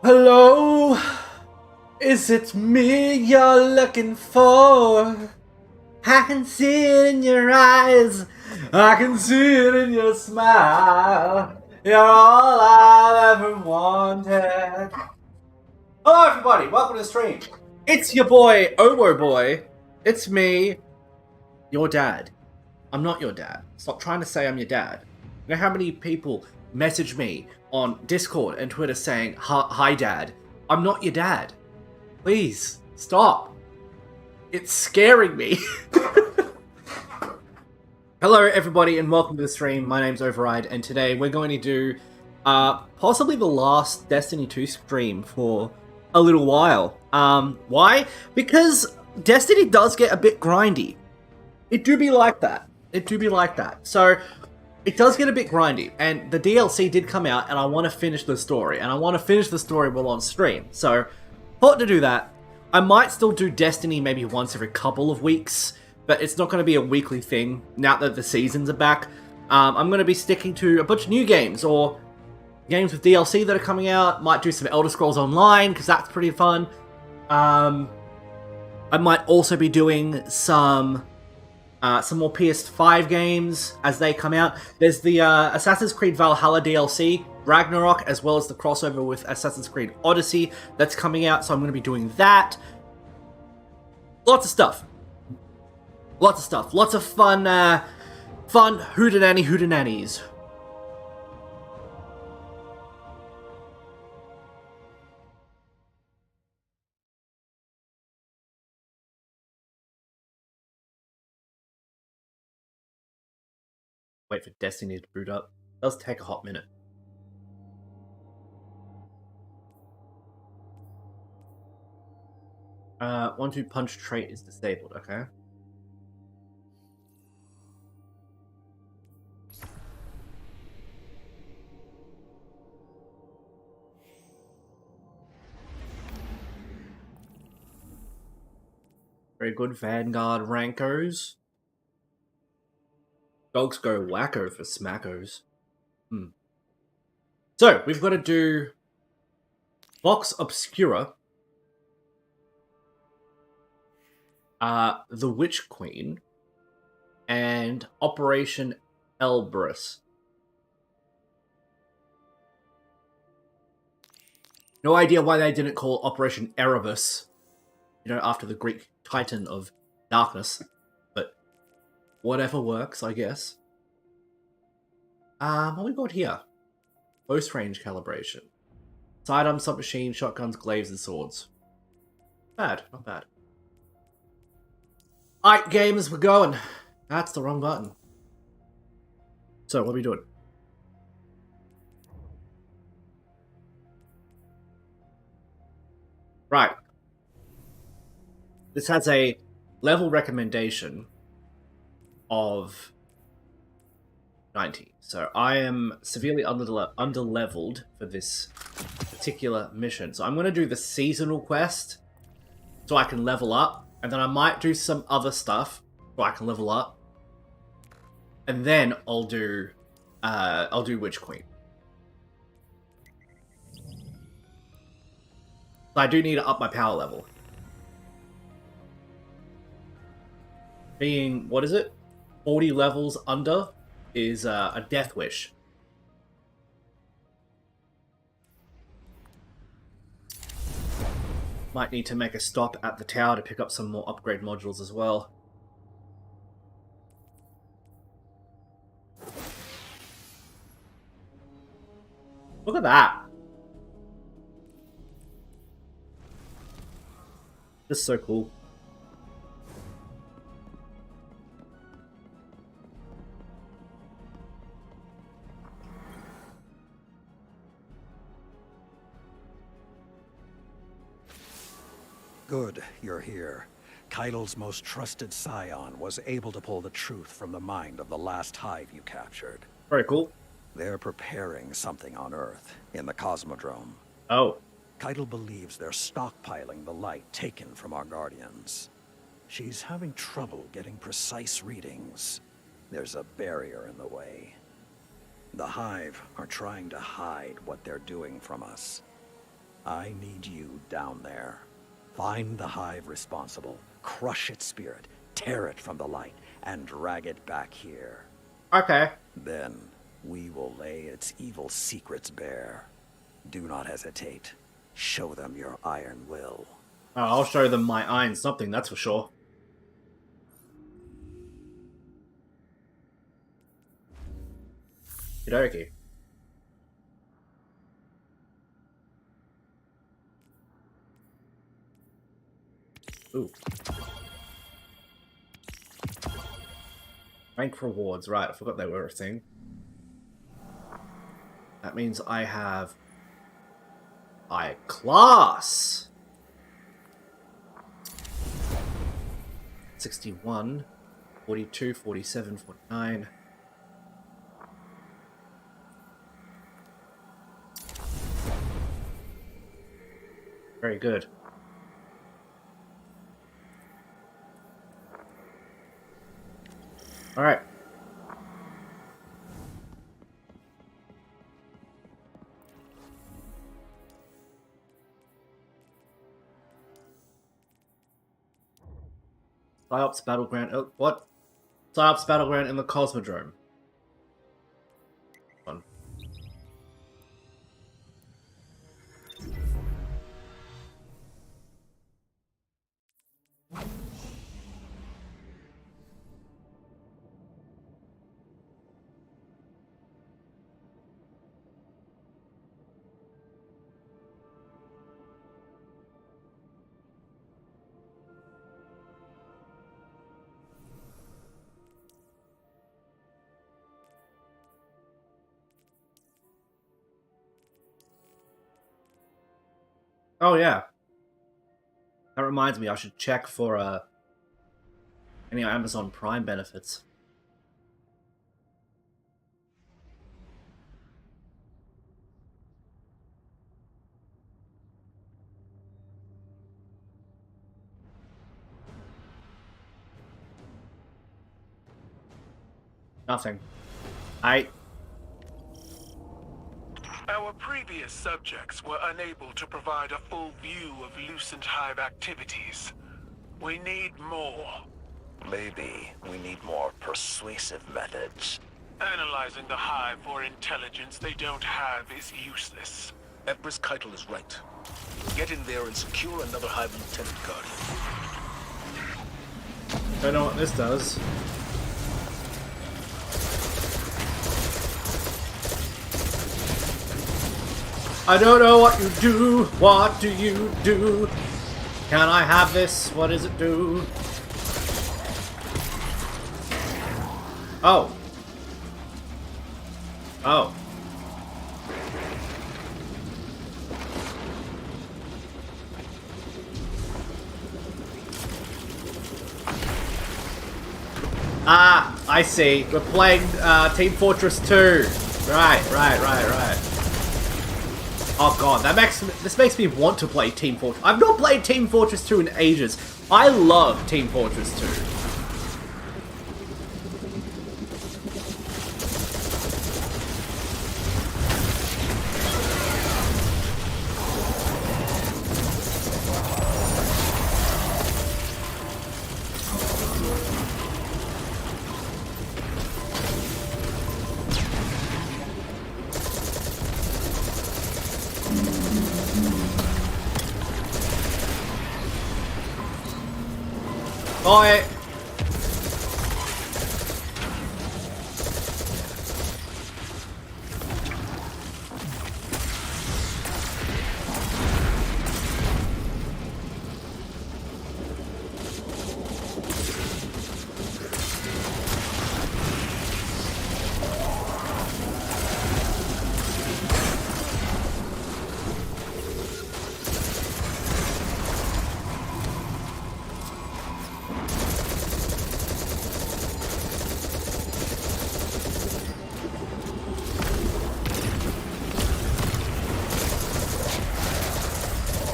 Hello? Is it me you're looking for? I can see it in your eyes. I can see it in your smile. You're all I've ever wanted. Hello everybody, welcome to the stream. It's your boy, Owo Boy. It's me, your dad. I'm not your dad. Stop trying to say I'm your dad. You know how many people message me on Discord and Twitter saying, hi dad, I'm not your dad. Please, stop. It's scaring me. Hello everybody and welcome to the stream. My name's Override and today we're going to do possibly the last Destiny 2 stream for a little while. Why? Because Destiny does get a bit grindy. It do be like that. It do be like that. So, it does get a bit grindy, and the DLC did come out, and I want to finish the story, and I want to finish the story while on stream. So, thought to do that. I might still do Destiny maybe once every couple of weeks, but it's not going to be a weekly thing now that the seasons are back. I'm going to be sticking to a bunch of new games, or games with DLC that are coming out. Might do some Elder Scrolls Online, because that's pretty fun. I might also be doing some more PS5 games as they come out. There's the Assassin's Creed Valhalla DLC, Ragnarok, as well as the crossover with Assassin's Creed Odyssey that's coming out, so I'm going to be doing that. Lots of stuff. Lots of stuff. Lots of fun hootenannies. Wait for Destiny to boot up. It does take a hot minute. One-two punch trait is disabled, okay. Very good, Vanguard rankos. Dogs go wacko for smackos. So, we've got to do Vox Obscura, the Witch Queen, and Operation Elbrus. No idea why they didn't call Operation Erebus, after the Greek titan of darkness, but whatever works, I guess. What we got here? Close range calibration. Sidearms, submachine, shotguns, glaives, and swords. Bad, not bad. Alright, gamers, we're going. That's the wrong button. So, what are we doing? Right. This has a level recommendation of 90. So I am severely underleveled for this particular mission. So I'm going to do the seasonal quest so I can level up. And then I might do some other stuff so I can level up. And then I'll do Witch Queen. So I do need to up my power level. Being, what is it? 40 levels under is a death wish. Might need to make a stop at the tower to pick up some more upgrade modules as well. Look at that! This is so cool. Good, you're here. Keidel's most trusted scion was able to pull the truth from the mind of the last hive you captured. Very cool. They're preparing something on Earth, in the Cosmodrome. Oh. Keidel believes they're stockpiling the light taken from our Guardians. She's having trouble getting precise readings. There's a barrier in the way. The hive are trying to hide what they're doing from us. I need you down there. Find the hive responsible, crush its spirit, tear it from the light, and drag it back here. Okay. Then we will lay its evil secrets bare. Do not hesitate. Show them your iron will. Oh, I'll show them my iron something, that's for sure. Okey-dokey. Ooh. Rank rewards, right, I forgot they were a thing. That means I have... class! 61, 42, 47, 49... Very good. All right. Psyops Battleground. Oh, what? Psyops Battleground in the Cosmodrome. Fun. Oh yeah. That reminds me, I should check for any Amazon Prime benefits. Nothing. Our previous subjects were unable to provide a full view of Lucent Hive activities. We need more. Maybe we need more persuasive methods. Analyzing the Hive for intelligence they don't have is useless. Empress Keitel is right. Get in there and secure another Hive Lieutenant Guardian. Don't know what this does. I don't know what you do. What do you do? Can I have this? What does it do? Oh. Oh. Ah, I see. We're playing Team Fortress 2. Right. Oh god, this makes me want to play Team Fortress. I've not played Team Fortress 2 in ages. I love Team Fortress 2. Oi!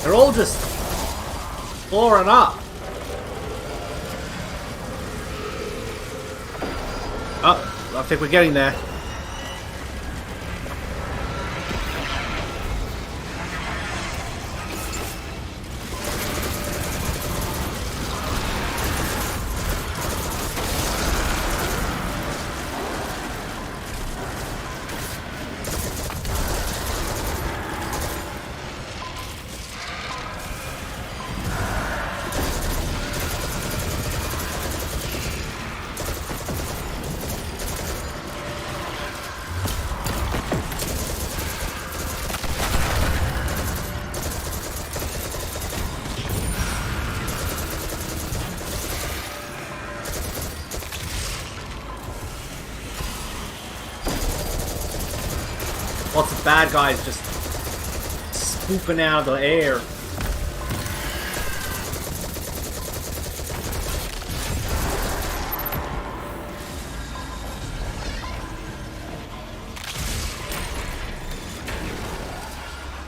They're all just flooring up. Oh, I think we're getting there. Lots of bad guys just swooping out of the air.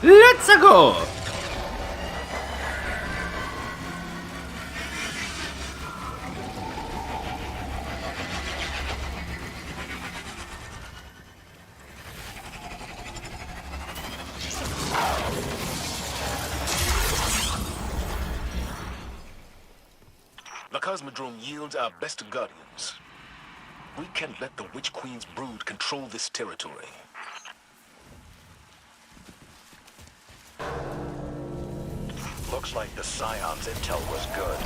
Let's go! The Cosmodrome yields our best guardians. We can't let the Witch Queen's brood control this territory. Looks like the Scion's intel was good.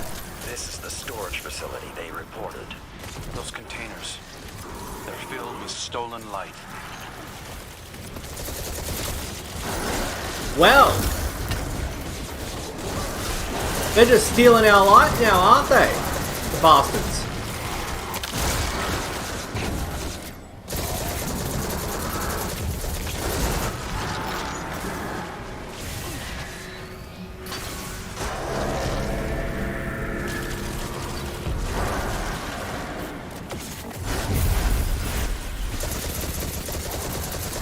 This is the storage facility they reported. Those containers, they're filled with stolen light. Well, they're just stealing our light now, aren't they? The bastards.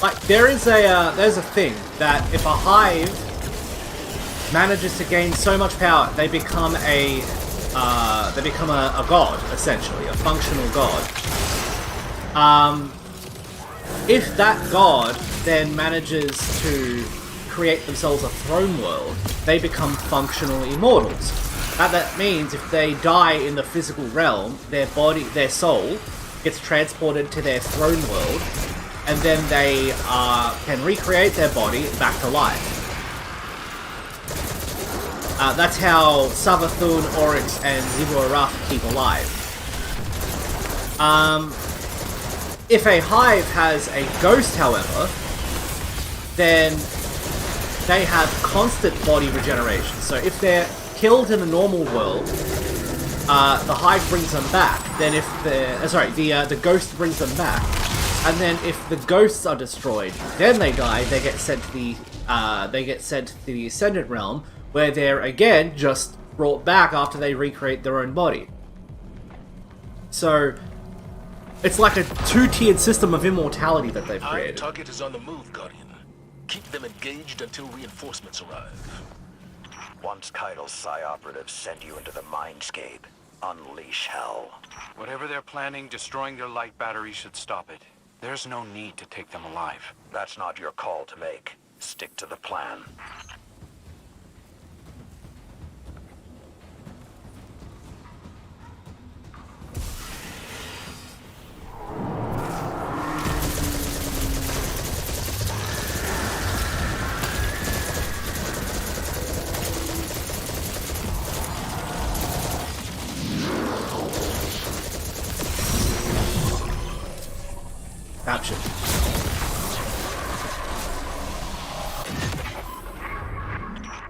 Like, there's a thing that if a hive manages to gain so much power, they become a god, essentially, a functional god. If that god then manages to create themselves a throne world, they become functional immortals. That means if they die in the physical realm, their soul gets transported to their throne world, and then they can recreate their body back to life. That's how SAVATHUN, Oryx, and Zibu-Araf keep alive. If a hive has a ghost, however, then they have constant body regeneration. So if they're killed in the normal world, the hive brings them back. Then if the ghost brings them back. And then if the ghosts are destroyed, then they die. They get sent to the Ascendant Realm, where they're again just brought back after they recreate their own body. So it's like a two-tiered system of immortality that they've Our created. target is on the move, Guardian. Keep them engaged until reinforcements arrive. Once Kaido's Psi operatives send you into the mindscape, unleash hell. Whatever they're planning, destroying their light battery should stop it. There's no need to take them alive. That's not your call to make. Stick to the plan. Captured.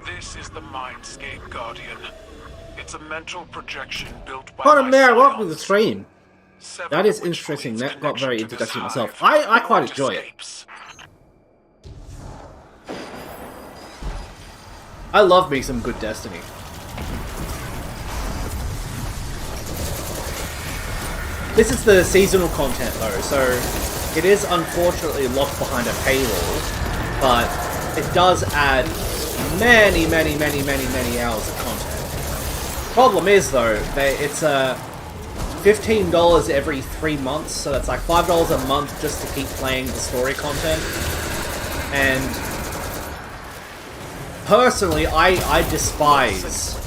This is the Mindscape, Guardian. It's a mental projection built by Quantum my Mare, welcome to the scions. stream. Sever That is the Witch interesting. Queen's That got very connection to this introductory myself. hive. I quite What enjoy it. escapes? I love me some good Destiny. This is the seasonal content though, so it is unfortunately locked behind a paywall, but it does add many hours of content. Problem is though, it's $15 every 3 months, so that's like $5 a month just to keep playing the story content. And personally, I despise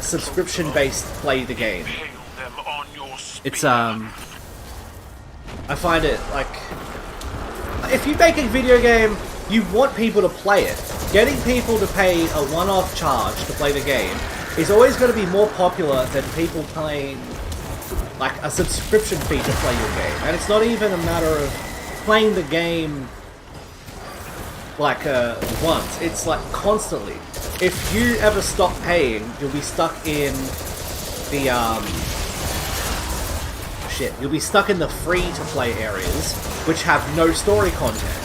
subscription-based play the game. Hail them on your spear. It's I find it like, if you make a video game, you want people to play it. Getting people to pay a one-off charge to play the game is always going to be more popular than people paying like a subscription fee to play your game. And it's not even a matter of playing the game like once. It's like constantly. If you ever stop paying, you'll be stuck in the you'll be stuck in the free-to-play areas, which have no story content.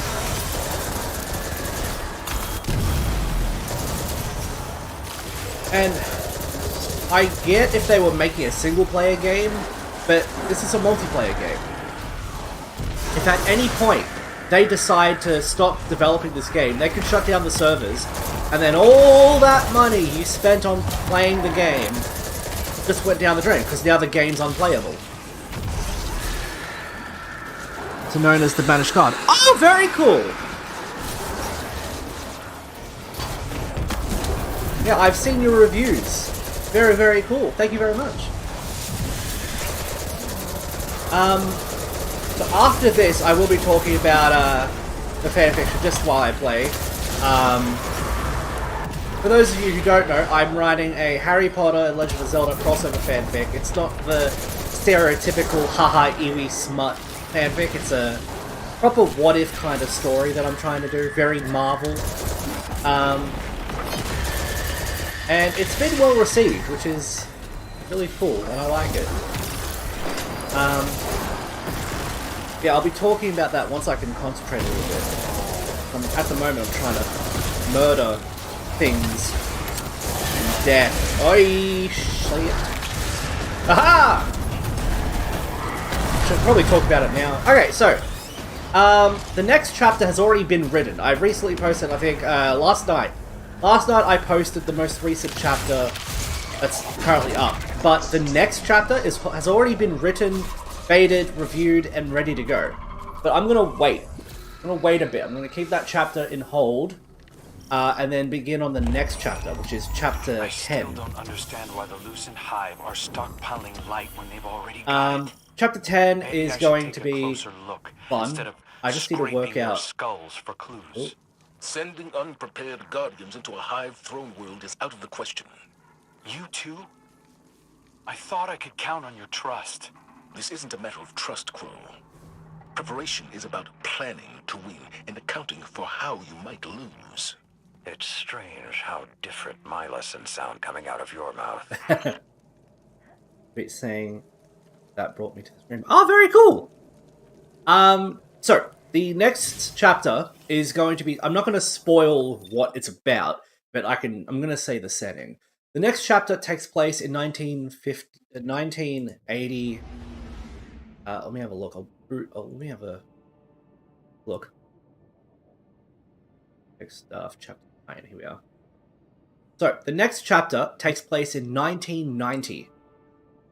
And I get if they were making a single-player game, but this is a multiplayer game. If at any point they decide to stop developing this game, they could shut down the servers, and then all that money you spent on playing the game just went down the drain, because now the game's unplayable. It's known as the Banished Card. Oh, very cool! Yeah, I've seen your reviews. Very, very cool. Thank you very much. So after this, I will be talking about the fanfiction just while I play. For those of you who don't know, I'm writing a Harry Potter and Legend of Zelda crossover fanfic. It's not the stereotypical haha iwi smut fanfic. It's a proper what-if kind of story that I'm trying to do. Very Marvel. And it's been well received, which is really cool, and I like it. Yeah, I'll be talking about that once I can concentrate a little bit. At the moment, I'm trying to murder things in death. Oi, shit. Aha! Should probably talk about it now. Okay, so the next chapter has already been written. I recently posted, I think, last night. Last night I posted the most recent chapter that's currently up, but the next chapter has already been written, baited, reviewed, and ready to go. But I'm gonna wait. I'm gonna wait a bit. I'm gonna keep that chapter in hold, and then begin on the next chapter, which is chapter 10. I still don't understand why the Lucent Hive are stockpiling light when they've already got it. Chapter 10 Maybe is I should going take to a be closer look fun. instead of I just need to work scraping your out. skulls for clues. Oh. Sending unprepared guardians into a hive throne world is out of the question. You too? I thought I could count on your trust. This isn't a matter of trust, Crow. Preparation is about planning to win and accounting for how you might lose. It's strange how different my lessons sound coming out of your mouth. Bit saying that brought me to the stream. Oh, very cool! So, the next chapter is going to be... I'm not going to spoil what it's about, but I'm going to say the setting. The next chapter takes place in 1980... let me have a look. Let me have a look. Next stuff, chapter 9. Here we are. So, the next chapter takes place in 1990.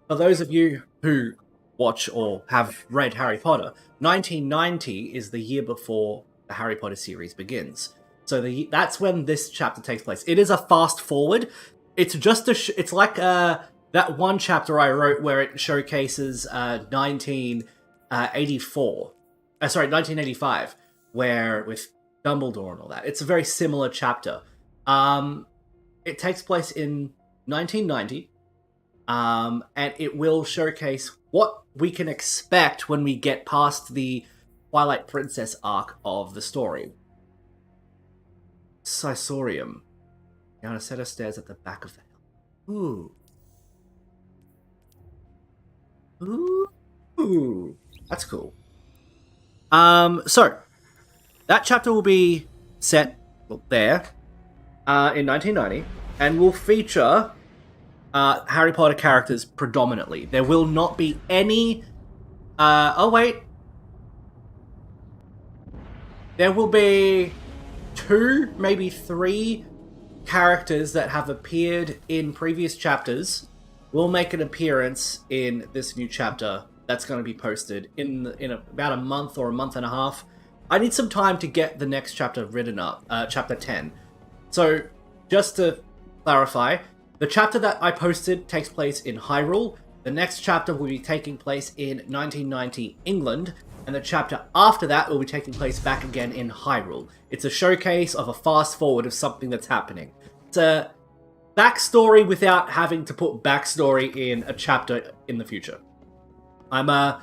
For those of you who watch or have read Harry Potter, 1990 is the year before the Harry Potter series begins. So that's when this chapter takes place. It is a fast forward. It's just it's like that one chapter I wrote where it showcases 1985, where with Dumbledore and all that. It's a very similar chapter. It takes place in 1990. And it will showcase what we can expect when we get past the Twilight Princess arc of the story. Sisorium. Down a set of stairs at the back of the hill. Ooh. Ooh. That's cool. So, that chapter will be set there in 1990, and will feature Harry Potter characters predominantly. There will not be any... oh, wait. There will be 2, maybe 3 characters that have appeared in previous chapters will make an appearance in this new chapter that's going to be posted in about a month or a month and a half. I need some time to get the next chapter written up, chapter 10. So, just to clarify, the chapter that I posted takes place in Hyrule. The next chapter will be taking place in 1990 England, and the chapter after that will be taking place back again in Hyrule. It's a showcase of a fast forward of something that's happening. It's a backstory without having to put backstory in a chapter in the future. And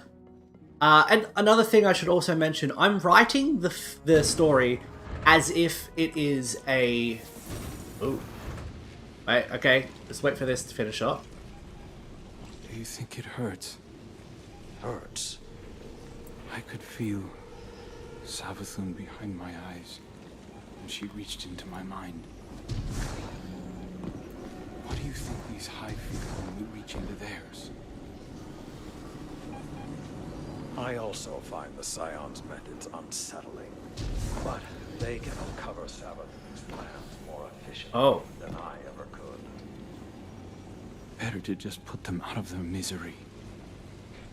another thing I should also mention, I'm writing the story as if it is a... Ooh. Wait, okay, let's wait for this to finish up. Do you think it hurts? Hurts? I could feel SAVATHUN behind my eyes, and she reached into my mind. these hive feel when we reach into theirs. I also find the Scion's methods unsettling, but they can uncover Savathun's plans more efficiently than I ever could. Better to just put them out of their misery.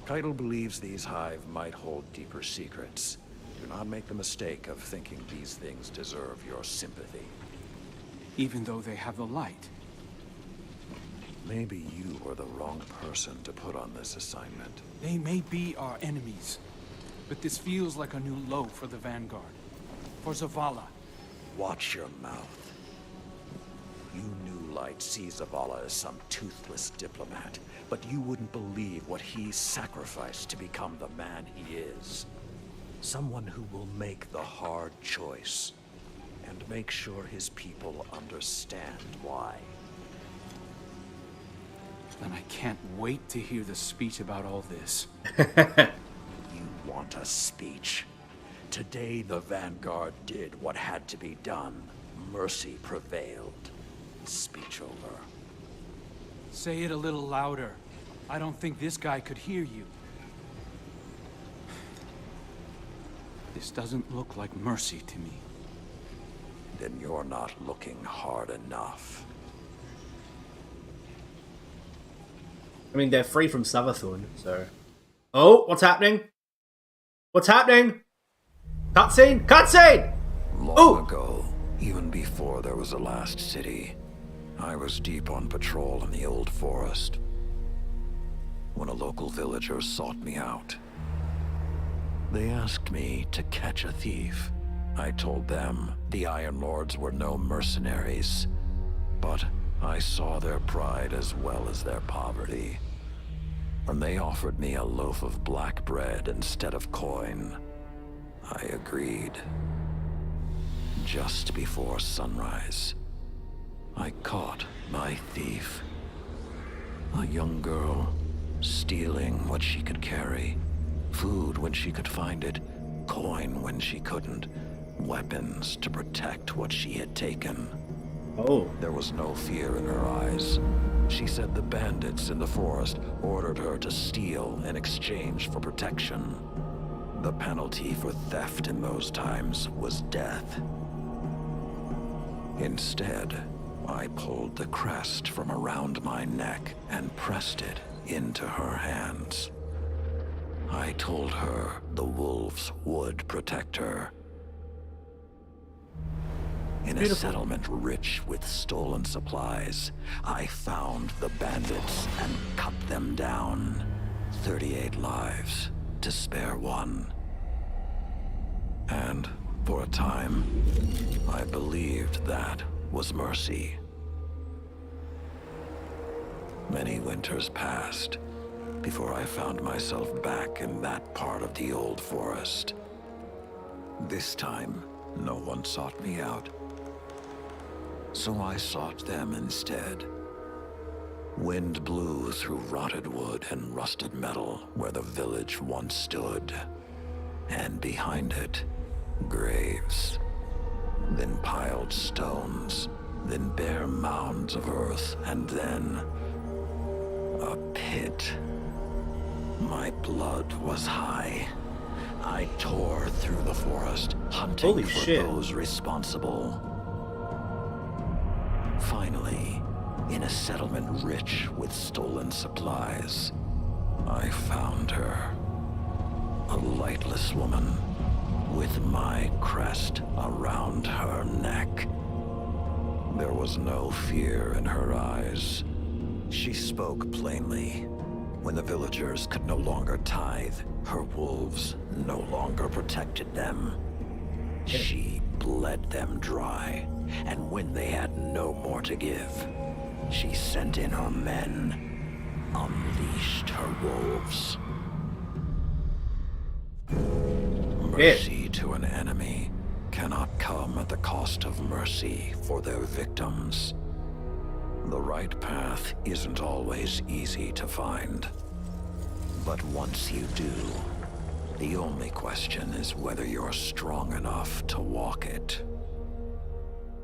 Keitel believes these hive might hold deeper secrets. Do not make the mistake of thinking these things deserve your sympathy. Even though they have the light. Maybe you were the wrong person to put on this assignment. They may be our enemies, but this feels like a new low for the Vanguard. For Zavala. Watch your mouth. You New Light see Zavala as some toothless diplomat, but you wouldn't believe what he sacrificed to become the man he is. Someone who will make the hard choice, and make sure his people understand why. And I can't wait to hear the speech about all this. You want a speech? Today the Vanguard did what had to be done. Mercy prevailed. Speech over. Say it a little louder. I don't think this guy could hear you. This doesn't look like mercy to me. Then you're not looking hard enough. I mean, they're free from Savathun, so... Oh, what's happening? What's happening? Cutscene! Cutscene! Long ago, even before there was a last city, I was deep on patrol in the old forest when a local villager sought me out. They asked me to catch a thief. I told them the Iron Lords were no mercenaries, but I saw their pride as well as their poverty. When they offered me a loaf of black bread instead of coin, I agreed. Just before sunrise, I caught my thief. A young girl, stealing what she could carry. Food when she could find it, coin when she couldn't, weapons to protect what she had taken. Oh. There was no fear in her eyes. She said the bandits in the forest ordered her to steal in exchange for protection. The penalty for theft in those times was death. Instead, I pulled the crest from around my neck and pressed it into her hands. I told her the wolves would protect her. In a settlement rich with stolen supplies, I found the bandits and cut them down. 38 lives to spare one. And for a time, I believed that was mercy. Many winters passed before I found myself back in that part of the old forest. This time, no one sought me out. So I sought them instead. Wind blew through rotted wood and rusted metal where the village once stood. And behind it, graves. Then piled stones, then bare mounds of earth, and then a pit. My blood was high. I tore through the forest, hunting for those responsible. Finally, in a settlement rich with stolen supplies, I found her. A lightless woman with my crest around her neck. There was no fear in her eyes. She spoke plainly. When the villagers could no longer tithe, her wolves no longer protected them. She bled them dry, and when they had no more to give, she sent in her men, unleashed her wolves. Mercy to an enemy cannot come at the cost of mercy for their victims. The right path isn't always easy to find. But once you do, the only question is whether you're strong enough to walk it.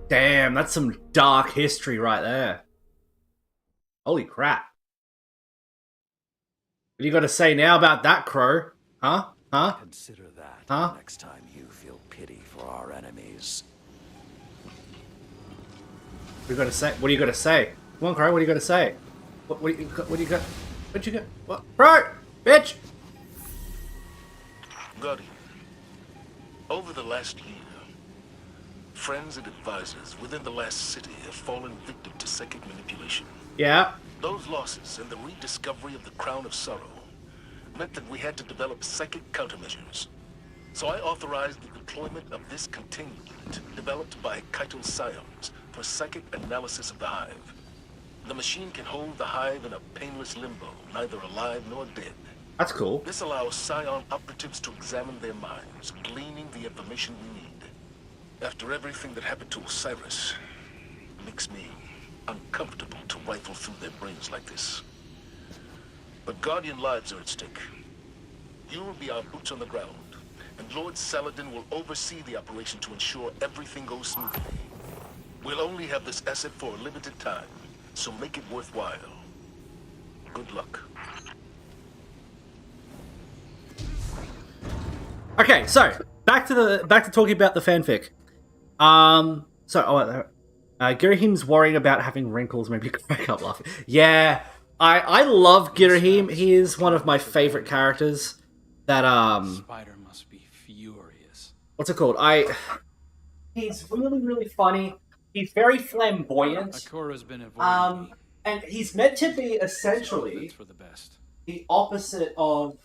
Damn, that's some dark history right there. Holy crap. What do you got to say now about that, Crow? Huh? Huh? Consider that Huh? next time you feel pity for our enemies. What do you got to say? What do you got to say? Come on, Crow. What do you got to say? What do you got? What do you got? What you got? What? Crow! Bitch! Guardian, over the last year, friends and advisors within the last city have fallen victim to psychic manipulation. Yeah. Those losses and the rediscovery of the Crown of Sorrow meant that we had to develop psychic countermeasures. So I authorized the deployment of this containment unit developed by Kaito Scions for psychic analysis of the Hive. The machine can hold the Hive in a painless limbo, neither alive nor dead. That's cool. This allows Scion operatives to examine their minds, gleaning the information we need. After everything that happened to Osiris, it makes me uncomfortable to rifle through their brains like this. But Guardian lives are at stake. You will be our boots on the ground, and Lord Saladin will oversee the operation to ensure everything goes smoothly. We'll only have this asset for a limited time, so make it worthwhile. Good luck. Okay, so back to talking about the fanfic. Girahim's worrying about having wrinkles. Maybe crack up laughing. Yeah, I love Girahim. He is one of my favorite characters. That Spider must be furious. What's it called? He's really funny. He's very flamboyant. Akura's been avoiding me. And he's meant to be essentially That's for the best. the opposite of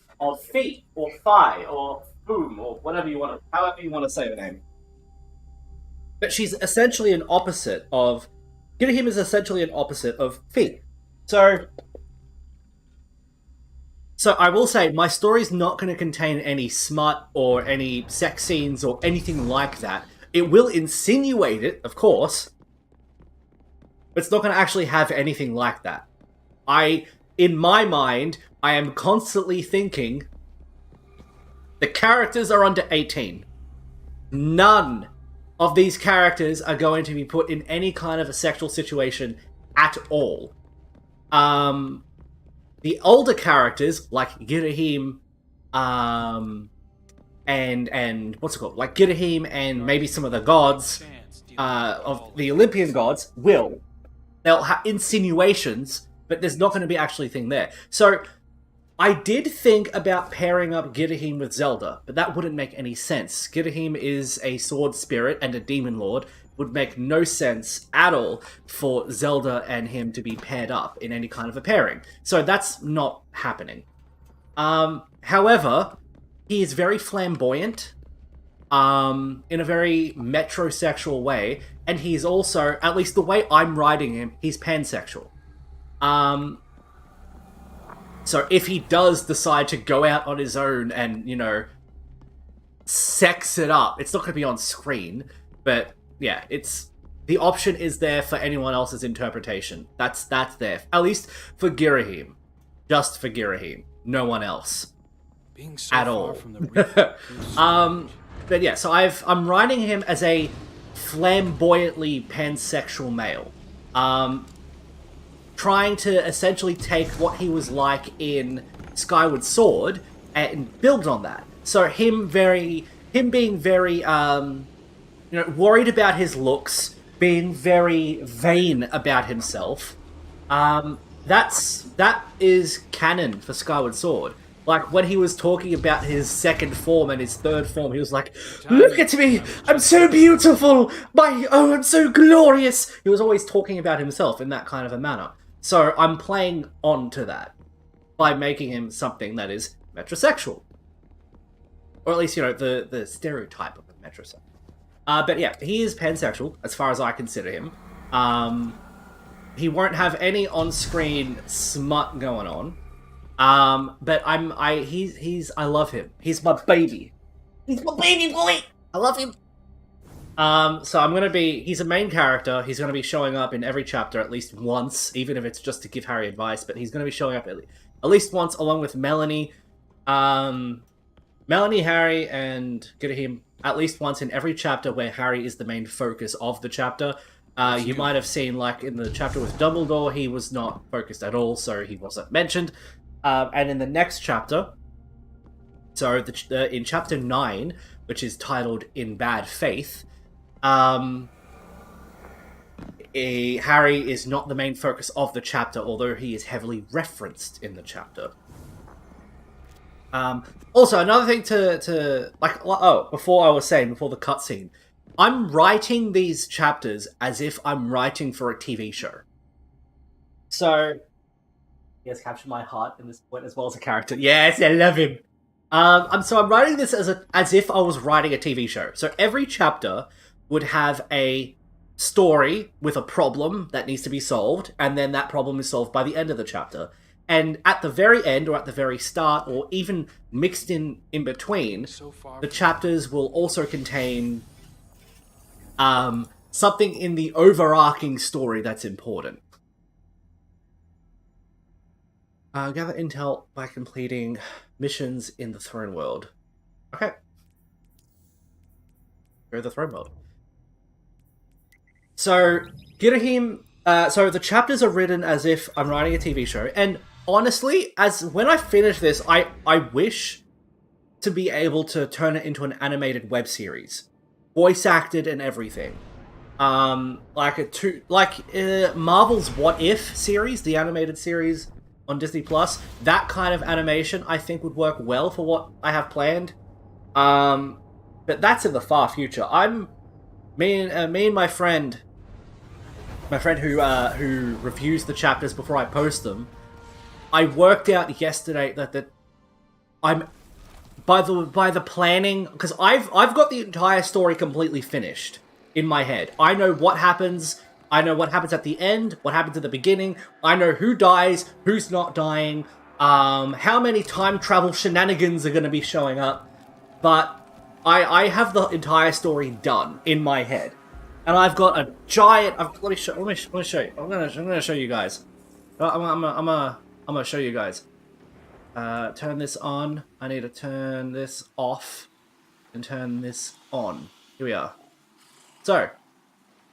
Fi or Phi or Boom or whatever you want to, however you want to say the name. But she's essentially an opposite of Girahim is essentially an opposite of Fi. So I will say my story's not going to contain any smut or any sex scenes or anything like that. It will insinuate it, of course, but it's not going to actually have anything like that. In my mind, I am constantly thinking the characters are under 18. None of these characters are going to be put in any kind of a sexual situation at all. The older characters, like Girahim, and what's it called? Like Girahim and maybe some of the gods, of the Olympian gods, they'll have insinuations, but there's not going to be actually a thing there. So, I did think about pairing up Girahim with Zelda, but that wouldn't make any sense. Girahim is a sword spirit and a demon lord. Would make no sense at all for Zelda and him to be paired up in any kind of a pairing. So that's not happening. However, he is very flamboyant, in a very metrosexual way, and he's also, at least the way I'm writing him, he's pansexual. So if he does decide to go out on his own and, sex it up, it's not going to be on screen, but yeah, the option is there for anyone else's interpretation. That's there. At least for Girahim. Just for Girahim. No one else. Being so at far all. from the But yeah, so I'm writing him as a flamboyantly pansexual male. Trying to essentially take what he was like in Skyward Sword and build on that. So him being very worried about his looks, being very vain about himself. That is canon for Skyward Sword. Like, when he was talking about his second form and his third form, he was like, "Look at me! I'm so beautiful! I'm so glorious!" He was always talking about himself in that kind of a manner. So I'm playing on to that by making him something that is metrosexual. Or at least, the stereotype of a metrosexual. But yeah, he is pansexual, as far as I consider him. He won't have any on-screen smut going on. But I love him. He's my baby. He's my baby boy! I love him! So he's a main character. He's gonna be showing up in every chapter at least once, even if it's just to give Harry advice, but he's gonna be showing up at least once, along with Melanie. Melanie, Harry, and Girahim at least once in every chapter where Harry is the main focus of the chapter. You might have seen, like, in the chapter with Dumbledore, he was not focused at all, so he wasn't mentioned. And in the next chapter, so in chapter 9, which is titled In Bad Faith, Harry is not the main focus of the chapter, although he is heavily referenced in the chapter. Also, another thing before the cutscene, I'm writing these chapters as if I'm writing for a TV show. So, he has captured my heart in this point as well as a character. Yes, I love him. I'm writing this as if I was writing a TV show. So every chapter would have a story with a problem that needs to be solved, and then that problem is solved by the end of the chapter. And at the very end, or at the very start, or even mixed in between, the chapters will also contain something in the overarching story that's important. Gather intel by completing missions in the Throne World. Okay. Go to the Throne World. So, Girahim... so the chapters are written as if I'm writing a TV show, and honestly, when I finish this, I wish to be able to turn it into an animated web series. Voice acted and everything. Marvel's What If series, the animated series on Disney Plus, that kind of animation I think would work well for what I have planned. But that's in the far future. Me and my friend who reviews the chapters before I post them, I worked out yesterday that I'm by the planning, because I've got the entire story completely finished in my head. I know what happens. I know what happens at the end, what happens at the beginning. I know who dies, who's not dying, how many time travel shenanigans are going to be showing up. But I have the entire story done in my head, and I've got a giant. Let me show you. I'm gonna show you guys. I'm gonna show you guys. Turn this on. I need to turn this off and turn this on. Here we are. So,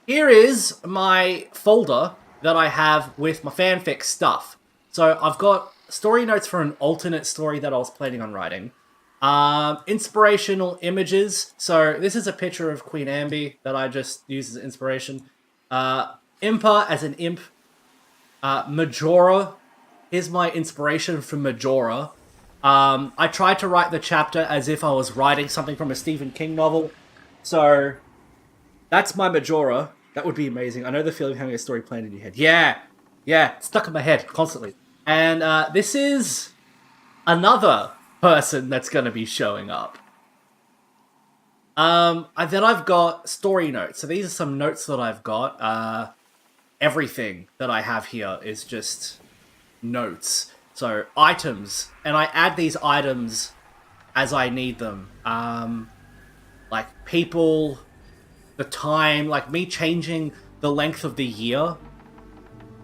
here is my folder that I have with my fanfic stuff. So, I've got story notes for an alternate story that I was planning on writing. Inspirational images. So, this is a picture of Queen Amby that I just used as inspiration. Impa as an imp. Majora. Here's my inspiration for Majora. I tried to write the chapter as if I was writing something from a Stephen King novel. So, that's my Majora. That would be amazing. I know the feeling of having a story planned in your head. Yeah, it's stuck in my head constantly. And this is another person that's going to be showing up. And then I've got story notes. So these are some notes that I've got. Everything that I have here is just notes. So items, and I add these items as I need them. Like people, the time, like me changing the length of the year,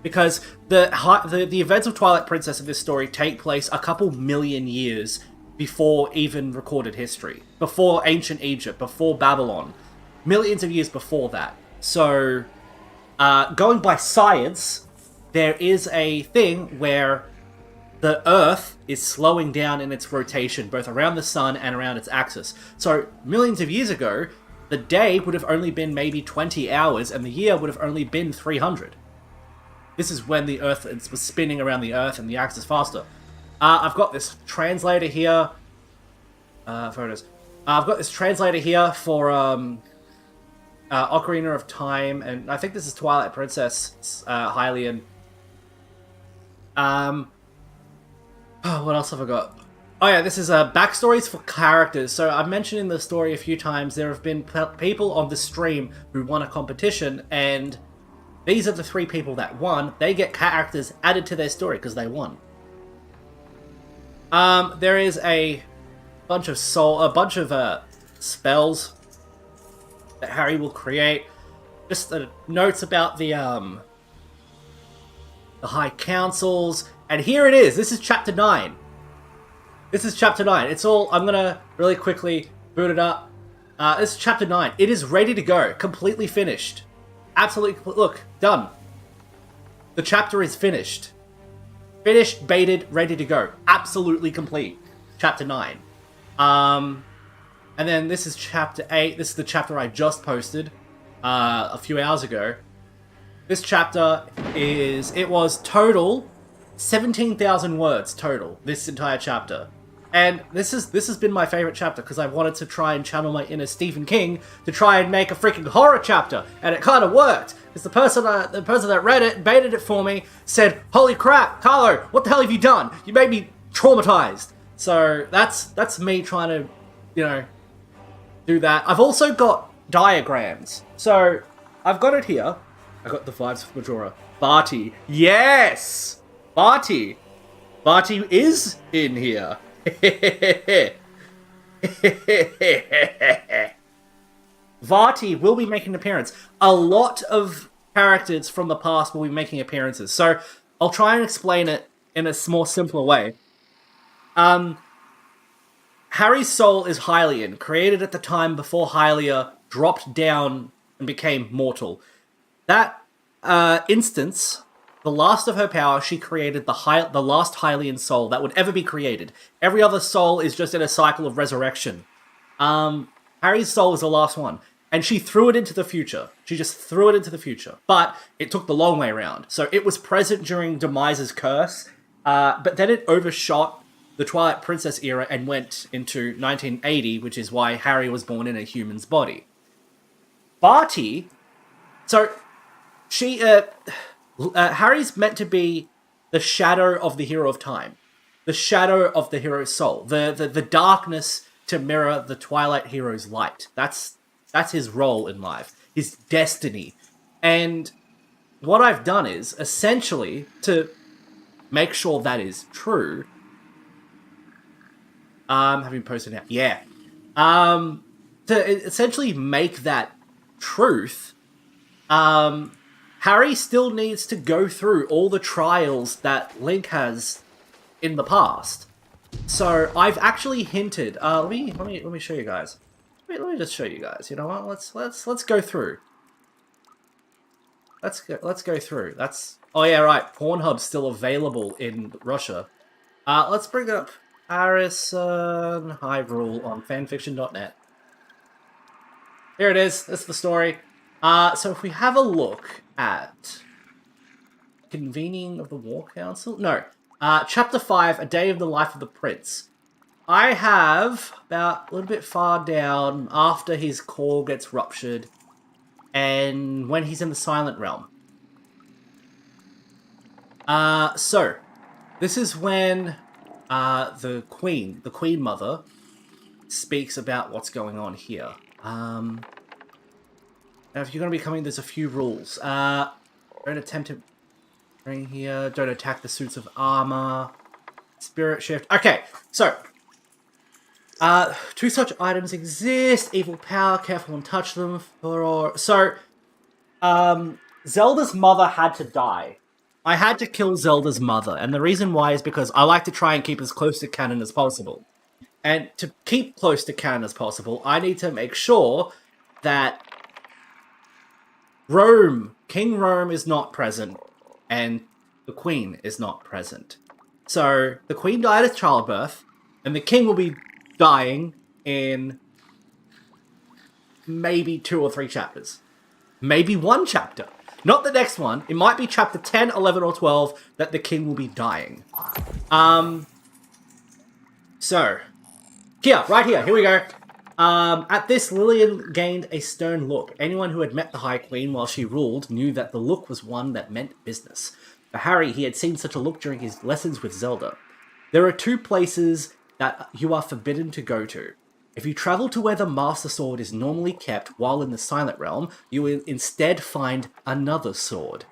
because the events of Twilight Princess in this story take place a couple million years before even recorded history, before ancient Egypt, before Babylon, millions of years before that. So, going by science, there is a thing where the Earth is slowing down in its rotation, both around the sun and around its axis. So, millions of years ago, the day would have only been maybe 20 hours, and the year would have only been 300. This is when the Earth was spinning around the Earth and the axis faster. I've got this translator here. Photos. I've got this translator here for Ocarina of Time, and I think this is Twilight Princess Hylian. What else have I got? Oh yeah, this is backstories for characters. So I've mentioned in the story a few times there have been people on the stream who won a competition, and these are the 3 people that won. They get characters added to their story because they won. There is a bunch of spells that Harry will create. Just notes about the High Councils, and here it is. This is Chapter 9. It's all. I'm gonna really quickly boot it up. This is Chapter 9. It is ready to go, completely finished. Absolutely. Look, done. The chapter is finished. Finished, baited, ready to go. Absolutely complete. Chapter 9. And then this is chapter 8. This is the chapter I just posted a few hours ago. This chapter was total 17,000 words total, this entire chapter. And this has been my favorite chapter because I wanted to try and channel my inner Stephen King to try and make a freaking horror chapter, and it kind of worked. Because the person that read it, baited it for me, said, "Holy crap, Carlo, what the hell have you done? You made me traumatized." So that's me trying to, do that. I've also got diagrams. So I've got it here. I got the vibes from Majora. Barty, yes, Barty is in here. Vati will be making an appearance. A lot of characters from the past will be making appearances. So I'll try and explain it in a more simpler way. Harry's soul is Hylian, created at the time before Hylia dropped down and became mortal. That instance, the last of her power, she created the last Hylian soul that would ever be created. Every other soul is just in a cycle of resurrection. Harry's soul is the last one. And she threw it into the future. She just threw it into the future. But it took the long way around. So it was present during Demise's curse, but then it overshot the Twilight Princess era and went into 1980, which is why Harry was born in a human's body. Barty, so she... Harry's meant to be the shadow of the hero of time. The shadow of the hero's soul. The darkness to mirror the Twilight hero's light. That's his role in life. His destiny. And what I've done is, essentially, to make sure that is true... have you posted now? Yeah. To essentially make that truth... Harry still needs to go through all the trials that Link has in the past. So I've actually hinted. Let me show you guys. Let me just show you guys. You know what? Let's go through. Let's go through. Oh yeah, right. Pornhub's still available in Russia. Let's bring up Harrison Hyrule on fanfiction.net. Here it is. That's the story. So if we have a look at Convening of the War Council? No. Chapter 5, A Day of the Life of the Prince. I have about a little bit far down after his core gets ruptured and when he's in the Silent Realm. So, this is when the Queen Mother, speaks about what's going on here. Now, if you're going to be coming, there's a few rules. Don't attempt to bring here. Don't attack the suits of armor. Spirit shift. Okay, so. 2 such items exist. Evil power. Careful and touch them. So, Zelda's mother had to die. I had to kill Zelda's mother. And the reason why is because I like to try and keep as close to canon as possible. And to keep close to canon as possible, I need to make sure that King Rome is not present, and the Queen is not present. So, the Queen died at childbirth, and the King will be dying in maybe 2 or 3 chapters. Maybe 1 chapter. Not the next one. It might be chapter 10, 11, or 12 that the King will be dying. So, right here we go. At this, Lillian gained a stern look. Anyone who had met the High Queen while she ruled knew that the look was one that meant business. For Harry, he had seen such a look during his lessons with Zelda. There are 2 places that you are forbidden to go to. If you travel to where the Master Sword is normally kept while in the Silent Realm, you will instead find another sword.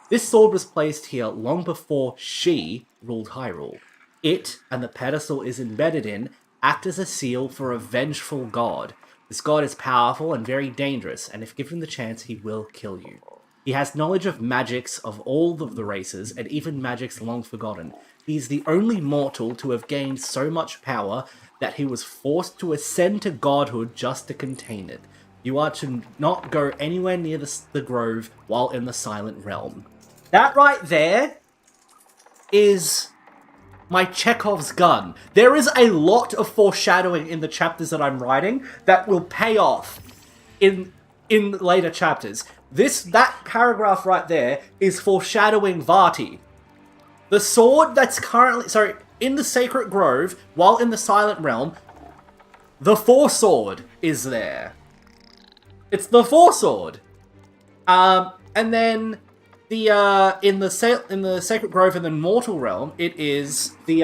This sword was placed here long before she ruled Hyrule. It, and the pedestal is embedded in, act as a seal for a vengeful god. This god is powerful and very dangerous, and if given the chance, he will kill you. He has knowledge of magics of all of the races, and even magics long forgotten. He is the only mortal to have gained so much power that he was forced to ascend to godhood just to contain it. You are to not go anywhere near the grove while in the Silent Realm. That right there is my Chekhov's gun. There is a lot of foreshadowing in the chapters that I'm writing that will pay off in later chapters. That paragraph right there is foreshadowing Vati. The sword that's currently... Sorry, in the Sacred Grove, while in the Silent Realm, the Foresword is there. It's the Foresword. And then in the Sacred Grove in the Mortal Realm, it is the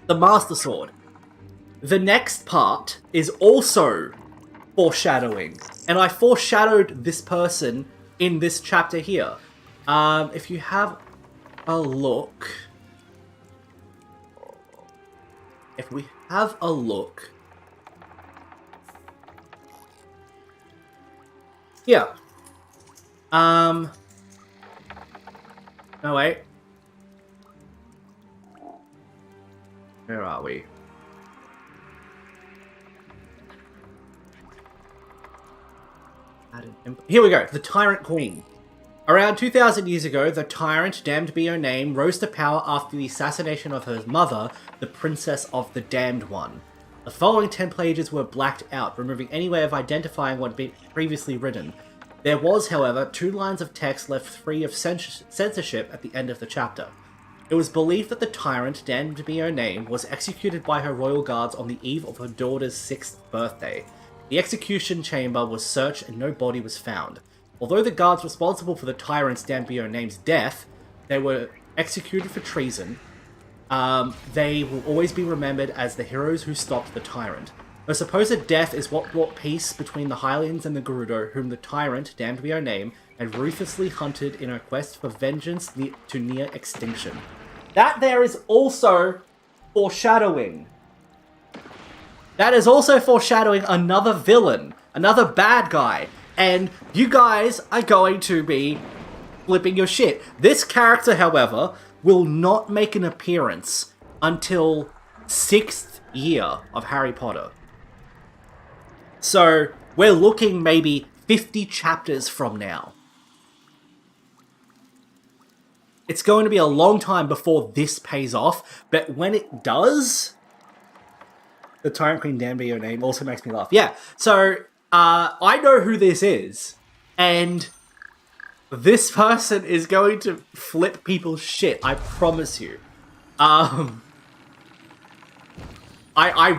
Master Sword. The next part is also foreshadowing, and I foreshadowed this person in this chapter here. If you have a look, here. No, wait. Where are we? Here we go. The Tyrant Queen. Around 2,000 years ago, the tyrant, damned be her name, rose to power after the assassination of her mother, the Princess of the Damned One. The following 10 pages were blacked out, removing any way of identifying what had been previously written. There was, however, 2 lines of text left free of censorship at the end of the chapter. It was believed that the tyrant, damned be her name, was executed by her royal guards on the eve of her daughter's 6th birthday. The execution chamber was searched and no body was found. Although the guards responsible for the tyrant's damned be her name's death, they were executed for treason, they will always be remembered as the heroes who stopped the tyrant. Her supposed death is what brought peace between the Hylians and the Gerudo, whom the tyrant, damned be her name, had ruthlessly hunted in her quest for vengeance to near extinction. That there is also foreshadowing. That is also foreshadowing another villain, another bad guy, and you guys are going to be flipping your shit. This character, however, will not make an appearance until 6th year of Harry Potter. So, we're looking maybe 50 chapters from now. It's going to be a long time before this pays off, but when it does, the Tyrant Queen, damned be your name, also makes me laugh. Yeah, so, I know who this is, and this person is going to flip people's shit, I promise you. I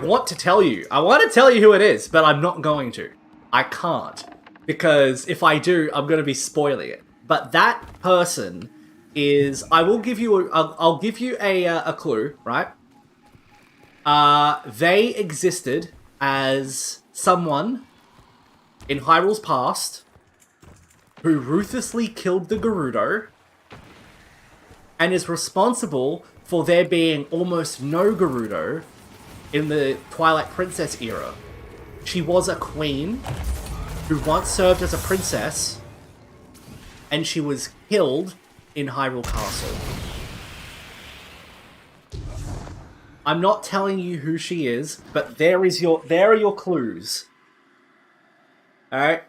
want to tell you. I want to tell you who it is, but I'm not going to. I can't. Because if I do, I'm going to be spoiling it. But that person is... I'll give you a clue, right? They existed as someone in Hyrule's past who ruthlessly killed the Gerudo and is responsible for there being almost no Gerudo in the Twilight Princess era. She was a queen who once served as a princess, and she was killed in Hyrule Castle. I'm not telling you who she is, but there are your clues. Alright?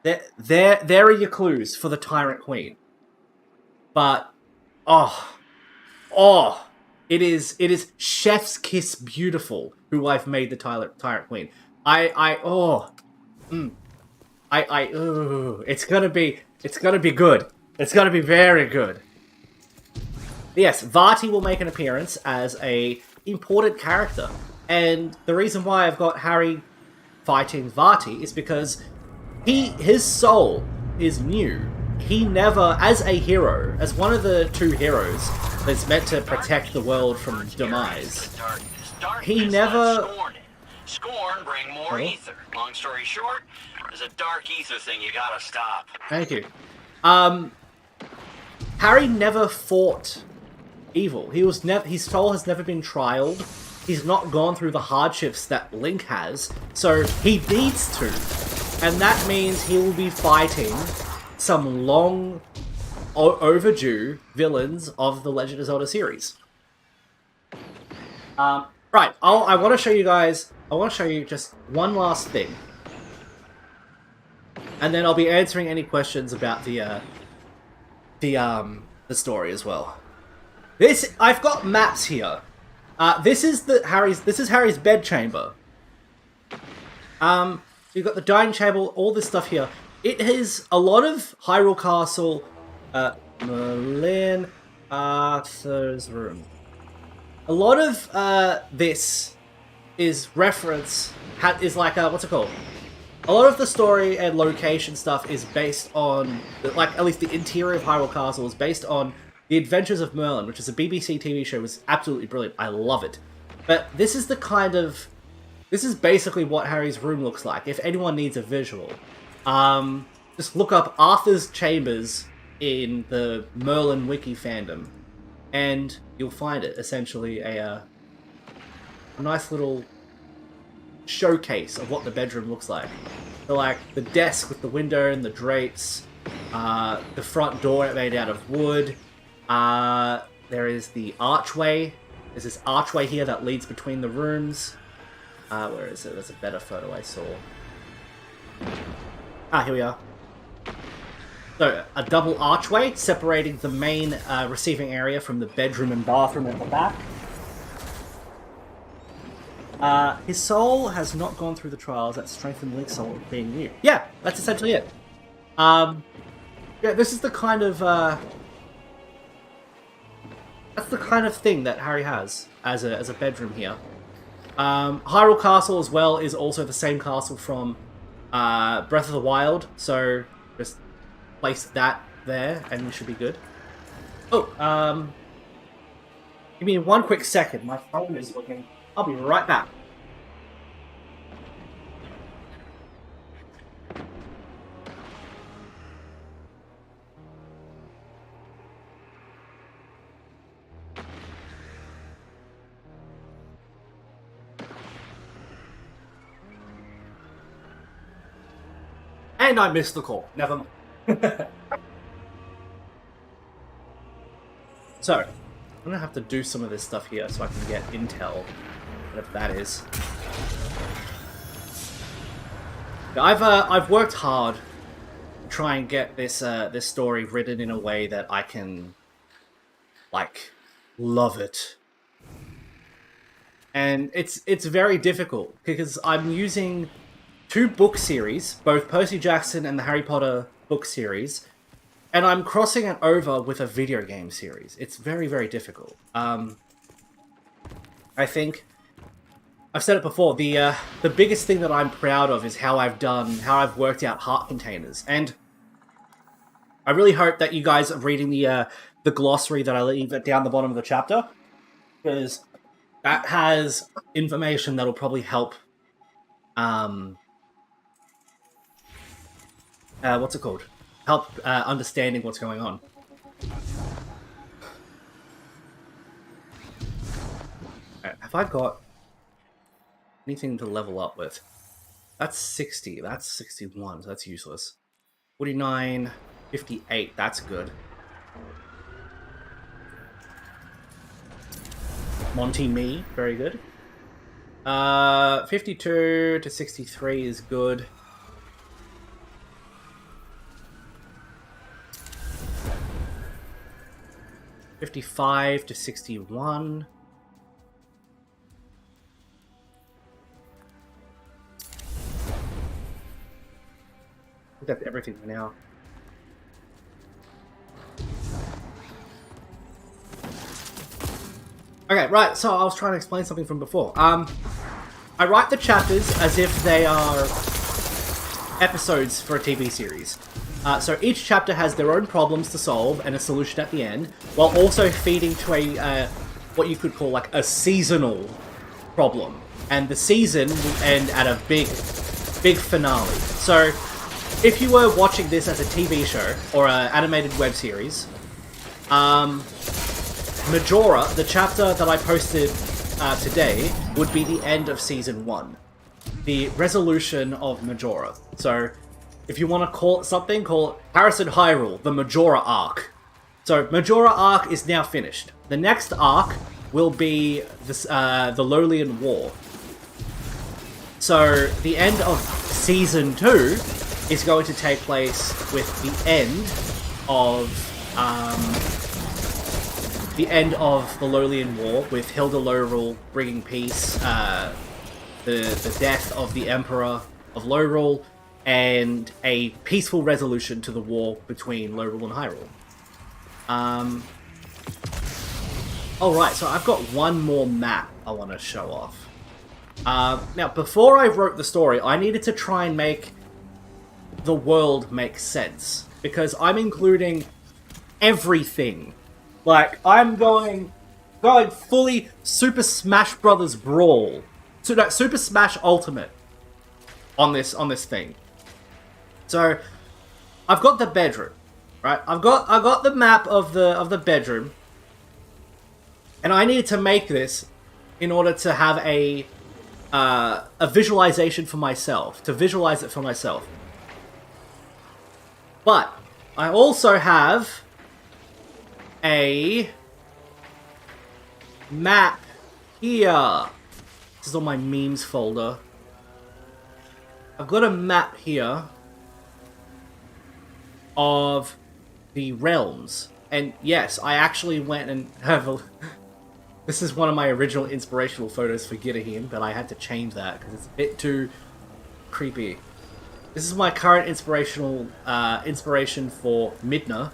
There are your clues for the Tyrant Queen. But, it is chef's kiss beautiful who I've made the Tyrant Queen. It's gonna be good. It's gonna be very good. Yes, Vati will make an appearance as a important character. And the reason why I've got Harry fighting Vati is because his soul is new. He never, as a hero, as one of the 2 heroes that's meant to protect the world from demise, he never... Scorn bring more ether. Long story short, there's a dark ether thing you gotta stop. Thank you. Harry never fought evil. His soul has never been trialed. He's not gone through the hardships that Link has, so he needs to. And that means he will be fighting some long overdue villains of the Legend of Zelda series. Right, I want to show you guys... I want to show you just one last thing. and then I'll be answering any questions about the story as well. I've got maps here. This is Harry's bedchamber. You've got the dining table, all this stuff here. It has a lot of Hyrule Castle, Merlin, Arthur's room. A lot of this is reference, is like, what's it called? A lot of the story and location stuff is based on, like, at least the interior of Hyrule Castle is based on The Adventures of Merlin, which is a BBC TV show, was absolutely brilliant. I love it. But this is the kind of... This is basically what Harry's room looks like, if anyone needs a visual. Just look up Arthur's Chambers in the Merlin wiki fandom, and you'll find it. Essentially a nice little showcase of what the bedroom looks like. So, like, the desk with the window and the drapes, the front door made out of wood, there is the archway. There's this archway here that leads between the rooms. Where is it? There's a better photo I saw. Here we are. So, a double archway separating the main receiving area from the bedroom and bathroom at the back. His soul has not gone through the trials that strengthen Link's soul being new. Yeah, that's essentially it. Yeah, this is the kind of, that's the kind of thing that Harry has as a bedroom here. Hyrule Castle as well is also the same castle from Breath of the Wild, so just place that there and we should be good. Oh, give me one quick second. My phone is looking. I'll be right back. And I missed the call. Never mind. So, I'm gonna have to do some of this stuff here so I can get intel, whatever that is. I've worked hard to try and get this this story written in a way that I can, like, love it. And it's very difficult because I'm using two book series, both Percy Jackson and the Harry Potter book series, and I'm crossing it over with a video game series. It's very, very difficult. I think I've said it before. The biggest thing that I'm proud of is how I've worked out heart containers, and I really hope that you guys are reading the glossary that I leave down the bottom of the chapter, because that has information that'll probably help. What's it called? Help understanding what's going on. Right, have I got anything to level up with? That's 60. That's 61, so that's useless. 49, 58. That's good. Monty Me, very good. 52 to 63 is good. $55 to $61. I think that's everything for now. Okay, right, so I was trying to explain something from before. I write the chapters as if they are episodes for a TV series. So each chapter has their own problems to solve and a solution at the end, while also feeding to a what you could call like a seasonal problem. And the season will end at a big finale. So if you were watching this as a TV show or an animated web series, Majora, the chapter that I posted today, would be the end of Season 1. The resolution of Majora. So if you want to call it something, call it Harrison Hyrule, the Majora arc. So, Majora arc is now finished. The next arc will be this, the Lolian War. So, the end of Season 2 is going to take place with the end of the Lolian War, with Hilda Lorul bringing peace, the death of the Emperor of Lorul, and a peaceful resolution to the war between Lorul and Hyrule. Alright, so I've got one more map I want to show off. Now, before I wrote the story, I needed to try and make the world make sense, because I'm including everything. Like, I'm going fully Super Smash Brothers Brawl. So, no, Super Smash Ultimate on this thing. So, I've got the bedroom, right? I've got the map of the bedroom, and I needed to make this in order to have a visualization for myself, to visualize it for myself. But I also have a map here. This is on my memes folder. I've got a map here of the realms. And yes, I actually went and have a... This is one of my original inspirational photos for Girahim, but I had to change that because it's a bit too creepy. This is my current inspiration for Midna,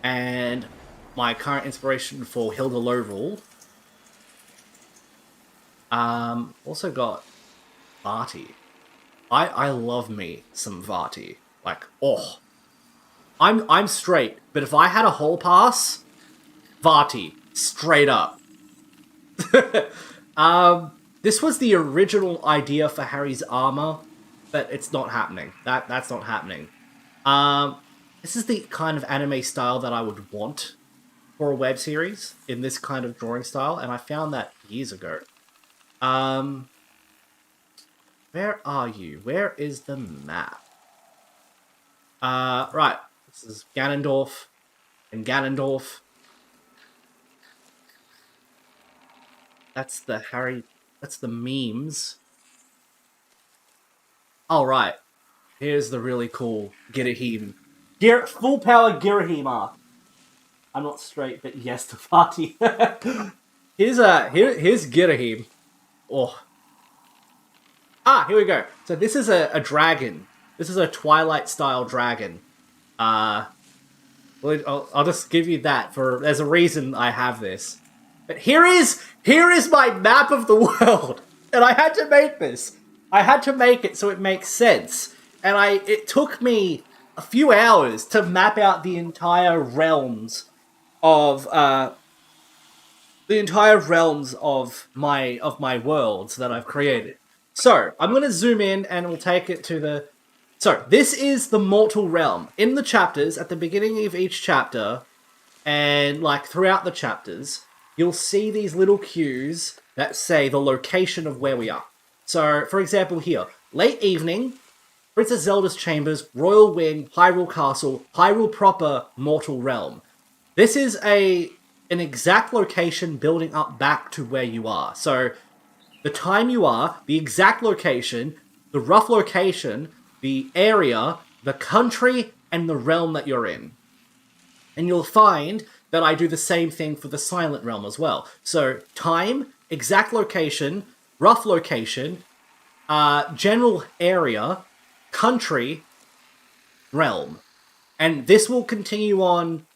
and my current inspiration for Hilda Lorul. Also got Vati. I love me some Vati. Like, oh. I'm straight, but if I had a hall pass, Vati, straight up. This was the original idea for Harry's armor, but it's not happening. That's not happening. This is the kind of anime style that I would want for a web series, in this kind of drawing style, and I found that years ago. Where are you? Where is the map? Right. This is Ganondorf and Ganondorf. That's the memes. Alright. Here's the really cool Girahim. Full power Girahim art. I'm not straight, but yes to party. Here's Girahim. Oh. Here we go. So this is a dragon. This is a Twilight-style dragon. I'll just give you that, there's a reason I have this. But here is my map of the world, and I had to make this. I had to make it so it makes sense, and it took me a few hours to map out the entire realms of my worlds that I've created. So I'm gonna zoom in, and we'll take it to the. So this is the mortal realm. In the chapters, at the beginning of each chapter, and like throughout the chapters, you'll see these little cues that say the location of where we are. So, for example here, late evening, Princess Zelda's chambers, Royal Wing, Hyrule Castle, Hyrule proper, mortal realm. This is an exact location building up back to where you are. So, the time you are, the exact location, the rough location, the area, the country, and the realm that you're in. And you'll find that I do the same thing for the Silent Realm as well. So, time, exact location, rough location, general area, country, realm. And this will continue on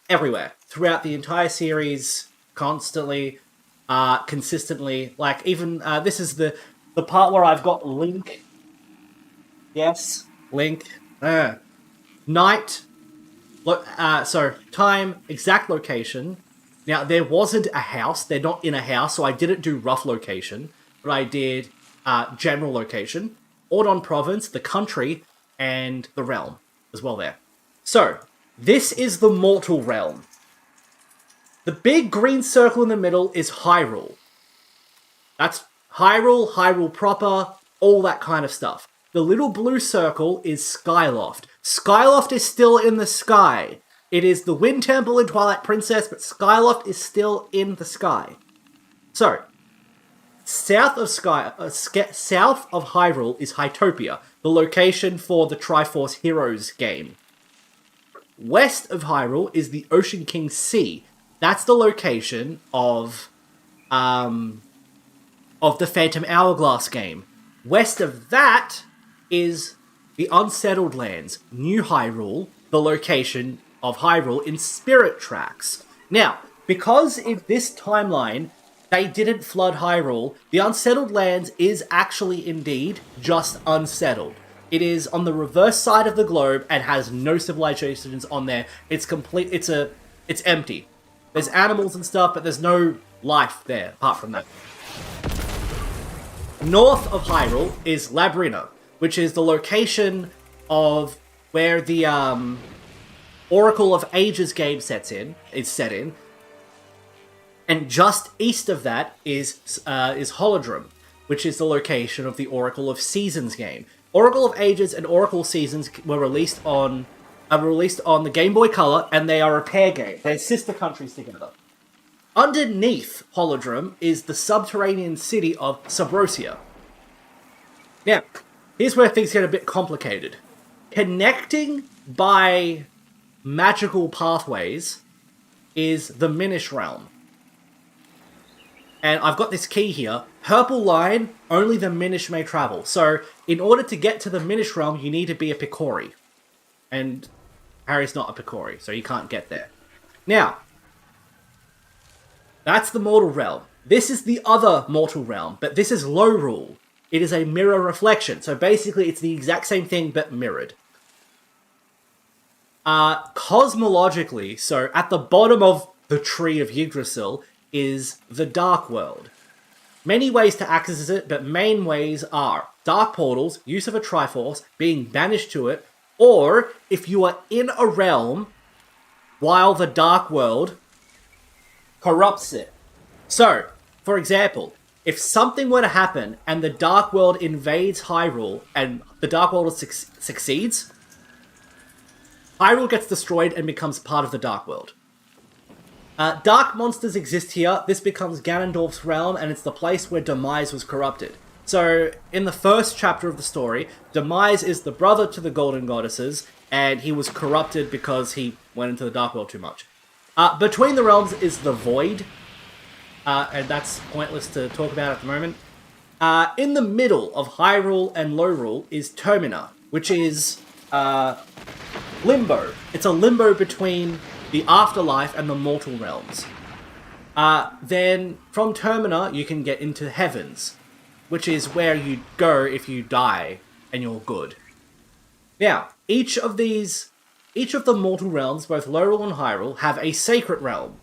everywhere, throughout the entire series, constantly, consistently. Like, even, this is the part where I've got Link. Yes, Link. Night. So, time, exact location. Now, there wasn't a house. They're not in a house, so I didn't do rough location. But I did general location. Ordon province, the country, and the realm as well there. So, this is the mortal realm. The big green circle in the middle is Hyrule. That's Hyrule, Hyrule proper, all that kind of stuff. The little blue circle is Skyloft. Skyloft is still in the sky. It is the Wind Temple in Twilight Princess, but Skyloft is still in the sky. So, south of south of Hyrule is Hytopia, the location for the Triforce Heroes game. West of Hyrule is the Ocean King Sea. That's the location of the Phantom Hourglass game. West of that is the Unsettled Lands, New Hyrule, the location of Hyrule in Spirit Tracks. Now, because in this timeline, they didn't flood Hyrule, the Unsettled Lands is actually indeed just unsettled. It is on the reverse side of the globe and has no civilizations on there. It's it's empty. There's animals and stuff, but there's no life there apart from that. North of Hyrule is Labrina, which is the location of where the Oracle of Ages game is set in. And just east of that is Holodrum, which is the location of the Oracle of Seasons game. Oracle of Ages and Oracle Seasons were released on the Game Boy Color, and they are a pair game. They're sister countries together. Underneath Holodrum is the subterranean city of Subrosia. Now, here's where things get a bit complicated. Connecting by magical pathways is the Minish Realm. And I've got this key here. Purple line, only the Minish may travel. So, in order to get to the Minish Realm, you need to be a Picori. And Harry's not a Picori, so you can't get there. Now, that's the Mortal Realm. This is the other Mortal Realm, but this is Lorule. It is a mirror reflection. So basically, it's the exact same thing, but mirrored. Cosmologically, so at the bottom of the tree of Yggdrasil is the Dark World. Many ways to access it, but main ways are dark portals, use of a Triforce, being banished to it, or if you are in a realm while the Dark World corrupts it. So, for example, if something were to happen and the Dark World invades Hyrule and the Dark World succeeds, Hyrule gets destroyed and becomes part of the Dark World. Dark monsters exist here. This becomes Ganondorf's realm, and it's the place where Demise was corrupted. So, in the first chapter of the story, Demise is the brother to the Golden Goddesses, and he was corrupted because he went into the Dark World too much. Between the realms is the Void, and that's pointless to talk about at the moment. In the middle of Hyrule and Lorule is Termina, which is limbo. It's a limbo between the afterlife and the mortal realms. Then from Termina you can get into Heavens, which is where you go if you die and you're good. Now, each of the mortal realms, both Lorule and Hyrule, have a sacred realm.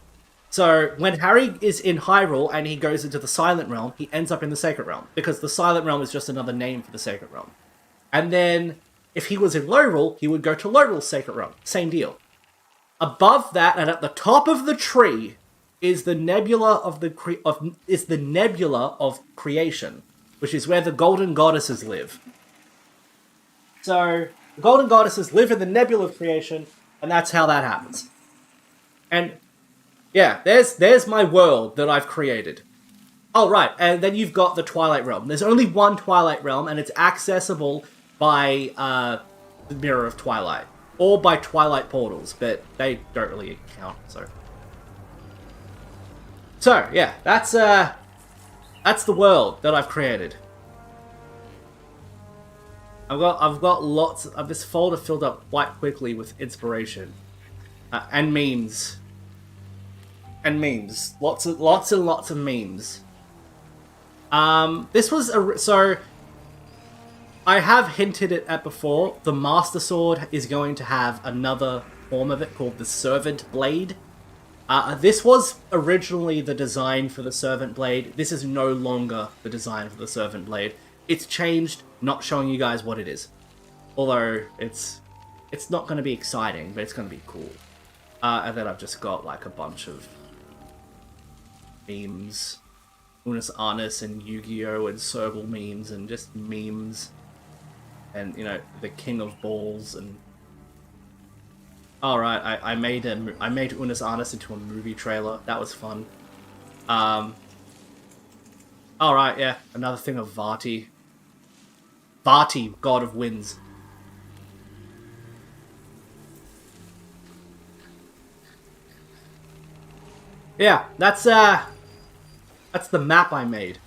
So when Harry is in Hyrule and he goes into the Silent Realm, he ends up in the Sacred Realm, because the Silent Realm is just another name for the Sacred Realm. And then, if he was in Lorule, he would go to Lorule's Sacred Realm. Same deal. Above that, and at the top of the tree, is the Nebula of Creation, which is where the Golden Goddesses live. So, the Golden Goddesses live in the Nebula of Creation, and that's how that happens. And yeah, there's my world that I've created. Oh, right, and then you've got the Twilight Realm. There's only one Twilight Realm, and it's accessible by the Mirror of Twilight, or by Twilight portals, but they don't really count, so. So, yeah, that's the world that I've created. I've got lots of this folder filled up quite quickly with inspiration and memes. And memes. Lots and lots of memes. This was so I have hinted it at before. The Master Sword is going to have another form of it called the Servant Blade. This was originally the design for the Servant Blade. This is no longer the design for the Servant Blade. It's changed, not showing you guys what it is. Although it's not going to be exciting, but it's going to be cool. And then I've just got like a bunch of memes, Unus Annus and Yu-Gi-Oh! And Serval memes, and just memes, and you know, the King of Balls, and alright, I made Unus Annus into a movie trailer. That was fun. Alright, yeah. Another thing of Vati. Vati, god of winds. Yeah, that's the map I made.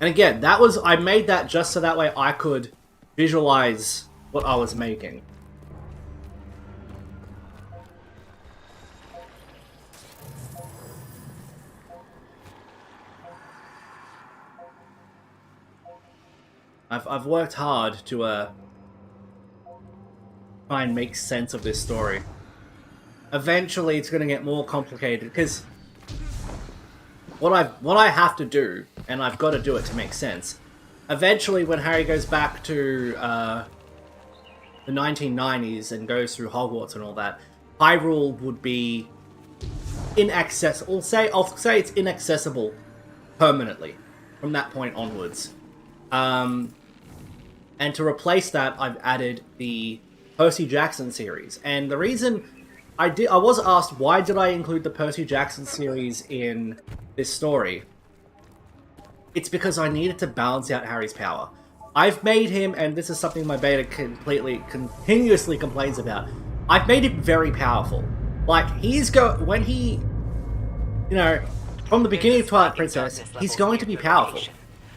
And again, I made that just so that way I could visualize what I was making. I've worked hard to try and make sense of this story. Eventually, it's going to get more complicated because what I have to do, and I've got to do it to make sense. Eventually, when Harry goes back to the 1990s and goes through Hogwarts and all that, Hyrule would be inaccessible. I'll say it's inaccessible permanently from that point onwards. And to replace that, I've added the Percy Jackson series. And the reason I was asked, why did I include the Percy Jackson series in this story? It's because I needed to balance out Harry's power. I've made him, and this is something my beta continuously complains about, I've made him very powerful. Like, when he, from the beginning of Twilight Princess, he's going to be powerful.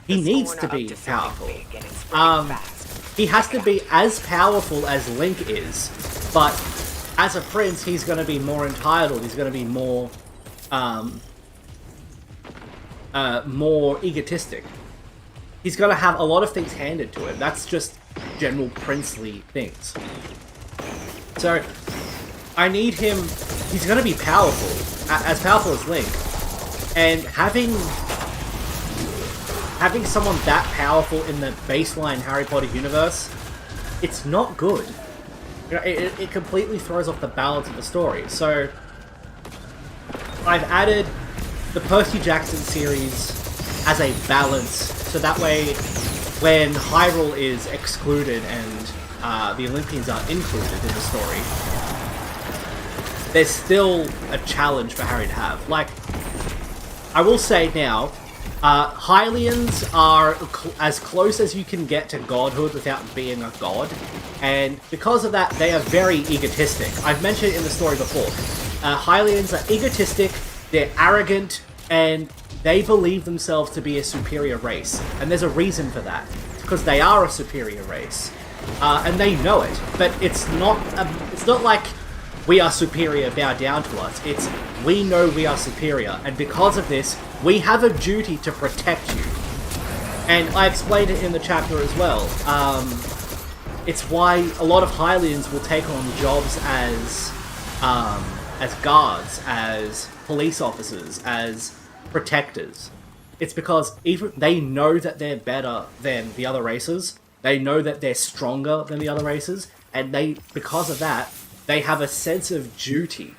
He needs to be powerful. He has to be as powerful as Link is, but as a prince, he's going to be more entitled. He's going to be more, more egotistic. He's going to have a lot of things handed to him. That's just general princely things. So, I need him. He's going to be powerful, as powerful as Link, and having someone that powerful in the baseline Harry Potter universe, it's not good. It completely throws off the balance of the story. So, I've added the Percy Jackson series as a balance, so that way, when Hyrule is excluded and the Olympians are included in the story, there's still a challenge for Harry to have. Like, I will say now, Hylians are as close as you can get to godhood without being a god, and because of that, they are very egotistic. I've mentioned it in the story before. Hylians are egotistic, they're arrogant, and they believe themselves to be a superior race. And there's a reason for that. It's because they are a superior race. And they know it. But it's not like we are superior, bow down to us. It's we know we are superior, and because of this, we have a duty to protect you. And I explained it in the chapter as well. It's why a lot of Hylians will take on jobs as guards, as police officers, as protectors. It's because even they know that they're better than the other races. They know that they're stronger than the other races, and because of that, they have a sense of duty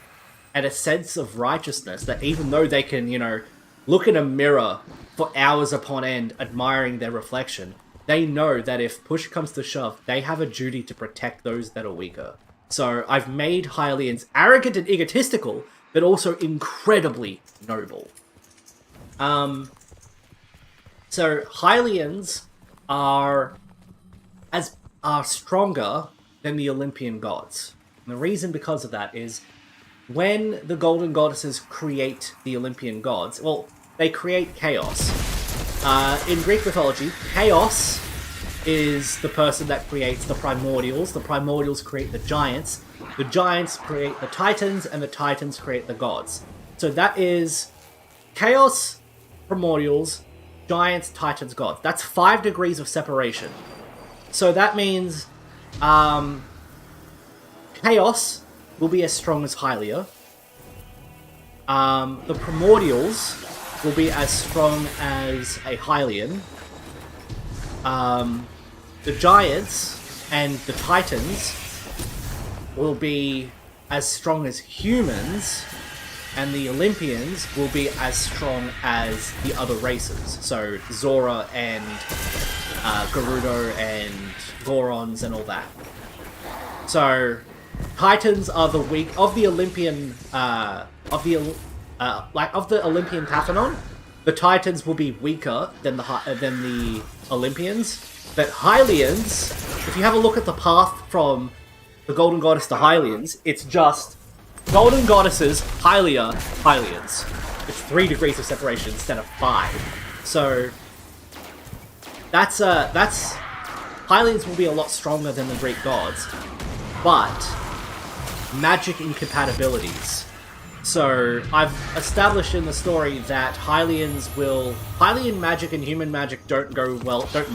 and a sense of righteousness that even though they can, look in a mirror for hours upon end admiring their reflection, they know that if push comes to shove, they have a duty to protect those that are weaker. So I've made Hylians arrogant and egotistical, but also incredibly noble. So Hylians are stronger than the Olympian gods. And the reason because of that is when the Golden Goddesses create the Olympian gods, well, they create chaos. In Greek mythology, chaos is the person that creates the primordials. The primordials create the giants create the titans, and the titans create the gods. So that is chaos, primordials, giants, titans, gods. That's 5 degrees of separation. So that means chaos will be as strong as Hylia. The primordials will be as strong as a Hylian. The giants and the titans will be as strong as humans, and the Olympians will be as strong as the other races. So Zora and Gerudo and Gorons and all that. So Titans are the weak of the Olympian of the Olympian Parthenon. the Titans will be weaker than the Olympians, but Hylians, if you have a look at the path from the Golden Goddess to Hylians, it's just Golden Goddesses, Hylia, Hylians. It's 3 degrees of separation instead of 5. So that's Hylians will be a lot stronger than the Greek gods, but magic incompatibilities. So I've established in the story that Hylian magic and human magic don't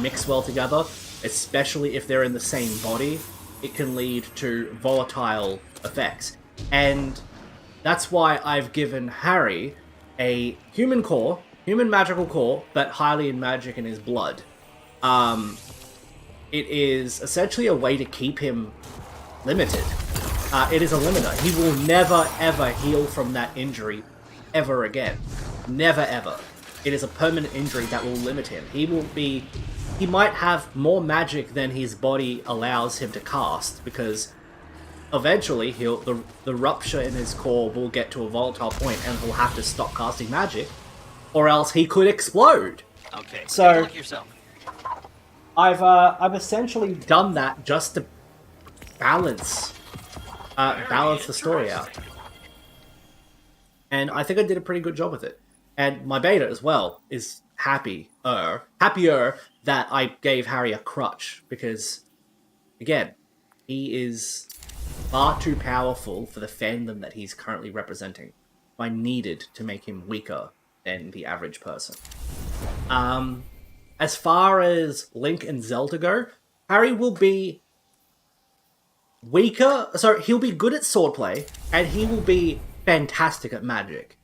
mix well together, especially if they're in the same body. It can lead to volatile effects. And that's why I've given Harry a human magical core, but Hylian magic in his blood. It is essentially a way to keep him limited. It is a limiter. He will never ever heal from that injury ever again. Never ever. It is a permanent injury that will limit him. He might have more magic than his body allows him to cast, because eventually the rupture in his core will get to a volatile point and he'll have to stop casting magic, or else he could explode. Okay, so look yourself. I've essentially done that just to balance the story out, and I think I did a pretty good job with it. And my beta as well is happier that I gave Harry a crutch, because again, he is far too powerful for the fandom that he's currently representing. I needed to make him weaker than the average person. As far as Link and Zelda go, Harry will be weaker, so he'll be good at swordplay, and he will be fantastic at magic.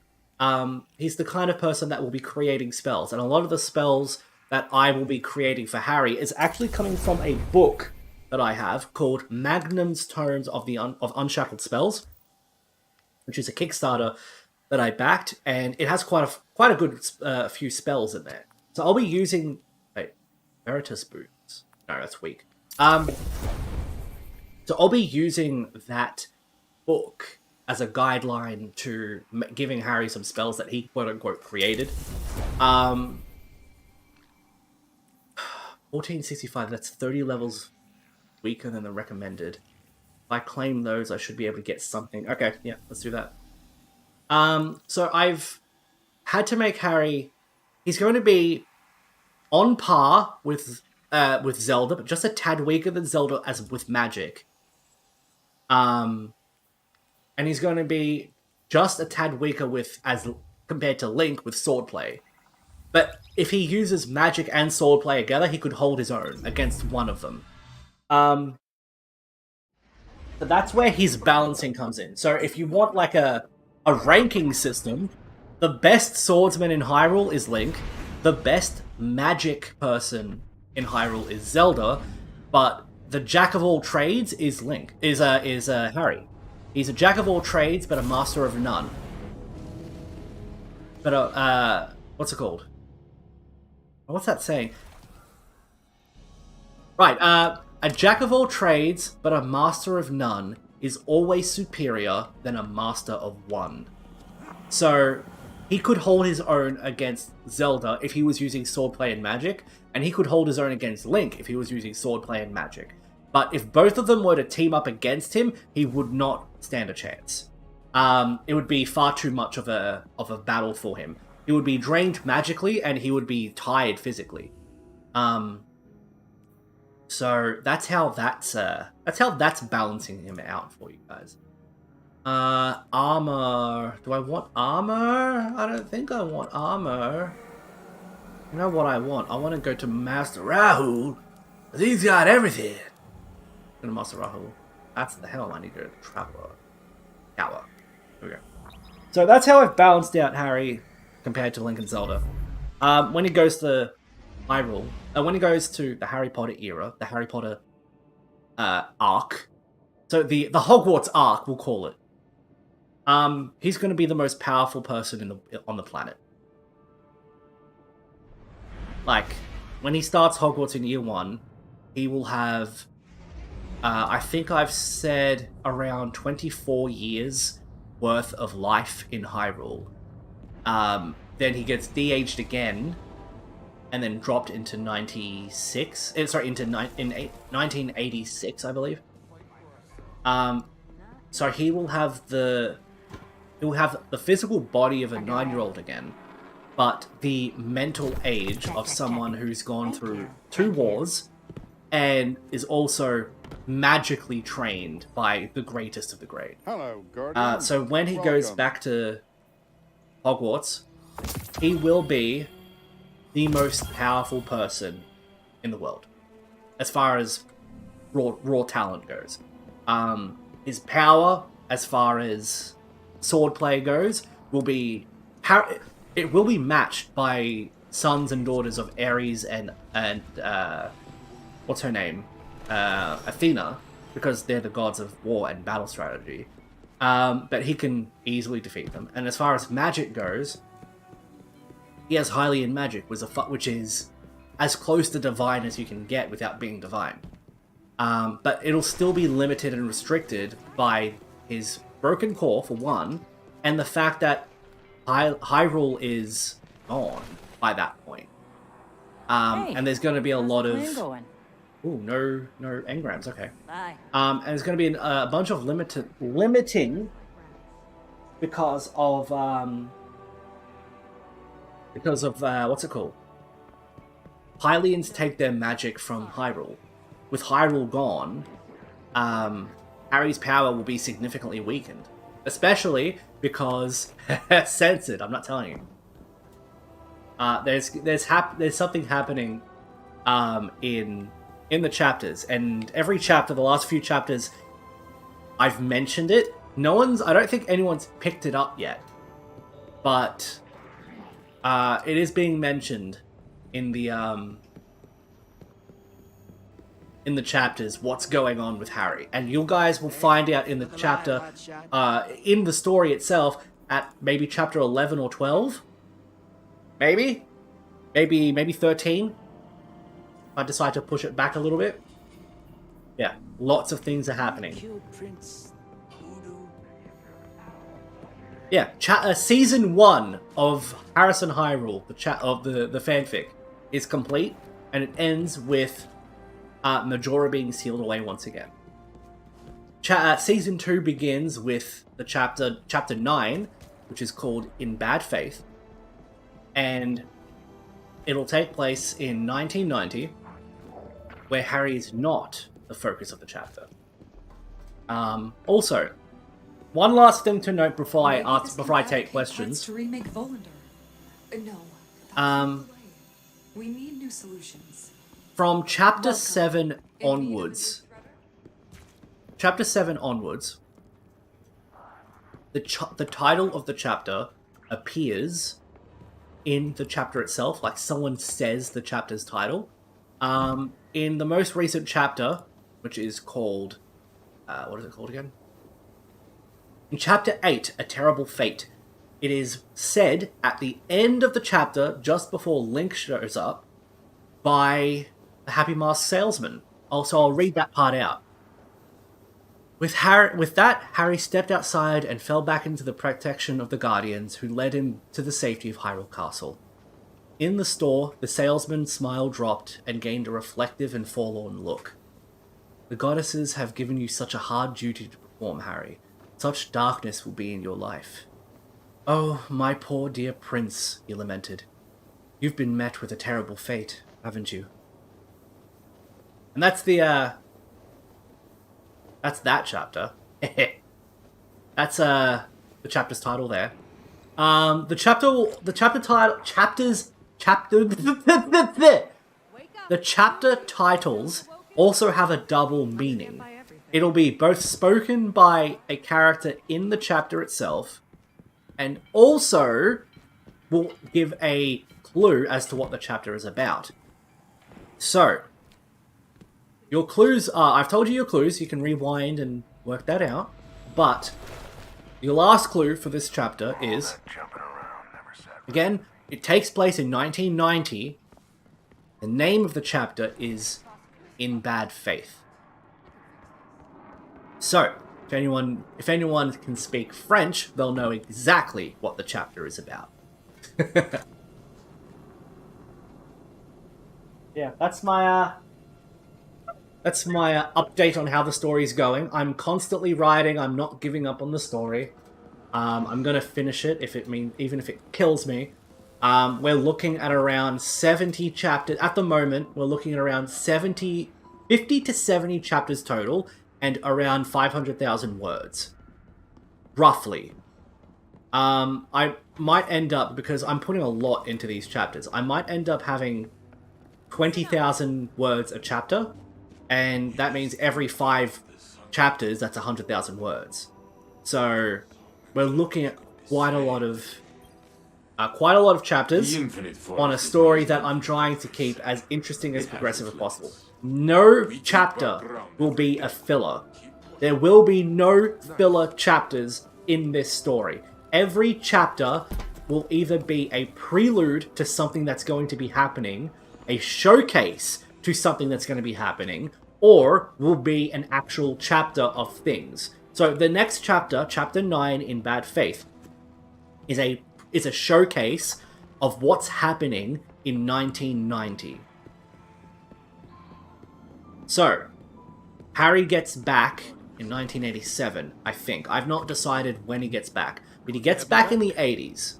He's the kind of person that will be creating spells, and a lot of the spells that I will be creating for Harry is actually coming from a book that I have called Magnum's Tomes of Unshackled Spells, which is a Kickstarter that I backed, and it has quite a good few spells in there. So I'll be using... Wait, Veritas Boots. No, that's weak. So I'll be using that book as a guideline to giving Harry some spells that he quote-unquote created. 1465, that's 30 levels weaker than the recommended. If I claim those, I should be able to get something. Okay, yeah, let's do that. So I've had to make Harry... He's going to be on par with Zelda, but just a tad weaker than Zelda as with magic. And he's going to be just a tad weaker compared to Link with swordplay. But if he uses magic and swordplay together, he could hold his own against one of them. So that's where his balancing comes in. So if you want like a ranking system, the best swordsman in Hyrule is Link. The best magic person in Hyrule is Zelda, but the jack of all trades is Harry. He's a jack of all trades, but a master of none. But what's it called? What's that saying? Right, a jack of all trades, but a master of none is always superior than a master of one. So he could hold his own against Zelda if he was using swordplay and magic, and he could hold his own against Link if he was using swordplay and magic. But if both of them were to team up against him, he would not stand a chance. It would be far too much of a battle for him. He would be drained magically, and he would be tired physically. So that's how that's balancing him out for you guys. Armor. Do I want armor? I don't think I want armor. You know what I want? I want to go to Master Rahul. He's got everything. Go to Master Rahul. That's the hell I need to go to Traveler. Tower. There we go. So that's how I've balanced out Harry compared to Link and Zelda. When he goes to Hyrule, when he goes to the Harry Potter era, the Harry Potter arc, so the Hogwarts arc, we'll call it. He's going to be the most powerful person on the planet. Like, when he starts Hogwarts in year 1, he will have, I think I've said around 24 years worth of life in Hyrule. Then he gets de-aged again, and then dropped into 1986, I believe. So he will have the physical body of a 9-year-old again, but the mental age of someone who's gone through 2 wars and is also magically trained by the greatest of the great. Hello, Guardian. So when he goes back to Hogwarts, he will be the most powerful person in the world, as far as raw talent goes. His power, as far as swordplay goes, will be matched by sons and daughters of Ares and what's her name, Athena, because they're the gods of war and battle strategy. But he can easily defeat them. And as far as magic goes, he has Hylian magic, which is as close to divine as you can get without being divine. But it'll still be limited and restricted by his broken core, for one, and the fact that Hyrule is gone by that point. And there's going to be a lot of... Ooh, no engrams, okay. Bye. And there's going to be a bunch of limiting because of what's it called? Hylians take their magic from Hyrule. With Hyrule gone, Harry's power will be significantly weakened. Especially because censored, I'm not telling you. There's something happening in the chapters, and every chapter, the last few chapters, I've mentioned it. I don't think anyone's picked it up yet, but it is being mentioned in the chapters what's going on with Harry, and you guys will find out in the chapter, in the story itself, at maybe chapter 11 or 12, maybe 13. I decide to push it back a little bit. Yeah, lots of things are happening. Yeah, season 1 of Harrison Hyrule, the fanfic, is complete, and it ends with Majora being sealed away once again. Season 2 begins with the chapter 9, which is called In Bad Faith, and it'll take place in 1990, where Harry is not the focus of the chapter. Also, one last thing to note before I take questions. To remake Volander. No. We need new solutions. From chapter 7 onwards, the title of the chapter appears in the chapter itself, like someone says the chapter's title. In the most recent chapter, which is called... what is it called again? In chapter 8, A Terrible Fate, it is said at the end of the chapter, just before Link shows up, by the Happy Mask Salesman. Also, I'll read that part out. With that, Harry stepped outside and fell back into the protection of the Guardians, who led him to the safety of Hyrule Castle. In the store, the salesman's smile dropped and gained a reflective and forlorn look. The goddesses have given you such a hard duty to perform, Harry. Such darkness will be in your life. Oh, my poor dear prince, he lamented. You've been met with a terrible fate, haven't you? And that's that chapter. That's the chapter's title there. The chapter titles also have a double meaning. It'll be both spoken by a character in the chapter itself, and also will give a clue as to what the chapter is about. So, your clues are... I've told you your clues, you can rewind and work that out, but your last clue for this chapter is... Again, it takes place in 1990. The name of the chapter is In Bad Faith. So, if anyone can speak French, they'll know exactly what the chapter is about. Yeah, that's my update on how the story's going. I'm constantly writing. I'm not giving up on the story. I'm gonna finish it even if it kills me. We're looking at around 70 chapters at the moment. We're looking at around 50 to 70 chapters total, and around 500,000 words, roughly. I might end up, because I'm putting a lot into these chapters, I might end up having 20,000 words a chapter, and that means every 5 chapters, that's 100,000 words. So we're looking at quite a lot of chapters on a story that I'm trying to keep as interesting as progressive as possible. No chapter will be a filler. There will be no filler chapters in this story. Every chapter will either be a prelude to something that's going to be happening, a showcase to something that's going to be happening, or will be an actual chapter of things. So the next chapter, chapter 9 in Bad Faith, is a showcase of what's happening in 1990. So, Harry gets back in 1987, I think. I've not decided when he gets back, but he gets back in the 80s.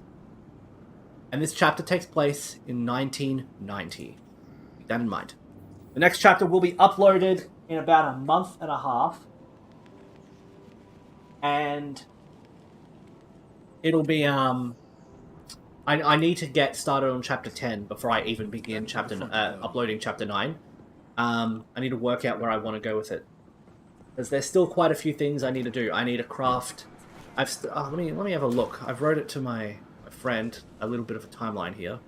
And this chapter takes place in 1990. Keep that in mind. The next chapter will be uploaded in about a month and a half. And it'll be, I need to get started on chapter 10 before I even begin uploading chapter 9. I need to work out where I want to go with it. Because there's still quite a few things I need to do. I need to craft... let me have a look. I've wrote it to my friend, a little bit of a timeline here.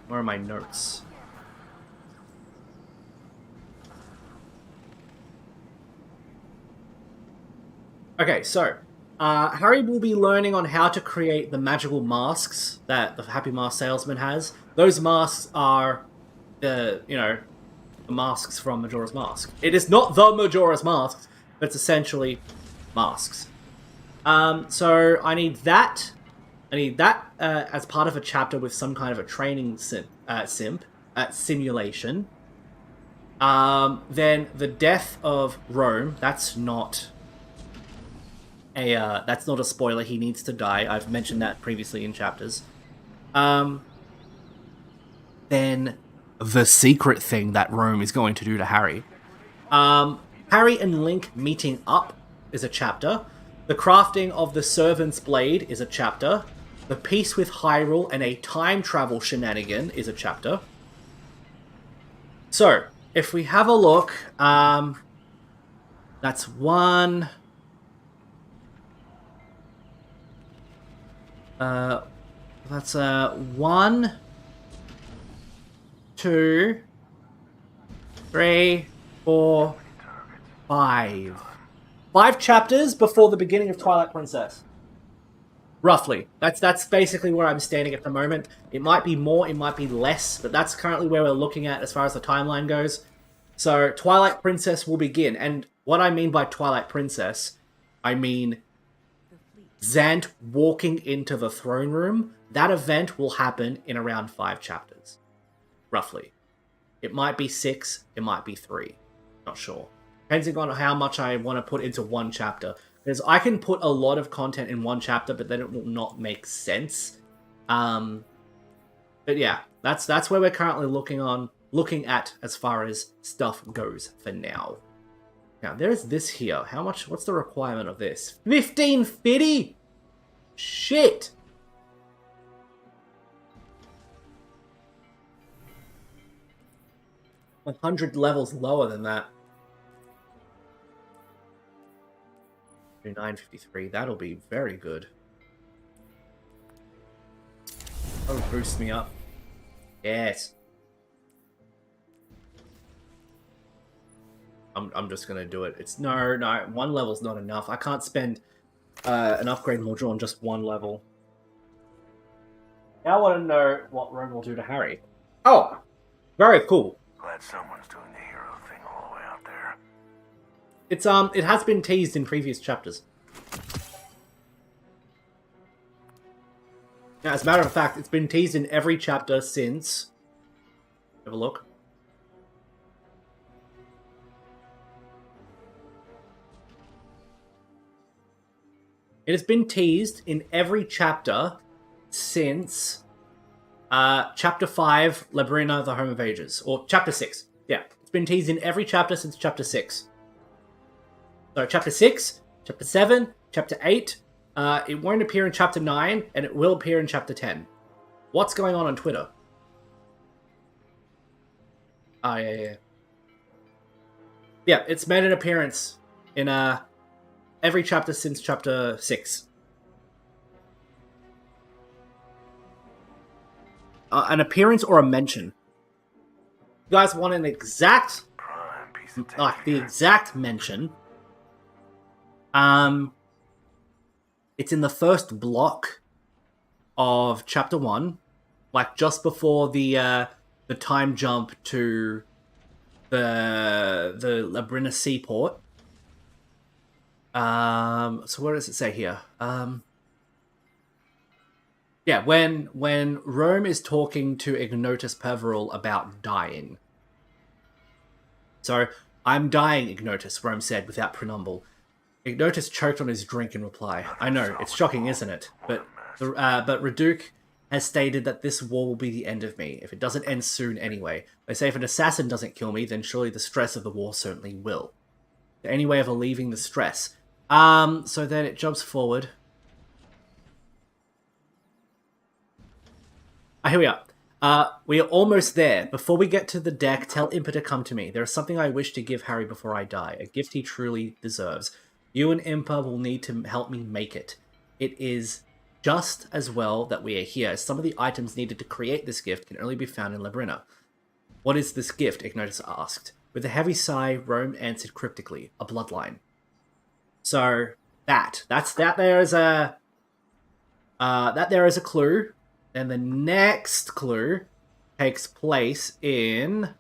Where are my notes? Okay, so Harry will be learning on how to create the magical masks that the Happy Mask Salesman has. Those masks are the masks from Majora's Mask. It is not the Majora's Mask, but it's essentially masks. So I need that. As part of a chapter with some kind of a training simulation. Then the death of Rome. That's not a spoiler. He needs to die. I've mentioned that previously in chapters. Then the secret thing that Rome is going to do to Harry. Harry and Link meeting up is a chapter. The crafting of the Servant's Blade is a chapter. The Peace with Hyrule and a time travel shenanigan is a chapter. So, if we have a look, that's one... that's 1, 2, 3, 4, 5. 5 chapters before the beginning of Twilight Princess. Roughly. That's basically where I'm standing at the moment. It might be more, it might be less, but that's currently where we're looking at as far as the timeline goes. So, Twilight Princess will begin. And what I mean by Twilight Princess, I mean Zant walking into the throne room. That event will happen in around 5 chapters. Roughly. It might be 6, it might be 3. Not sure. Depending on how much I want to put into one chapter. Because I can put a lot of content in one chapter, but then it will not make sense. But yeah, that's where we're currently looking at as far as stuff goes for now. Now, there's this here. What's the requirement of this? 1550? Shit! $100 levels lower than that. 953. That'll be very good. That'll boost me up. Yes. I'm just gonna do it. No, 1 level's not enough. I can't spend an upgrade module on just 1 level. Now I want to know what Rome will do to Harry. Oh! Very cool. Glad someone's doing the hero thing all the way out there. It has been teased in previous chapters. Now, as a matter of fact, it's been teased in every chapter since... Have a look. It has been teased in every chapter since Chapter 5, Labrina, the Home of Ages. Or Chapter 6. Yeah, it's been teased in every chapter since Chapter 6. So Chapter 6, Chapter 7, Chapter 8. It won't appear in Chapter 9, and it will appear in Chapter 10. What's going on Twitter? Oh, yeah. Yeah, it's made an appearance in every chapter since Chapter 6. An appearance or a mention. You guys want an exact... Prime piece of Like, the exact mention. It's in the first block of Chapter 1. Like, just before the time jump to the Labrina seaport. So what does it say here? Yeah, when Rome is talking to Ignotus Peveril about dying. So, I'm dying, Ignotus, Rome said without preamble. Ignotus choked on his drink in reply. I know, it's shocking, isn't it? But Reduc has stated that this war will be the end of me, if it doesn't end soon anyway. They say if an assassin doesn't kill me, then surely the stress of the war certainly will. Any way of alleviating the stress? So then it jumps forward. Here we are. We are almost there. Before we get to the deck, tell Impa to come to me. There is something I wish to give Harry before I die. A gift he truly deserves. You and Impa will need to help me make it. It is just as well that we are here, as some of the items needed to create this gift can only be found in Labrina. What is this gift? Ignotus asked. With a heavy sigh, Rome answered cryptically. A bloodline. So, that there is a clue. And the next clue takes place in...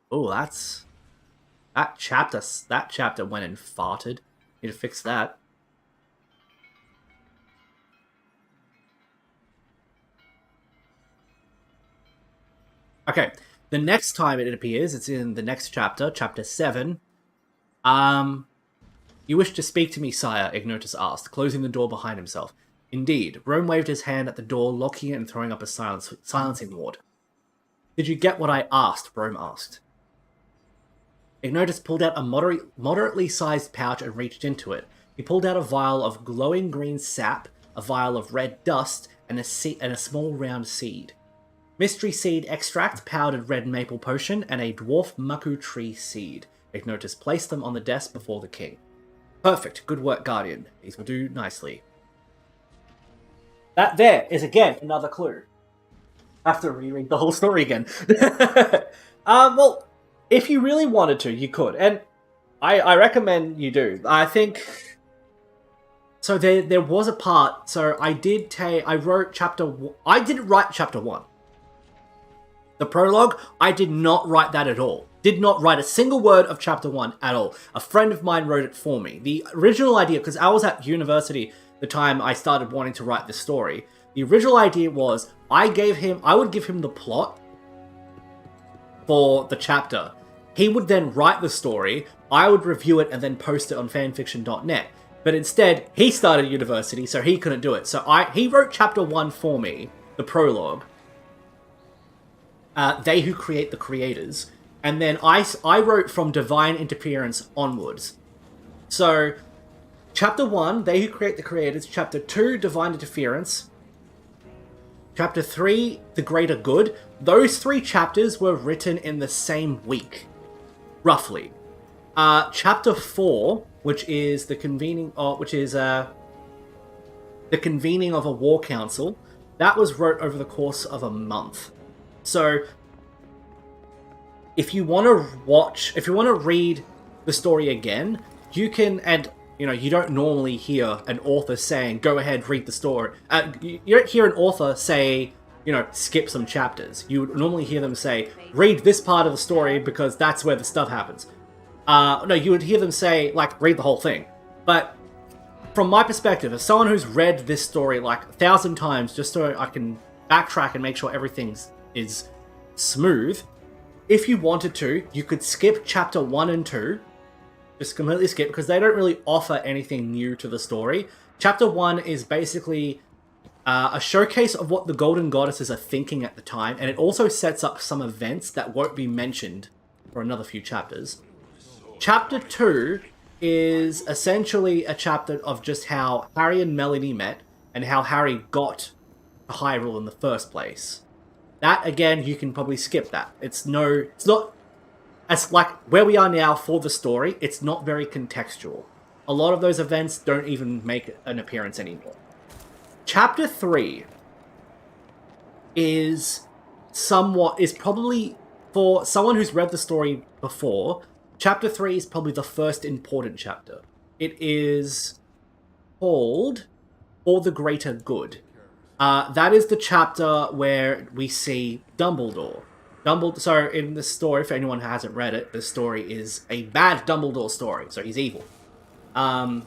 Oh, that chapter went and farted. Need to fix that. Okay, the next time it appears, it's in the next chapter, Chapter 7. You wish to speak to me, sire, Ignotus asked, closing the door behind himself. Indeed, Rome waved his hand at the door, locking it and throwing up a silencing ward. Did you get what I asked? Rome asked. Ignotus pulled out a moderately sized pouch and reached into it. He pulled out a vial of glowing green sap, a vial of red dust, and a small round seed. Mystery seed extract, powdered red maple potion, and a dwarf muku tree seed. Ignotus placed them on the desk before the king. Perfect. Good work, Guardian. These will do nicely. That there is, again, another clue. I have to reread the whole story again. Well, if you really wanted to, you could. And I recommend you do. I think... So there was a part... So I wrote chapter... I didn't write chapter 1. The prologue, I did not write that at all. Did not write a single word of chapter 1 at all. A friend of mine wrote it for me. The original idea, because I was at university the time I started wanting to write this story, the original idea was I would give him the plot for the chapter. He would then write the story, I would review it and then post it on fanfiction.net. But instead, he started university, so he couldn't do it. So he wrote chapter 1 for me, the prologue. They who create the creators. And then I wrote from Divine Interference onwards. So, Chapter 1, They Who Create the Creators. Chapter 2, Divine Interference. Chapter 3, The Greater Good. Those 3 chapters were written in the same week. Roughly. Chapter 4, which is the convening of a war council, that was wrote over the course of a month. So, if you want to read the story again, you can, and you don't normally hear an author saying, go ahead, read the story. You don't hear an author say, skip some chapters. You would normally hear them say, read this part of the story because that's where the stuff happens. No, you would hear them say, like, read the whole thing. But from my perspective, as someone who's read this story like 1,000 times just so I can backtrack and make sure everything is smooth, if you wanted to, you could skip chapter 1 and 2. Just completely skip, because they don't really offer anything new to the story. Chapter 1 is basically a showcase of what the Golden Goddesses are thinking at the time, and it also sets up some events that won't be mentioned for another few chapters. Chapter 2 is essentially a chapter of just how Harry and Melanie met, and how Harry got to Hyrule in the first place. That, again, you can probably skip that. It's not, as like where we are now for the story, it's not very contextual. A lot of those events don't even make an appearance anymore. Chapter 3 is probably, for someone who's read the story before, Chapter 3 is probably the first important chapter. It is called For the Greater Good. That is the chapter where we see Dumbledore. So in the story, if anyone hasn't read it, the story is a bad Dumbledore story, so he's evil. That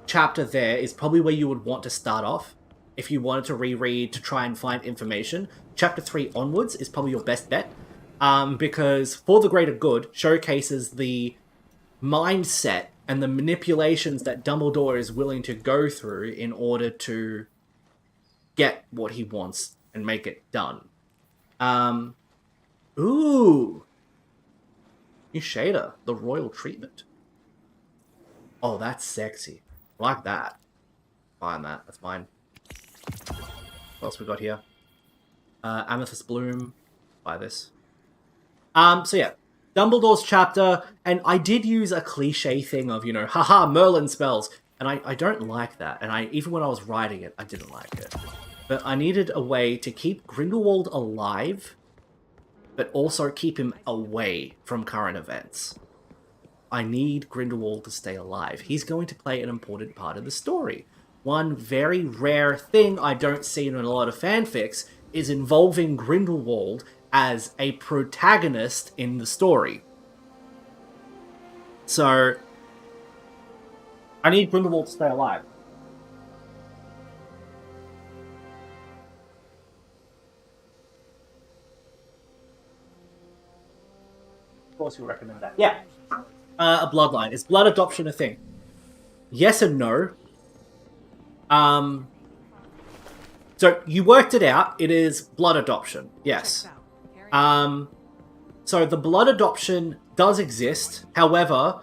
chapter there is probably where you would want to start off if you wanted to reread to try and find information. Chapter 3 onwards is probably your best bet, because For the Greater Good showcases the mindset and the manipulations that Dumbledore is willing to go through in order to get what he wants and make it done. Ooh! New shader, the royal treatment. Oh, that's sexy. I like that. Fine, that's mine. What else we got here? Amethyst Bloom. Buy this. So yeah. Dumbledore's chapter, and I did use a cliche thing of, haha, Merlin spells, and I don't like that, and even when I was writing it, I didn't like it. But I needed a way to keep Grindelwald alive, but also keep him away from current events. I need Grindelwald to stay alive. He's going to play an important part of the story. One very rare thing I don't see in a lot of fanfics is involving Grindelwald as a protagonist in the story. So, I need Grindelwald to stay alive. Of course you recommend that. Yeah. A bloodline. Is blood adoption a thing? Yes and no. So, you worked it out. It is blood adoption. Yes. So the blood adoption does exist. However,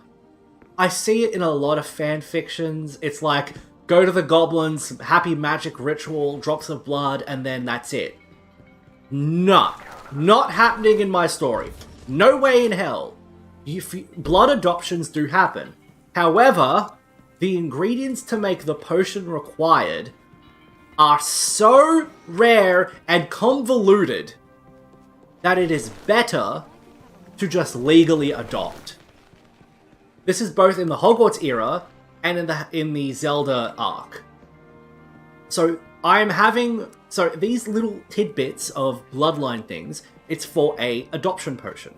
I see it in a lot of fan fictions. It's like, go to the goblins, happy magic ritual, drops of blood, and then that's it. No. Not happening in my story. No way in hell. Blood adoptions do happen. However, the ingredients to make the potion required are so rare and convoluted that it is better to just legally adopt. This is both in the Hogwarts era and in the Zelda arc. So these little tidbits of bloodline things, it's for a adoption potion.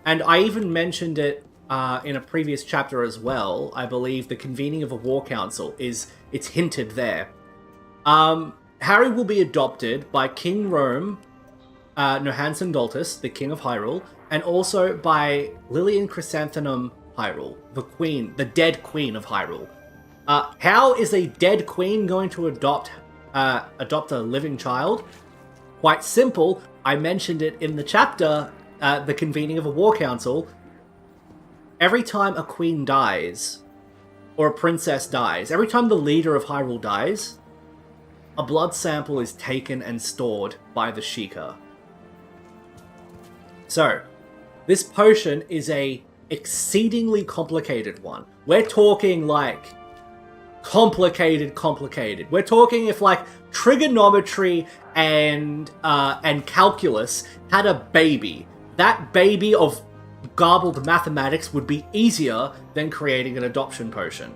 And I even mentioned it in a previous chapter as well. I believe the convening of a war council it's hinted there. Harry will be adopted by King Rome, Johansen Doltus, the King of Hyrule, and also by Lillian Chrysanthemum Hyrule, the dead queen of Hyrule. How is a dead queen going to adopt a living child? Quite simple. I mentioned it in the chapter, the convening of a war council. Every time a queen dies, or a princess dies, every time the leader of Hyrule dies, a blood sample is taken and stored by the Sheikah. So, this potion is a exceedingly complicated one. We're talking like complicated. We're talking if like trigonometry and calculus had a baby. That baby of garbled mathematics would be easier than creating an adoption potion.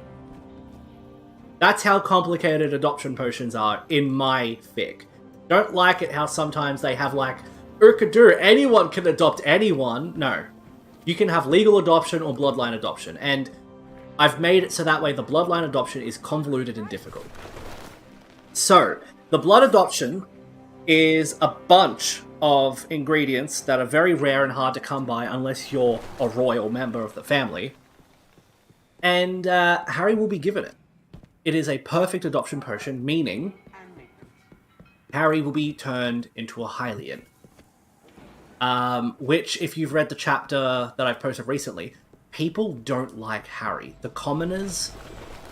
That's how complicated adoption potions are in my fic. Don't like it how sometimes they have like, Urkadur, anyone can adopt anyone. No. You can have legal adoption or bloodline adoption, and I've made it so that way the bloodline adoption is convoluted and difficult. So, the blood adoption is a bunch of ingredients that are very rare and hard to come by unless you're a royal member of the family. And Harry will be given it. It is a perfect adoption potion, meaning Harry will be turned into a Hylian. Which, if you've read the chapter that I've posted recently, people don't like Harry. The commoners,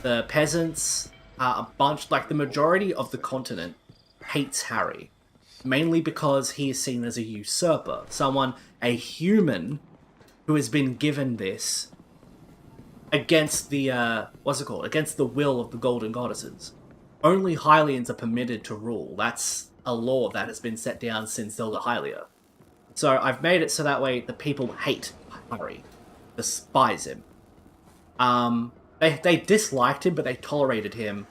the peasants, a bunch, like the majority of the continent hates Harry. Mainly because he is seen as a usurper. Someone, a human, who has been given this against the, against the will of the Golden Goddesses. Only Hylians are permitted to rule. That's a law that has been set down since Zelda Hylia. So I've made it so that way the people hate Harry. Despise him. They disliked him, but they tolerated him.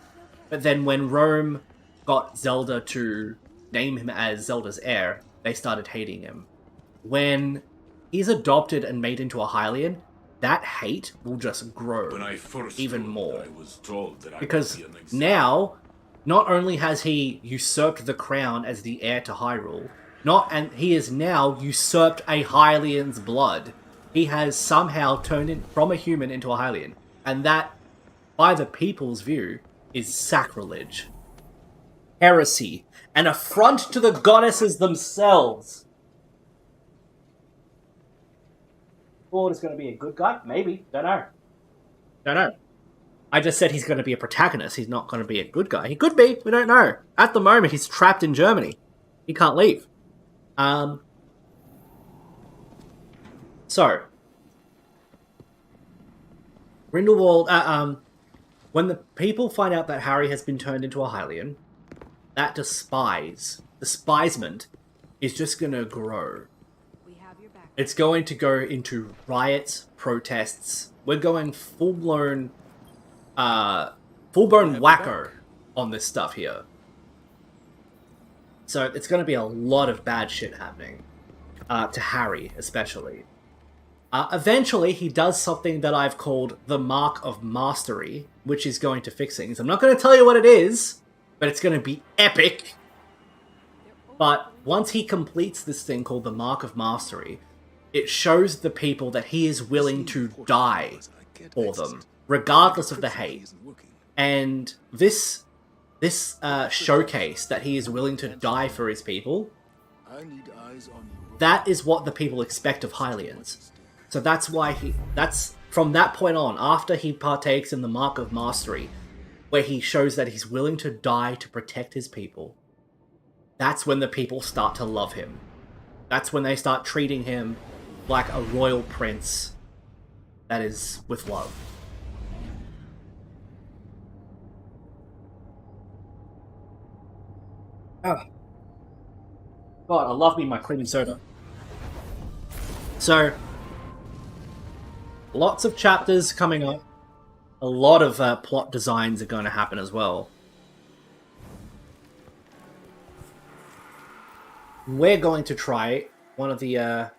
But then when Rome got Zelda to name him as Zelda's heir, they started hating him. When he's adopted and made into a Hylian, that hate will just grow even more. Because now, not only has he usurped the crown as the heir to Hyrule, and he has now usurped a Hylian's blood. He has somehow turned from a human into a Hylian. And that, by the people's view, is sacrilege. Heresy. An affront to the goddesses themselves. Ford is going to be a good guy? Maybe. Don't know. I just said he's going to be a protagonist. He's not going to be a good guy. He could be. We don't know. At the moment, he's trapped in Germany. He can't leave. So, Grindelwald, when the people find out that Harry has been turned into a Hylian, that despisement is just going to grow. It's going to go into riots, protests. We're going full-blown wacko on this stuff here. So it's going to be a lot of bad shit happening. To Harry, especially. Eventually, he does something that I've called the Mark of Mastery, which is going to fix things. I'm not going to tell you what it is, but it's going to be epic. But once he completes this thing called the Mark of Mastery, it shows the people that he is willing to die for them, regardless of the hate. And this showcase that he is willing to die for his people, that is what the people expect of Hylians. So that's why that's from that point on, after he partakes in the Mark of Mastery, where he shows that he's willing to die to protect his people, that's when the people start to love him. That's when they start treating him like a royal prince that is with love. Oh. God, I love me my creamy soda. So, lots of chapters coming up. A lot of plot designs are going to happen as well. We're going to try one of the, I'm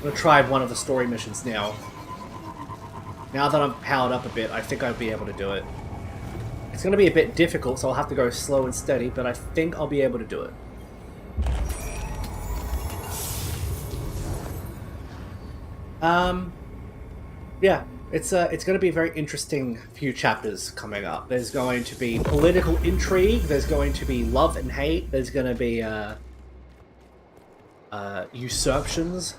going to try one of the story missions now. Now that I'm powered up a bit, I think I'll be able to do it. It's going to be a bit difficult, so I'll have to go slow and steady, but I think I'll be able to do it. Yeah, it's going to be a very interesting few chapters coming up. There's going to be political intrigue, there's going to be love and hate, there's going to be, usurpations.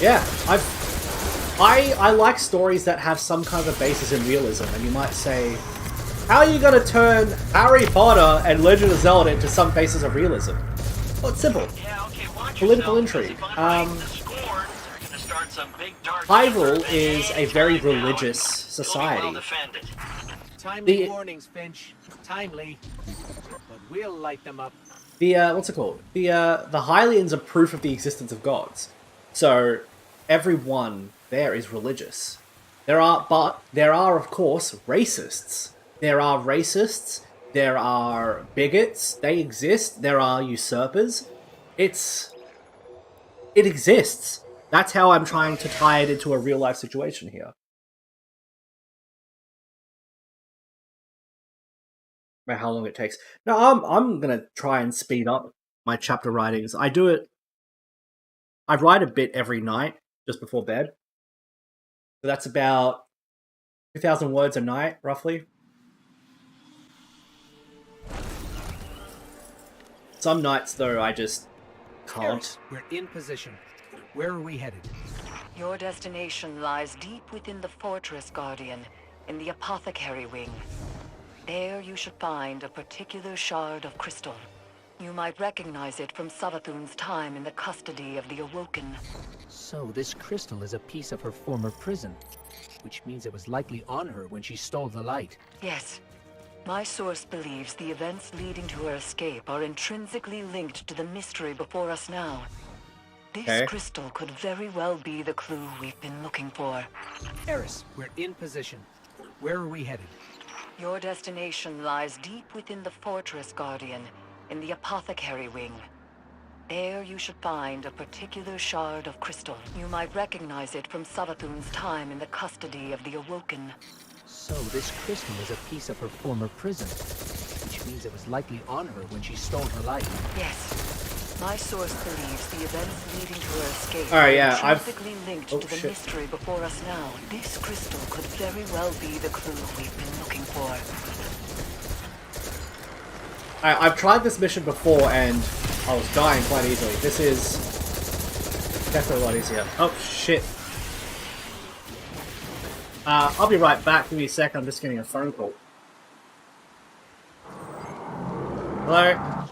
Yeah, I like stories that have some kind of a basis in realism, and you might say, how are you going to turn Harry Potter and Legend of Zelda into some basis of realism? Well, it's simple. Yeah, okay, Political intrigue. Hyrule is a very religious society. Timely warnings, Finch. Timely. But we'll light them up. the what's it called? The Hylians are proof of the existence of gods. So everyone there is religious. There are of course racists. There are racists. There are bigots. They exist. There are usurpers. It exists. That's how I'm trying to tie it into a real life situation here. How long it takes. No, I'm gonna try and speed up my chapter writings. I write a bit every night just before bed. So that's about 2,000 words a night, roughly. Some nights, though, I just can't. We're in position. Where are we headed? Your destination lies deep within the fortress, Guardian, in the apothecary wing. There you should find a particular shard of crystal. You might recognize it from SAVATHUN's time in the custody of the Awoken. So this crystal is a piece of her former prison, which means it was likely on her when she stole the light. Yes. My source believes the events leading to her escape are intrinsically linked to the mystery before us now. This crystal could very well be the clue we've been looking for. Eris, we're in position. Where are we headed? Your destination lies deep within the fortress, Guardian, in the apothecary wing. There you should find a particular shard of crystal. You might recognize it from SAVATHUN's time in the custody of the Awoken. So this crystal is a piece of her former prison, which means it was likely on her when she stole her light. Yes. My source believes the events leading to her escape are intrinsically linked to the mystery before us now. This crystal could very well be the clue we've been looking for. I've tried this mission before and I was dying quite easily. This is definitely a lot easier. Oh shit. I'll be right back. Give me a sec. I'm just getting a phone call. Hello?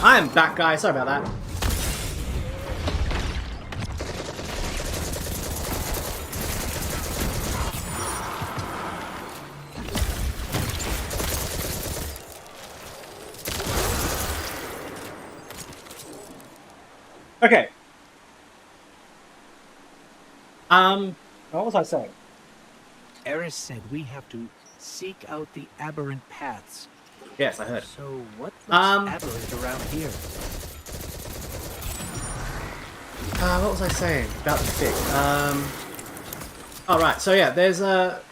I am back, guys. Sorry about that. Okay. What was I saying? Eris said we have to seek out the aberrant paths. Yes, I heard. So what looks aberrant around here? What was I saying about the stick? Oh, right. So yeah, there's a.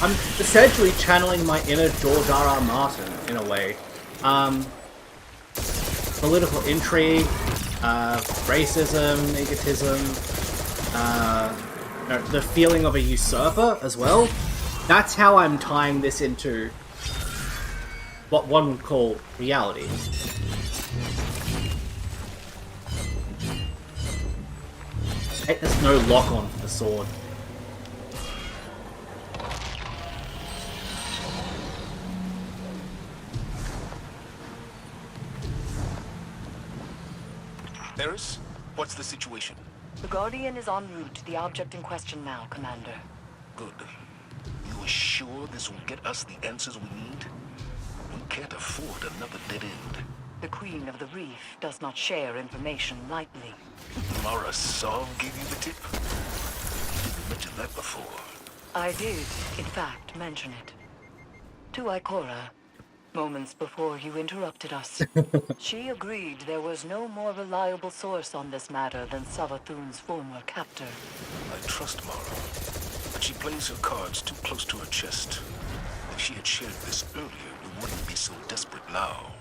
I'm essentially channeling my inner George R.R. Martin in a way. Political intrigue, racism, egotism, the feeling of a usurper as well. That's how I'm tying this into what one would call reality. Hey, there's no lock on the sword. Eris, what's the situation? The Guardian is en route to the object in question now, Commander. Good. You are sure this will get us the answers we need? We can't afford another dead end. The Queen of the Reef does not share information lightly. Mara Song gave you the tip? You mentioned that before. I did, in fact, mention it. To Ikora, moments before you interrupted us. She agreed there was no more reliable source on this matter than SAVATHUN's former captor. I trust Mara, but she plays her cards too close to her chest. If she had shared this earlier, we wouldn't be so desperate now.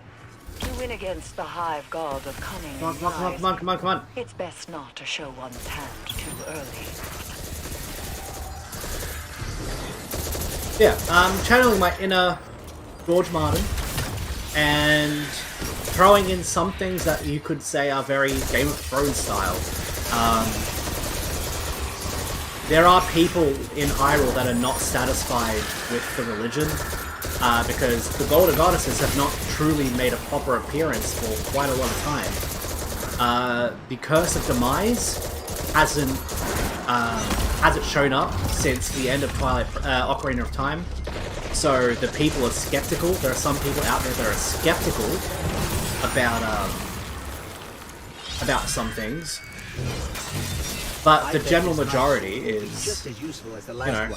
To win against the hive god of cunning Come on. it's best not to show one's hand too early. Yeah, channeling my inner George Martin and throwing in some things that you could say are very Game of Thrones style. There are people in Hyrule that are not satisfied with the religion, because the Golden Goddesses have not truly made a proper appearance for quite a lot of time. The Curse of Demise hasn't shown up since the end of Ocarina of Time, so the people are skeptical. There are some people out there that are skeptical about some things. But the general majority is just as useful as the last one. We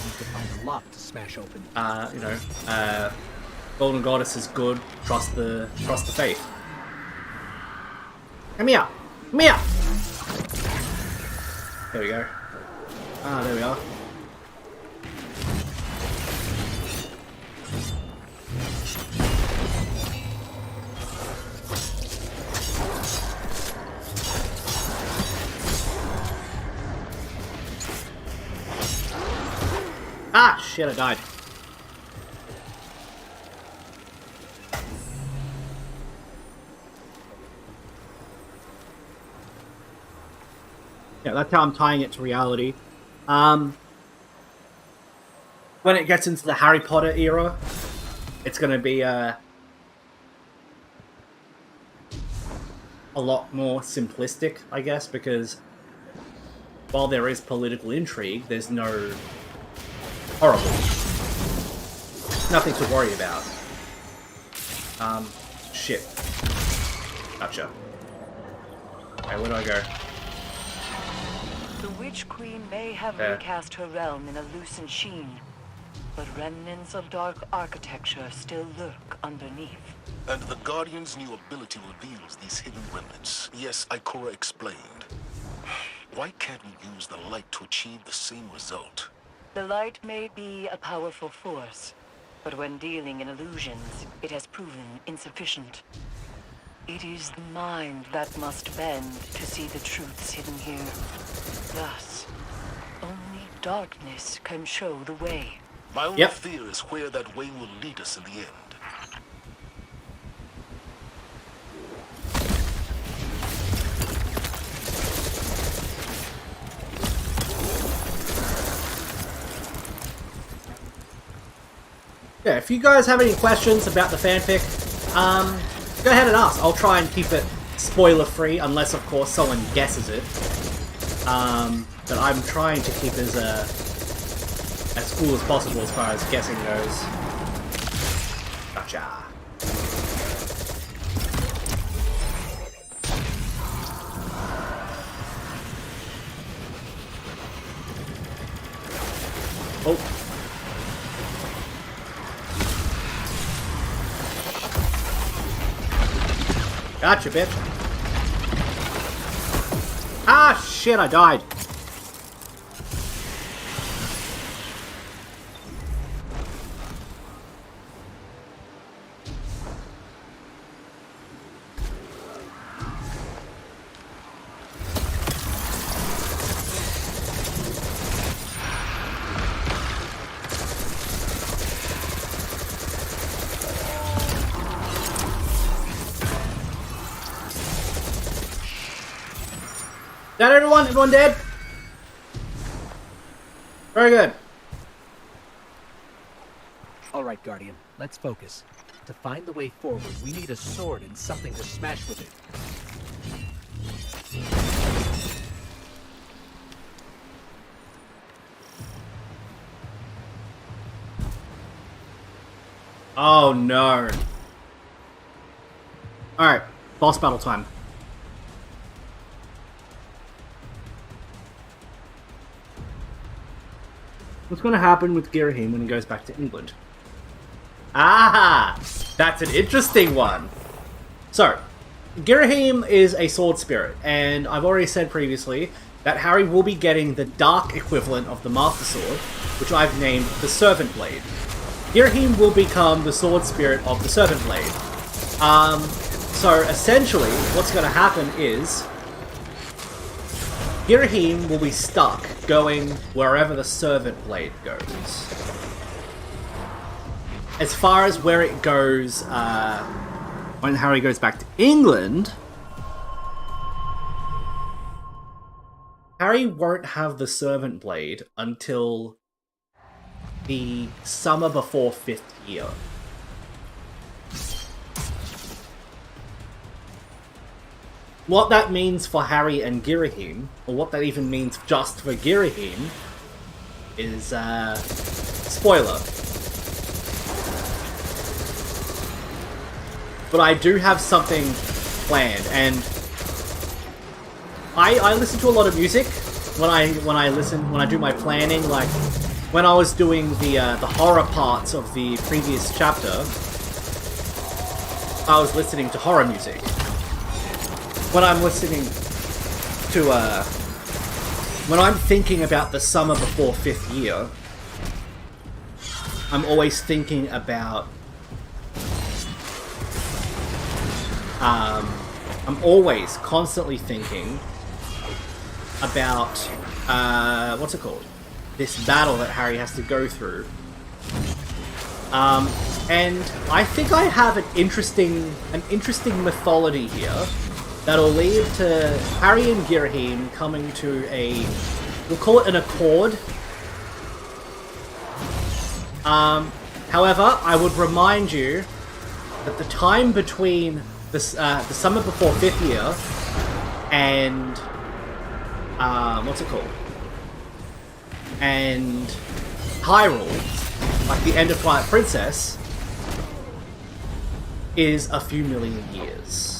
need to find a lock to smash open. Golden Goddess is good. Trust the faith. Come here. Come here. There we go. Ah, there we are. Ah, shit, I died. Yeah, that's how I'm tying it to reality. When it gets into the Harry Potter era, it's going to be a lot more simplistic, I guess, because while there is political intrigue, there's no horrible. Nothing to worry about. Shit. Gotcha. Okay, where do I go? The Witch Queen may have recast her realm in a lucent sheen, but remnants of dark architecture still lurk underneath. And the Guardian's new ability reveals these hidden remnants. Yes, Ikora explained. Why can't we use the light to achieve the same result? The light may be a powerful force, but when dealing in illusions, it has proven insufficient. It is the mind that must bend to see the truths hidden here. Thus, only darkness can show the way. My only fear is where that way will lead us in the end. Yeah, if you guys have any questions about the fanfic, go ahead and ask. I'll try and keep it spoiler-free, unless, of course, someone guesses it. But I'm trying to keep it as cool as possible as far as guessing goes. Gotcha. Oh. Gotcha, bitch. Ah, shit, I died. Is that everyone? Everyone dead? Very good. Alright, Guardian, let's focus. To find the way forward, we need a sword and something to smash with it. Oh no. Alright, boss battle time. What's going to happen with Girahim when he goes back to England? Ah! That's an interesting one! So, Girahim is a sword spirit, and I've already said previously that Harry will be getting the dark equivalent of the Master Sword, which I've named the Servant Blade. Girahim will become the sword spirit of the Servant Blade. So essentially, what's going to happen is Girahim will be stuck going wherever the servant blade goes. As far as where it goes, when Harry goes back to England, Harry won't have the servant blade until the summer before 5th year. What that means for Harry and Girahim, or what that even means just for Girahim, is, spoiler. But I do have something planned, and I listen to a lot of music when I do my planning. Like when I was doing the horror parts of the previous chapter, I was listening to horror music. When I'm listening to when I'm thinking about the summer before 5th year, I'm always thinking about I'm always constantly thinking about what's it called? This battle that Harry has to go through. And I think I have an interesting mythology here that'll lead to Harry and Girahim coming to a, we'll call it an accord. However, I would remind you that the time between the summer before 5th year and what's it called? And Hyrule, like the end of Twilight Princess, is a few million years.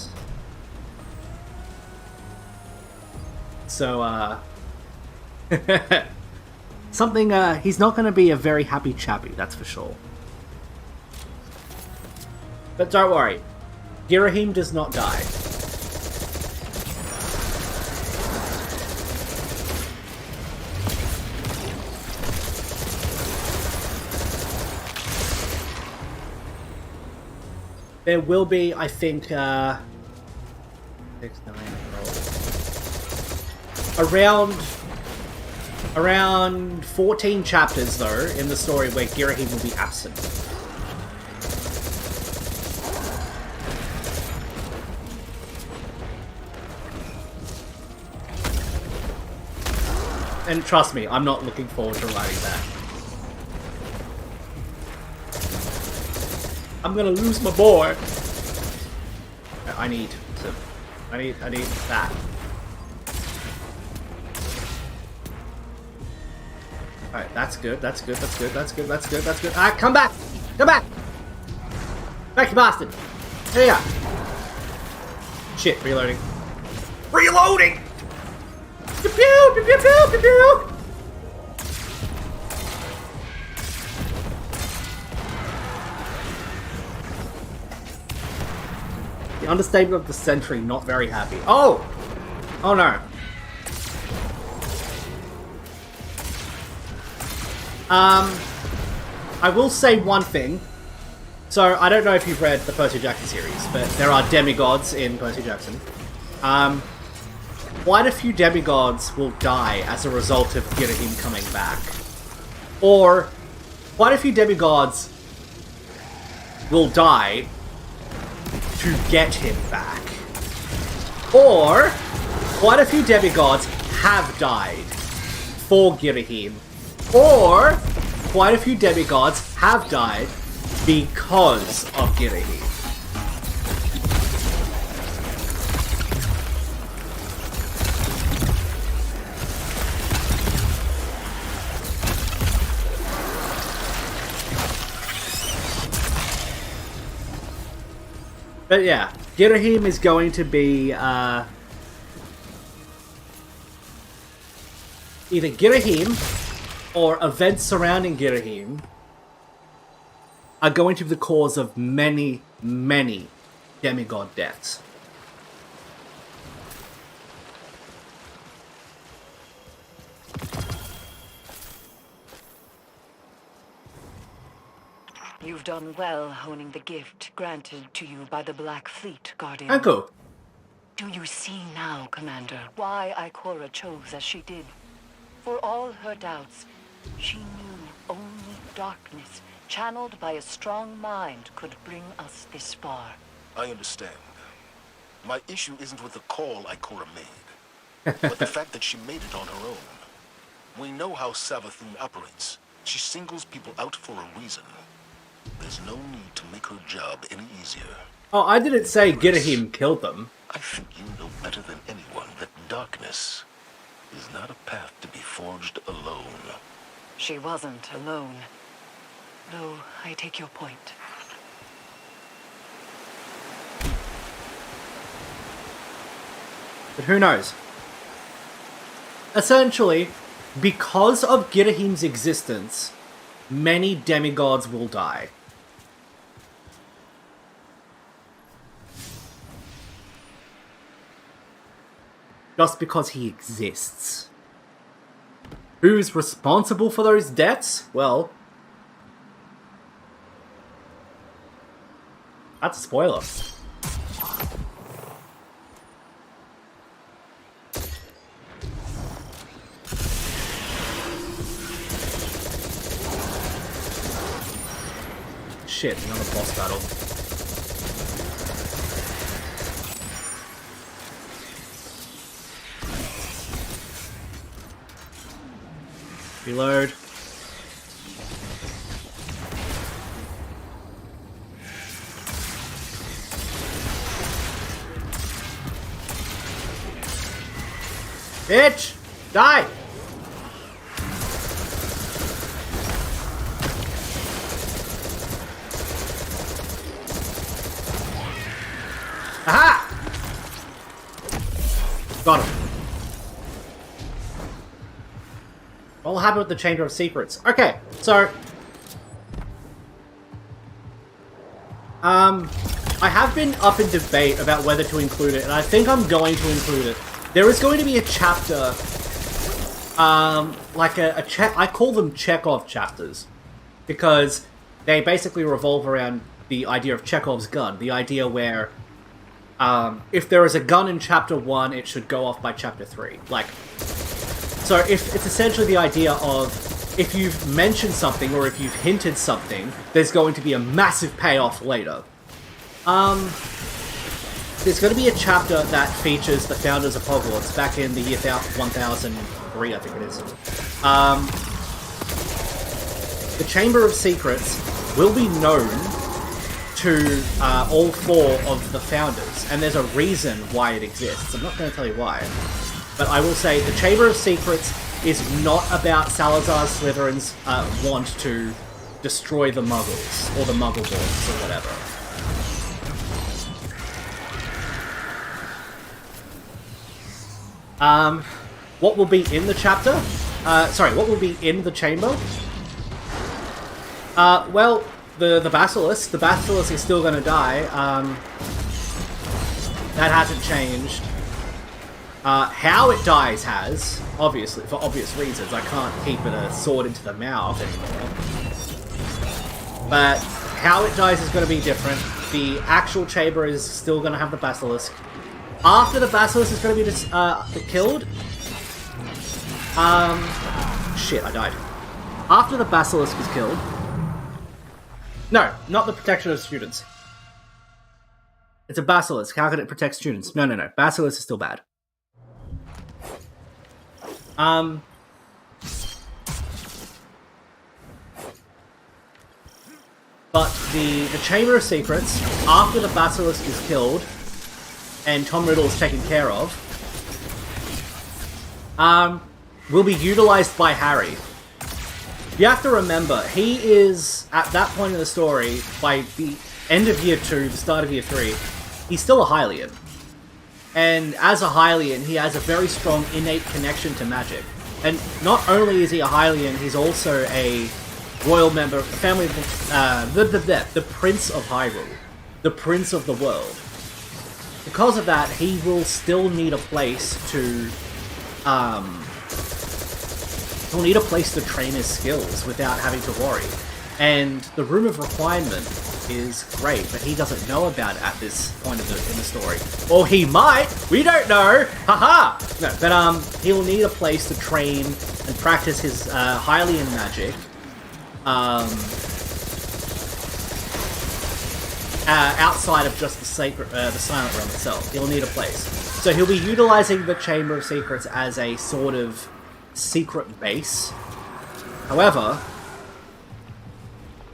So, something, he's not going to be a very happy chappy, that's for sure. But don't worry, Girahim does not die. There will be, I think, 6, 9, 12. Around 14 chapters, though, in the story where Girahim will be absent. And trust me, I'm not looking forward to writing that. I'm gonna lose my boy. I need that. Alright, that's good, that's good. Alright, come back! Come back! Back, you bastard! There you go. Shit, reloading. Reloading! Pew pew pew pew pew pew pew! The understatement of the century, not very happy. Oh! Oh no. I will say one thing. So, I don't know if you've read the Percy Jackson series, but there are demigods in Percy Jackson. Quite a few demigods will die as a result of Girahim coming back. Or, quite a few demigods will die to get him back. Or, quite a few demigods have died for Girahim. Or, quite a few demigods have died because of Girahim. But yeah, Girahim is going to be, either Girahim or events surrounding Girahim are going to be the cause of many, many demigod deaths. You've done well honing the gift granted to you by the Black Fleet, Guardian. Uncle. Do you see now, Commander, why Ikora chose as she did? For all her doubts, she knew only darkness, channeled by a strong mind, could bring us this far. I understand. My issue isn't with the call Ikora made, but the fact that she made it on her own. We know how SAVATHUN operates. She singles people out for a reason. There's no need to make her job any easier. Oh, I didn't say Girahim killed them. I think you know better than anyone that darkness is not a path to be forged alone. She wasn't alone. Though, I take your point. But who knows? Essentially, because of Girahim's existence, many demigods will die. Just because he exists. Who's responsible for those deaths? Well, that's a spoiler. Shit, another boss battle. Reload. Bitch! Die! Aha! Got him. What will happen with the Chamber of Secrets? Okay, so... I have been up in debate about whether to include it, and I think I'm going to include it. There is going to be a chapter, like I call them Chekhov chapters, because they basically revolve around the idea of Chekhov's gun, the idea where, if there is a gun in chapter 1, it should go off by chapter 3. Like, so if it's essentially the idea of, if you've mentioned something or if you've hinted something, there's going to be a massive payoff later. There's going to be a chapter that features the founders of Hogwarts back in the year 1003, I think it is. The Chamber of Secrets will be known to all 4 of the founders, and there's a reason why it exists. I'm not going to tell you why, but I will say the Chamber of Secrets is not about Salazar Slytherin's want to destroy the Muggles, or the Muggleborns, or whatever. What will be in the chapter? What will be in the chamber? Well, the Basilisk. The Basilisk is still gonna die. That hasn't changed. How it dies has, obviously, for obvious reasons. I can't keep it a sword into the mouth anymore. But how it dies is gonna be different. The actual chamber is still gonna have the Basilisk. After the Basilisk is going to be killed... Shit, I died. After the Basilisk is killed... No, not the protection of students. It's a Basilisk. How can it protect students? No. Basilisk is still bad. But the Chamber of Secrets, after the Basilisk is killed... and Tom Riddle is taken care of, will be utilized by Harry. You have to remember, he is, at that point in the story, by the end of Year 2, the start of Year 3, he's still a Hylian. And as a Hylian, he has a very strong innate connection to magic. And not only is he a Hylian, he's also a royal member of the family of the Prince of Hyrule. The Prince of the World. Because of that, he will still need a place to, he'll need a place to train his skills without having to worry. And the Room of Refinement is great, but he doesn't know about it at this point in the story. Or he might! We don't know! Haha! No, but he'll need a place to train and practice his Hylian magic. Outside of just the Silent Realm itself. He'll need a place. So he'll be utilizing the Chamber of Secrets as a sort of secret base. However,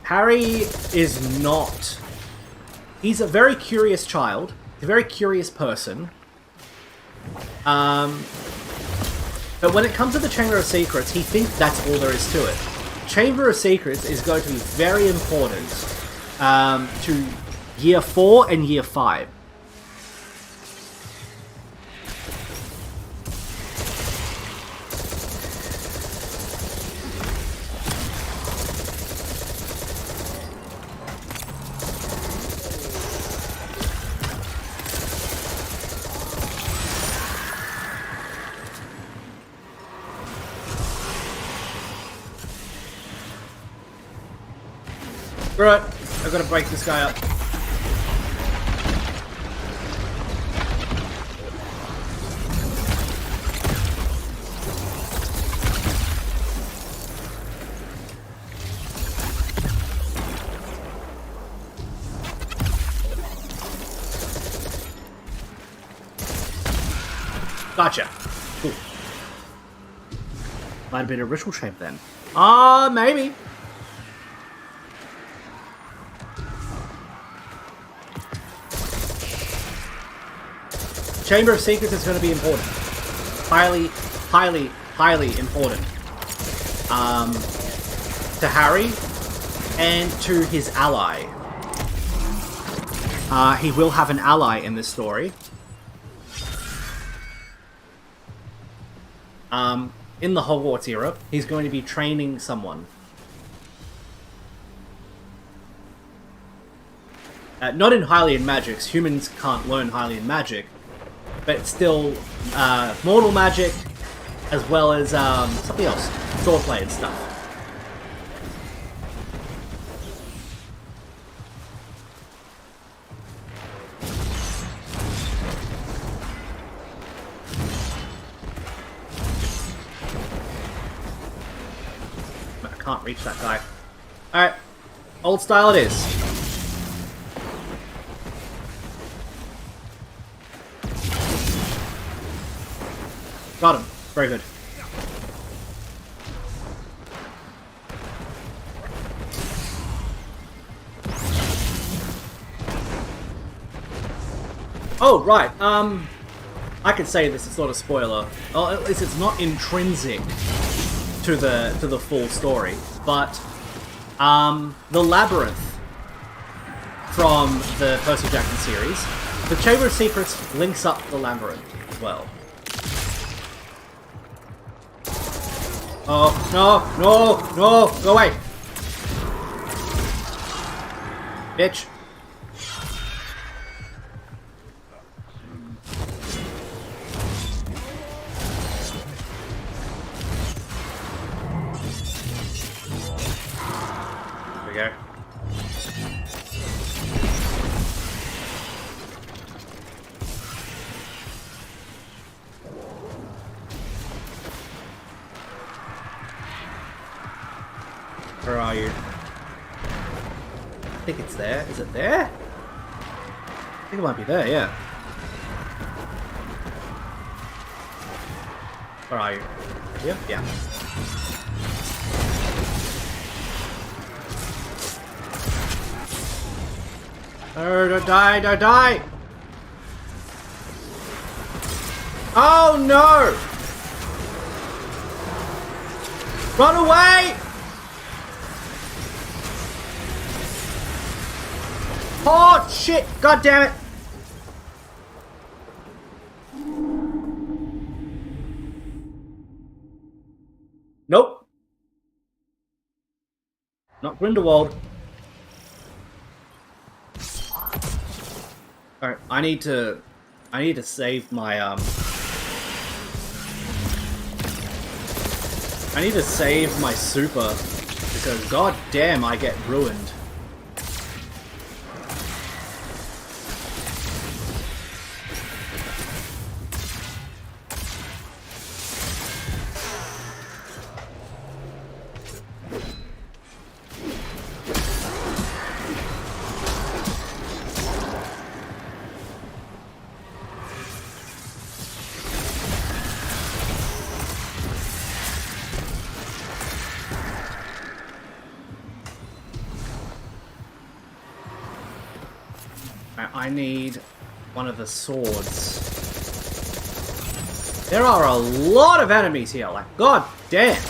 Harry is not... He's a very curious child. A very curious person. But when it comes to the Chamber of Secrets, he thinks that's all there is to it. Chamber of Secrets is going to be very important to Year 4 and Year 5. Right, I've got to break this guy up. Gotcha. Cool. Might have been a ritual shape then. Maybe. Chamber of Secrets is going to be important. Highly, highly, highly important. To Harry and to his ally. He will have an ally in this story. In the Hogwarts era, he's going to be training someone. Not in Hylian magics. Humans can't learn Hylian magic. But still, mortal magic, as well as something else. Swordplay and stuff. Can't reach that guy. Alright. Old style it is. Got him. Very good. Oh, right. I could say this is not a spoiler. Well, at least it's not intrinsic to the full story, but the labyrinth from the Percy Jackson series, the Chamber of Secrets links up the labyrinth as well. Oh no, no, no, go away, bitch. Go. Where are you? I think it's there. Is it there? I think it might be there, yeah. Where are you? Here? Yeah. Oh, don't die, don't die! Oh no! Run away! Oh shit! God damn it! Nope. Not Grindelwald. Alright, I need to save my, I need to save my super, because god damn I get ruined. I need one of the swords. There are a lot of enemies here, like, god damn.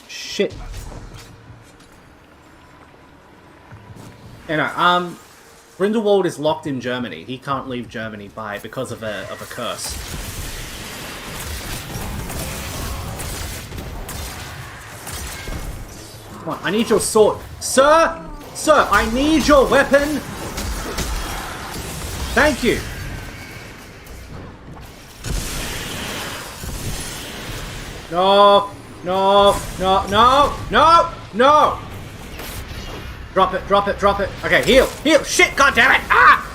Shit. Anyway, Grindelwald is locked in Germany. He can't leave Germany because of a curse. Come on, I need your sword. Sir! Sir, I need your weapon! Thank you! No! No! No! No! No! No! Drop it, drop it, drop it. Okay, heal! Heal! Shit! God damn it! Ah!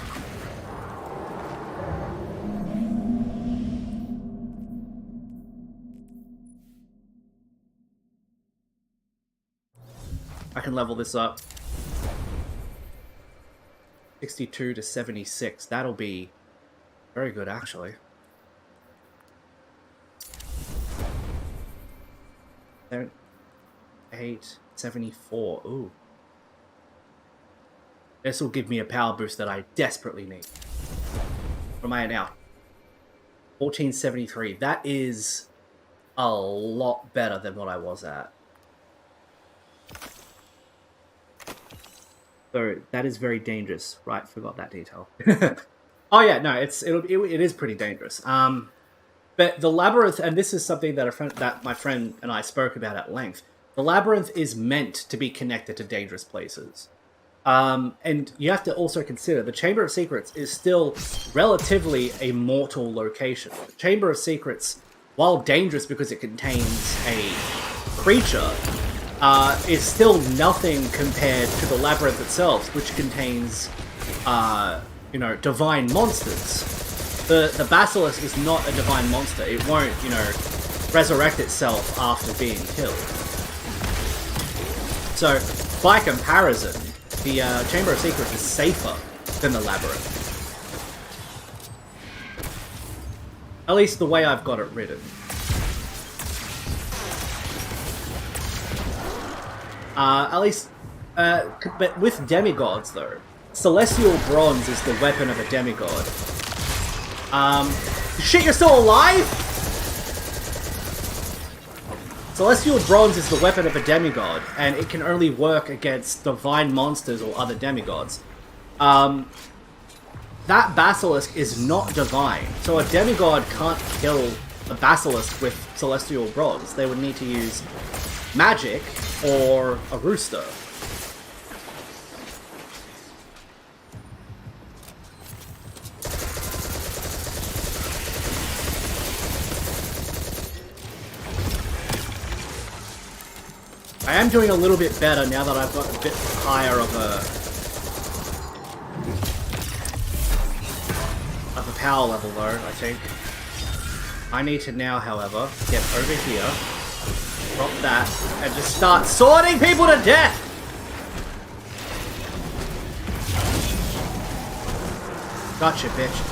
I can level this up. 62 to 76. That'll be very good, actually. 8, 74. Ooh. This will give me a power boost that I desperately need. What am I at now? 1473. That is a lot better than what I was at. So that is very dangerous. Right, forgot that detail. Oh yeah, no, it is pretty dangerous. But the labyrinth, and this is something that my friend and I spoke about at length. The labyrinth is meant to be connected to dangerous places. And you have to also consider the Chamber of Secrets is still relatively a mortal location. The Chamber of Secrets, while dangerous because it contains a creature, is still nothing compared to the labyrinth itself, which contains, divine monsters. The basilisk is not a divine monster. It won't, resurrect itself after being killed. So, by comparison, the Chamber of Secrets is safer than the labyrinth. At least the way I've got it written. But with demigods, though, celestial bronze is the weapon of a demigod. Shit, you're still alive?! Celestial bronze is the weapon of a demigod, and it can only work against divine monsters or other demigods. That basilisk is not divine, so a demigod can't kill a basilisk with celestial bronze. They would need to use magic or a rooster. I am doing a little bit better now that I've got a bit higher of a power level though, I think. I need to now, however, get over here, drop that, and just start sorting people to death! Gotcha, bitch.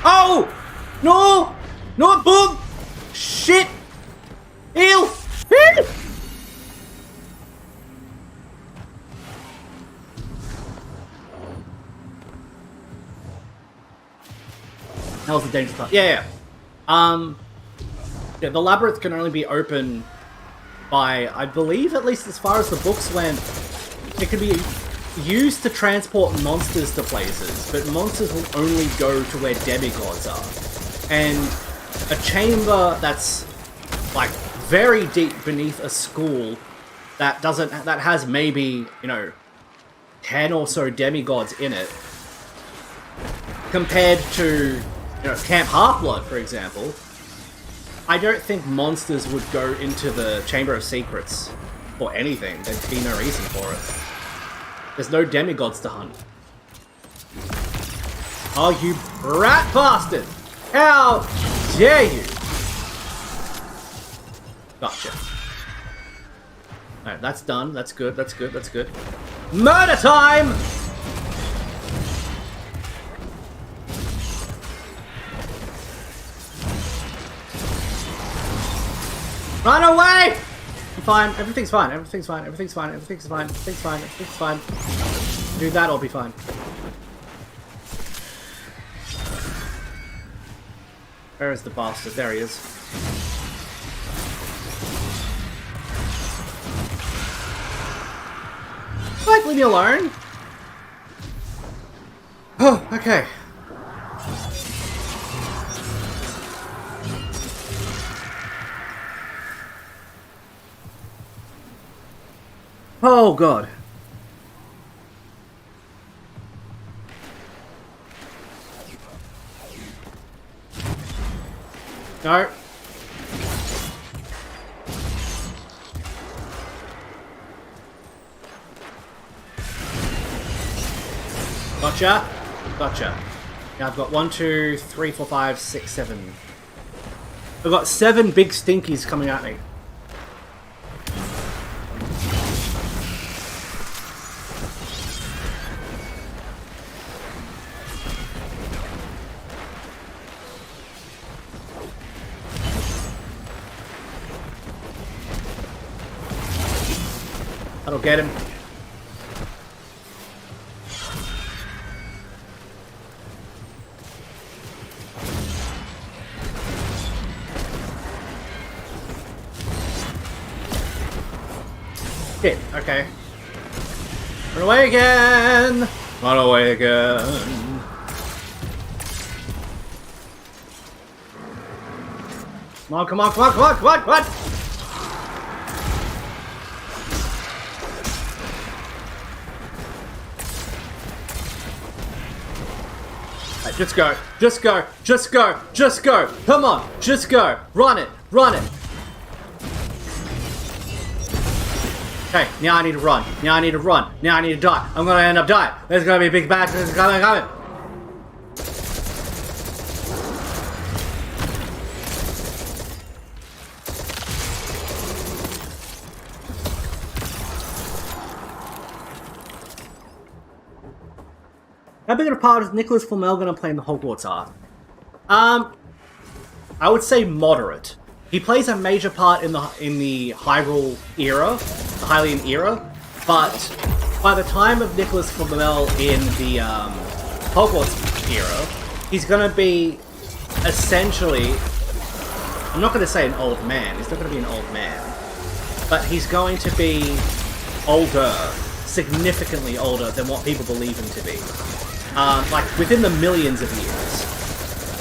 Oh! No! No, boom! Shit! Heal! Heal! That was the dangerous part. Yeah. Yeah, the labyrinth can only be open by, I believe, at least as far as the books went, it can be used to transport monsters to places, but monsters will only go to where demigods are. And a chamber that's like very deep beneath a school that has maybe, 10 or so demigods in it, compared to, Camp Half-Blood, for example, I don't think monsters would go into the Chamber of Secrets for anything. There'd be no reason for it. There's no demigods to hunt. Oh, you rat bastard! How dare you! Gotcha. Alright, that's done. That's good, that's good, that's good. Murder time! Run away! I'm fine. Everything's fine. Everything's fine. Everything's fine. Everything's fine. Everything's fine. Everything's fine. Do that, I'll be fine. Where is the bastard? There he is. Like, leave me alone. Oh, okay. Oh, God. No. Gotcha. Gotcha. Now I've got 1, 2, 3, 4, 5, 6, 7. I've got 7 big stinkies coming at me. That'll get him. Shit, okay. Run away again! Run away again! Come on, come on, come on, come on, come on, come on! Right, just go, just go, just go, just go! Come on, just go! Run it, run it! Okay, now I need to run. Now I need to run. Now I need to die. I'm gonna end up dying. There's gonna be a big bad thing coming. How big of a part is Nicholas Flamel gonna play in the Hogwarts arc? I would say moderate. He plays a major part in the Hyrule era, the Hylian era, but by the time of Nicholas Flamel in the Hogwarts era, he's going to be essentially, I'm not going to say an old man, he's not going to be an old man, but he's going to be older, significantly older than what people believe him to be. Like, within the millions of years.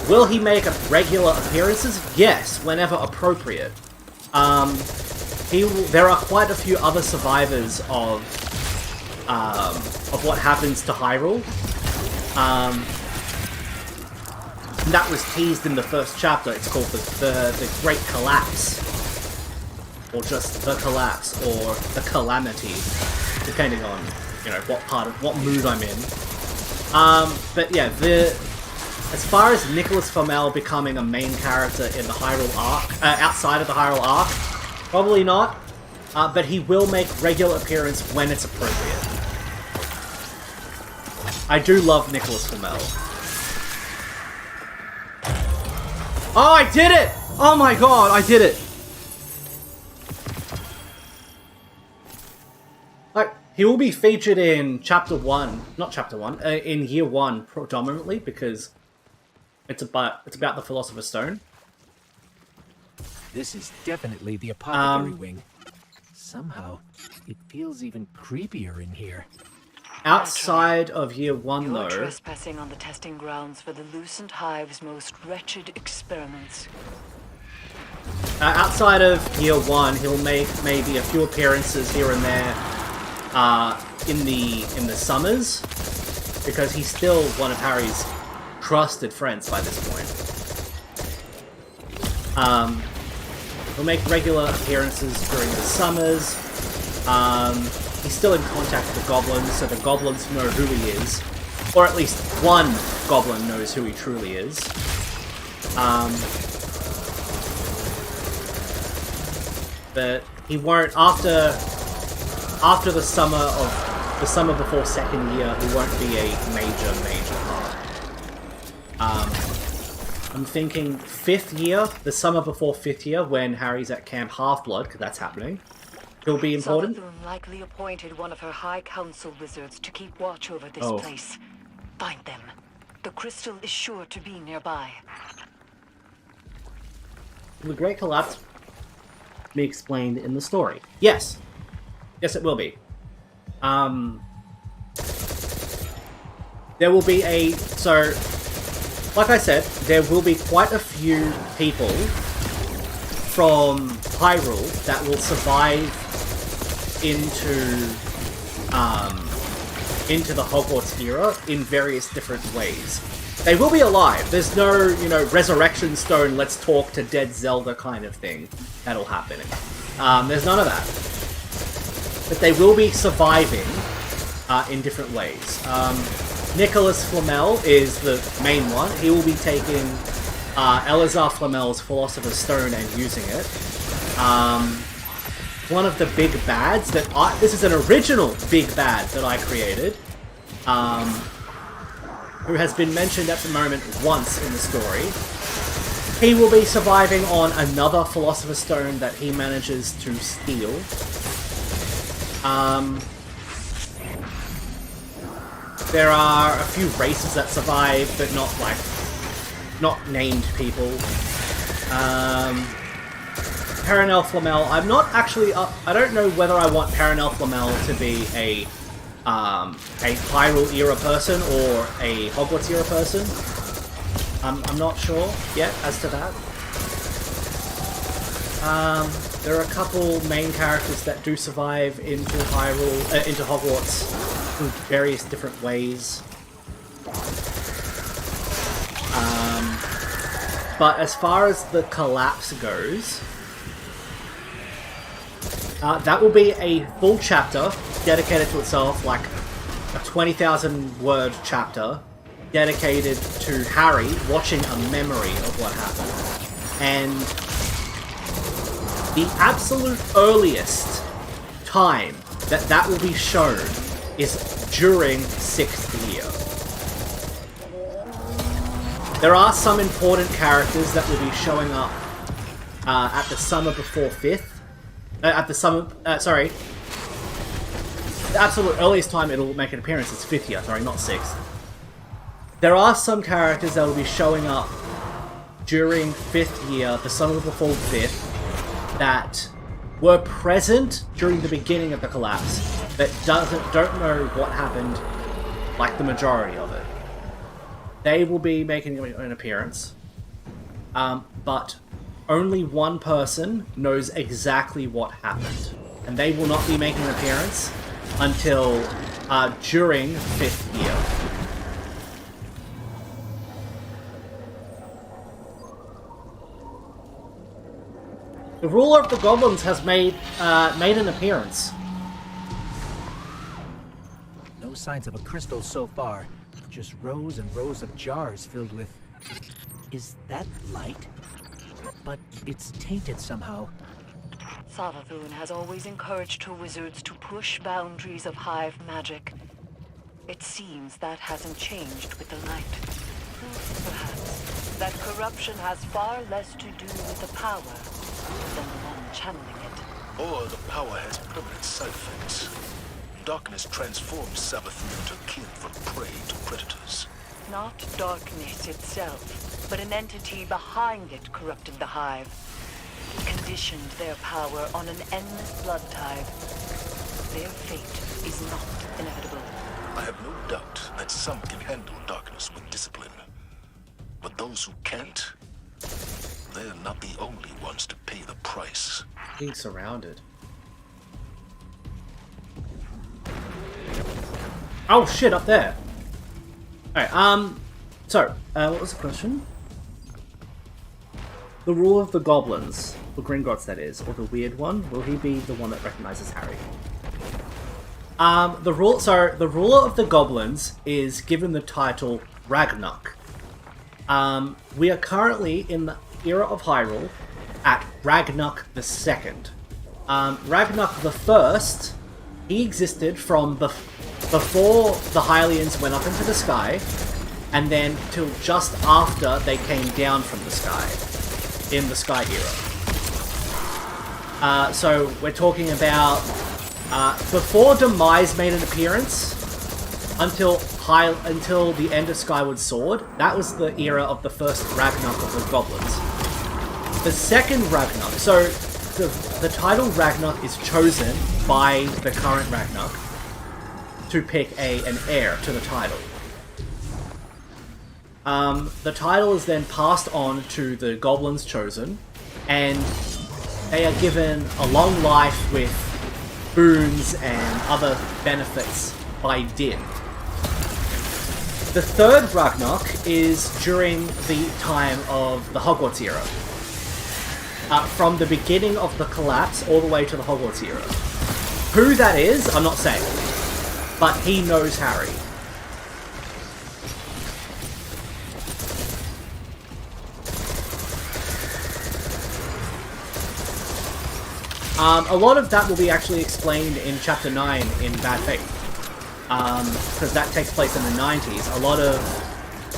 Will he make regular appearances? Yes, whenever appropriate. There are quite a few other survivors of what happens to Hyrule. That was teased in the first chapter. It's called the Great Collapse, or just the Collapse, or the Calamity, depending on what mood I'm in. But yeah, as far as Nicholas Flamel becoming a main character in the Hyrule arc, outside of the Hyrule arc, probably not. But he will make regular appearance when it's appropriate. I do love Nicholas Flamel. Oh, I did it! Oh my god, I did it! He will be featured in Chapter 1, not Chapter 1, in Year 1 predominantly, because it's about the Philosopher's Stone. This is definitely the apothecary wing. Somehow, it feels even creepier in here. Outside of Year 1, You're though... trespassing on the testing grounds for the Lucent Hive's most wretched experiments. Outside of Year 1, he'll make maybe a few appearances here and there in the summers, because he's still one of Harry's trusted friends by this point. He'll make regular appearances during the summers. He's still in contact with the goblins, so the goblins know who he is. Or at least one goblin knows who he truly is. But he won't, after the summer before second year, he won't be a major part. I'm thinking 5th year, the summer before 5th year, when Harry's at Camp Half-Blood, because that's happening. He'll be important. SAVATHUN likely appointed one of her High Council wizards to keep watch over this place. Find them. The crystal is sure to be nearby. The Great Collapse will be explained in the story. Yes. Yes, it will be. There will be so, like I said, there will be quite a few people from Hyrule that will survive into the Hogwarts era in various different ways. They will be alive. There's no, resurrection stone, let's talk to dead Zelda kind of thing that'll happen. There's none of that. But they will be surviving in different ways. Nicholas Flamel is the main one. He will be taking Eleazar Flamel's Philosopher's Stone and using it. One of the big bads that this is an original big bad that I created, who has been mentioned at the moment once in the story. He will be surviving on another Philosopher's Stone that he manages to steal. There are a few races that survive, but not named people. Perenelle Flamel, I'm not actually I don't know whether I want Perenelle Flamel to be a Hyrule era person or a Hogwarts era person. I'm not sure yet as to that. There are a couple main characters that do survive into Hyrule, into Hogwarts in various different ways. But as far as the collapse goes, that will be a full chapter dedicated to itself, like a 20,000 word chapter dedicated to Harry watching a memory of what happened. And the absolute earliest time that will be shown is during 6th year. There are some important characters that will be showing up at the summer before 5th. The absolute earliest time it'll make an appearance is 5th year, sorry, not 6th. There are some characters that will be showing up during 5th year, the summer before 5th, that were present during the beginning of the collapse, but don't know what happened, like the majority of it. They will be making an appearance, but only one person knows exactly what happened, and they will not be making an appearance until during 5th year. The ruler of the goblins has made an appearance. No signs of a crystal so far, just rows and rows of jars filled with... Is that light? But it's tainted somehow. SAVATHUN has always encouraged her wizards to push boundaries of hive magic. It seems that hasn't changed with the light. Perhaps that corruption has far less to do with the power than the one channeling it. Or the power has permanent side effects. Darkness transforms SAVATHUN into kin for prey to predators. Not darkness itself, but an entity behind it corrupted the hive. It conditioned their power on an endless blood tide. Their fate is not inevitable. I have no doubt that some can handle darkness with discipline. But those who can't, they're not the only ones to pay the price. Being surrounded. Oh shit, up there. Alright, what was the question? The rule of the goblins. the Gringotts that is, or the weird one? Will he be the one that recognizes Harry? The ruler of the goblins is given the title Ragnarok. We are currently in the era of Hyrule at Ragnarok II. Ragnarok the First, he existed from before the Hylians went up into the sky, and then till just after they came down from the sky, in the Sky era. So we're talking about before Demise made an appearance, until the end of Skyward Sword. That was the era of the first Ragnarok of the goblins. The second Ragnarok, so the title Ragnarok is chosen by the current Ragnarok to pick an heir to the title. The title is then passed on to the goblins chosen, and they are given a long life with boons and other benefits by Din. The third Ragnarok is during the time of the Hogwarts era. From the beginning of the collapse all the way to the Hogwarts era. Who that is, I'm not saying. But he knows Harry. A lot of that will be actually explained in Chapter 9 in Bad Faith. Because that takes place in the 90s. A lot of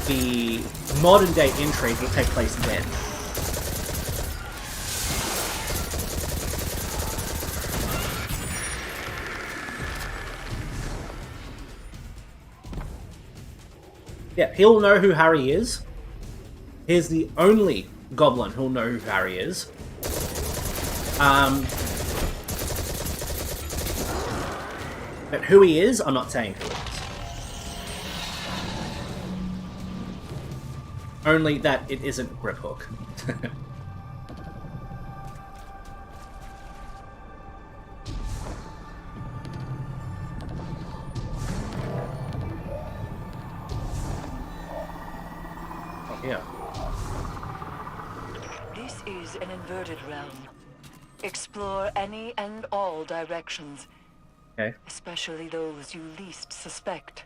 the modern day intrigue will take place then. Yeah, he'll know who Harry is. He's the only goblin who'll know who Harry is. But who he is, I'm not saying who he is. Only that it isn't Griphook. Oh, yeah. This is an inverted realm. Explore any and all directions. Okay. Especially those you least suspect.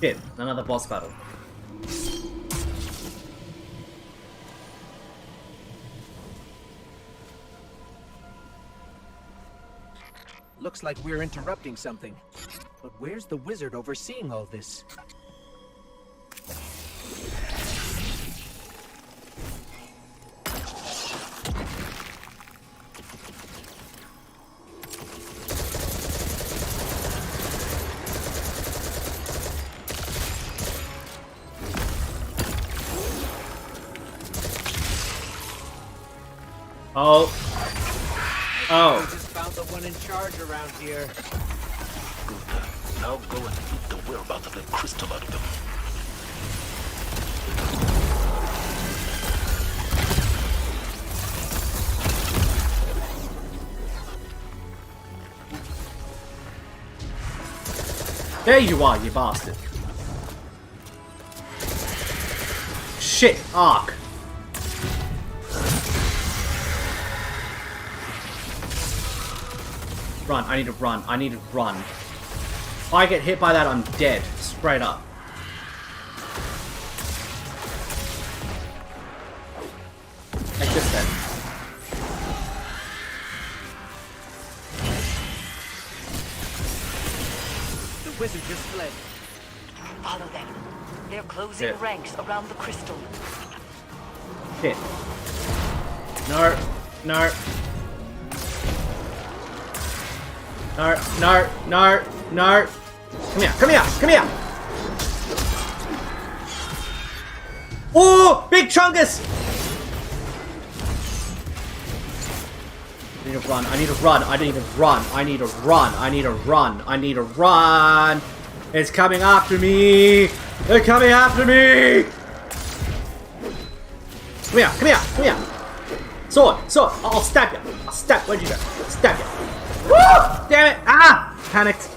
Shit, another boss battle. Looks like we're interrupting something. But where's the wizard overseeing all this? Oh. Oh. We just found the one in charge around here. Good. Now go and loot the whereabouts of the crystal out of them. There you are, you bastard. Shit, Ark. Run, I need to run, I need to run. If I get hit by that, I'm dead. Straight up. Like this then. The wizard just fled. Follow them. They're closing ranks around the crystal. Shit. No. No. No, no, no, no. Come here, come here, come here. Oh, big chungus. I need to run, I need to run, I need to run, I need to run, I need to run, I need to run. It's coming after me. They're coming after me. Come here, come here, come here. Sword! Sword! I'll stab you! I'll stab. Where'd you go? Stab you! Woo! Damn it! Ah! Panicked.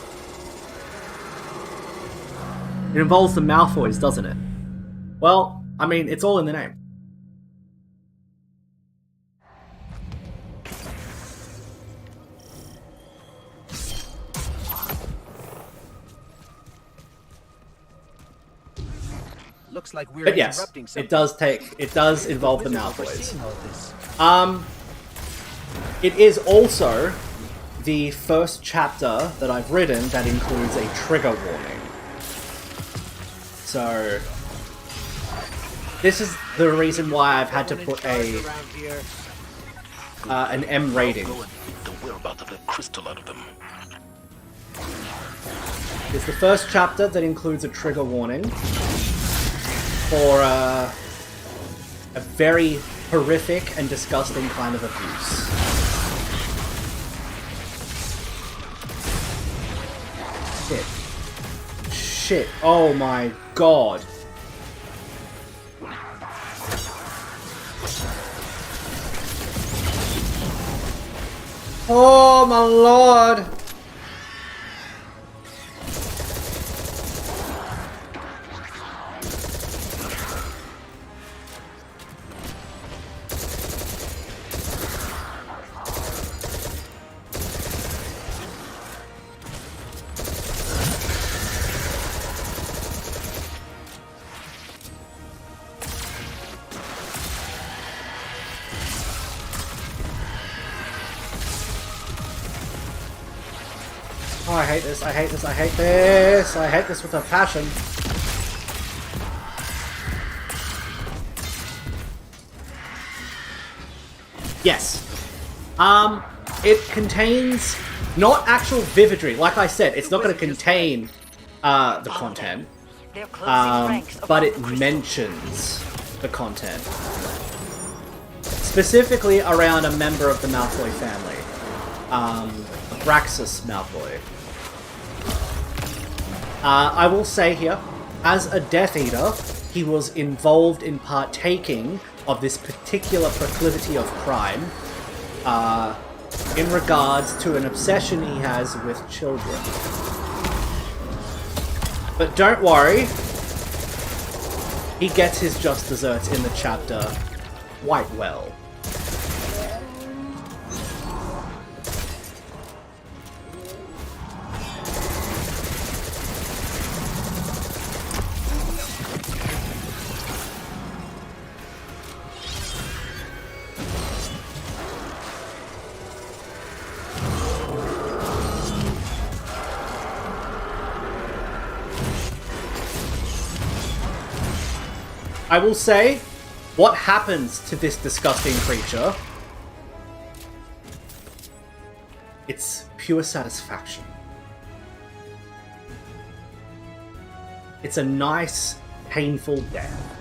It involves the Malfoys, doesn't it? Well, I mean, it's all in the name. Looks like we're But yes, interrupting something. it does involve the Malfoys. It is also the first chapter that I've written that includes a trigger warning. So this is the reason why I've had to put a an M rating. Go and get the whereabouts of that crystal out of them. It's the first chapter that includes a trigger warning for a very horrific and disgusting kind of abuse. Shit. Shit. Oh my god. Oh my lord. Oh, I hate this, I hate this, I hate this! I hate this with a passion. Yes. It contains not actual vividry. Like I said, it's not going to contain the content. But it mentions the content. Specifically around a member of the Malfoy family. Abraxas Malfoy. I will say here, as a Death Eater, he was involved in partaking of this particular proclivity of crime in regards to an obsession he has with children. But don't worry, he gets his just desserts in the chapter quite well. I will say, what happens to this disgusting creature? It's pure satisfaction. It's a nice, painful death.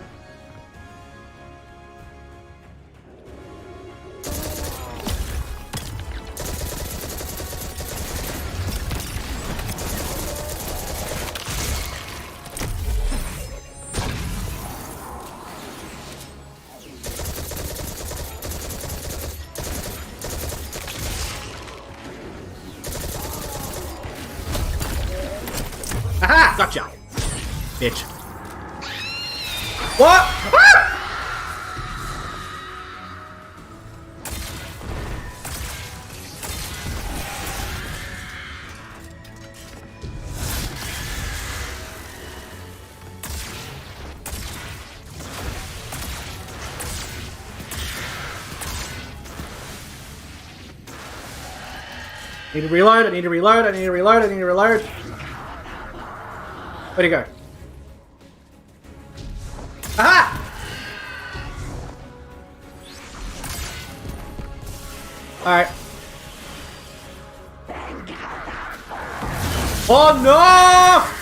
Aha! Gotcha! Bitch. What? Ah! Need to reload, I need to reload, I need to reload, I need to reload. Where'd he go? Aha! Alright. Oh no!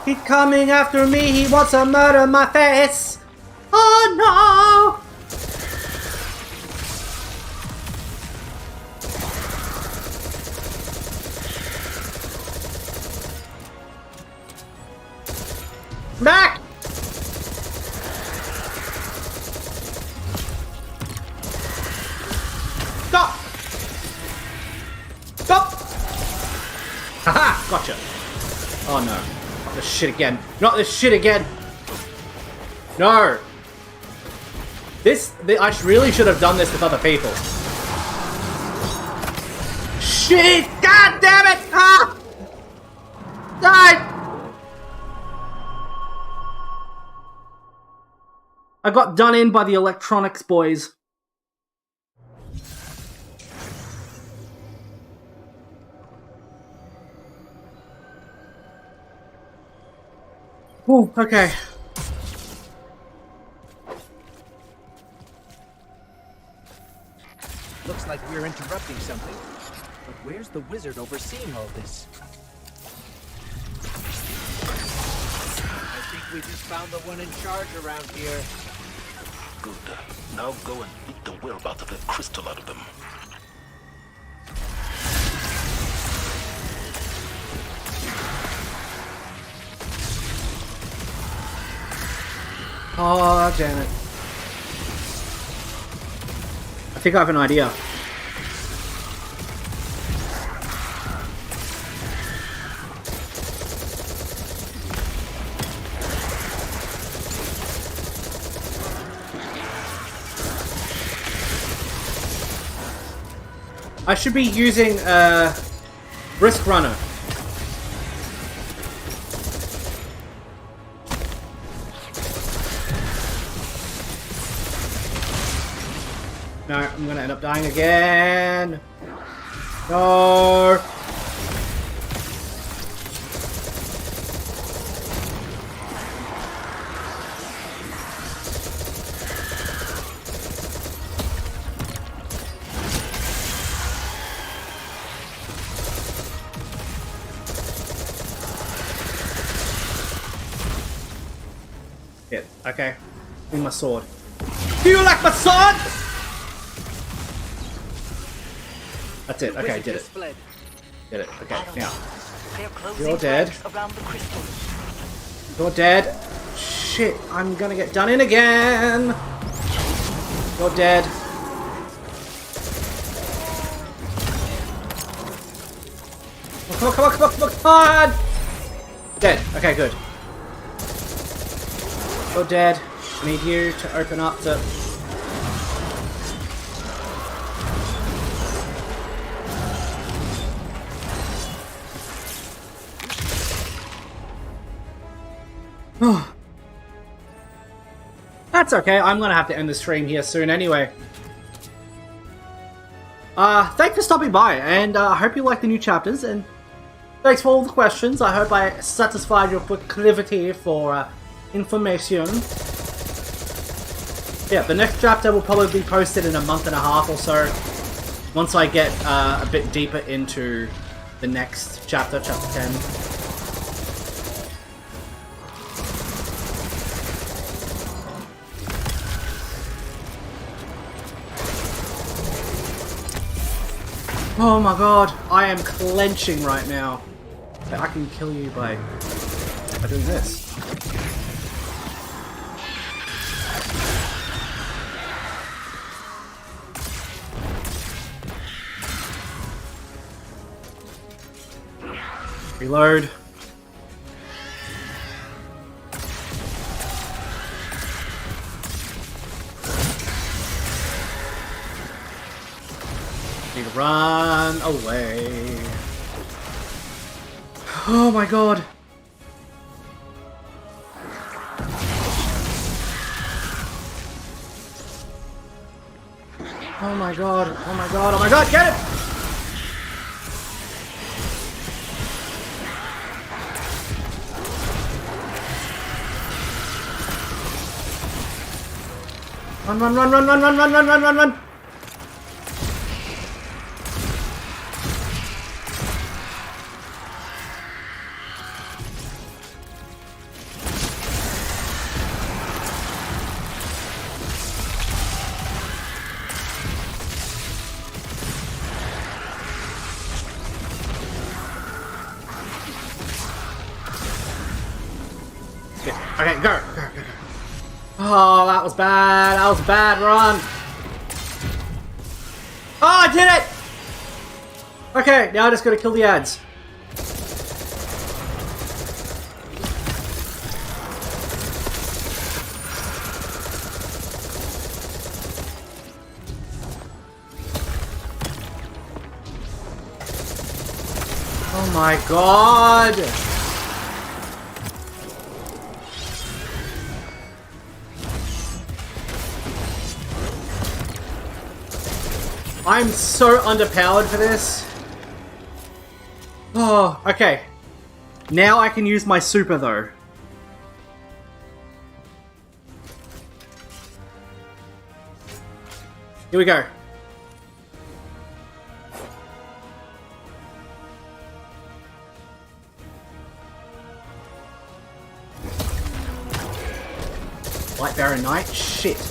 He's coming after me, he wants to murder my face! Oh no! Back! Stop! Stop! Haha! Gotcha. Oh no. Not this shit again. Not this shit again! No! I really should have done this with other people. Shit! God damn it! Ah! Die! I got done in by the electronics boys. Ooh, okay. Looks like we're interrupting something. But where's the wizard overseeing all this? I think we just found the one in charge around here. Good. Now go and leak the whereabouts of that crystal out of them. Oh, damn it. I think I have an idea. I should be using Risk Runner. No, I'm gonna end up dying again. No. Shit. Okay. Give me my sword. Do you like my sword? That's it. Okay, did it. Did it. Okay, now. You're dead. You're dead. Shit, I'm gonna get done in again. You're dead. Oh, come on, come on, come on, come on, come on! Dead. Okay, good. You're dead. I need you to open up the... That's okay, I'm gonna have to end the stream here soon anyway. Thanks for stopping by, and I hope you like the new chapters, and thanks for all the questions. I hope I satisfied your proclivity for information. Yeah, the next chapter will probably be posted in a month and a half or so, once I get a bit deeper into the next chapter, chapter 10. Oh my god, I am clenching right now. I can kill you by doing this. Reload. Need to run away. Oh my god. Oh my god. Oh my god. Oh my god. Get it! Run, run, run, run, run, run, run, run, run, run, run! Okay, go. Oh, that was bad. That was a bad run. Oh, I did it! Okay, now I just gotta kill the ads. Oh my god! I'm so underpowered for this. Oh, okay. Now I can use my super though. Here we go. Light Baron Knight? Shit.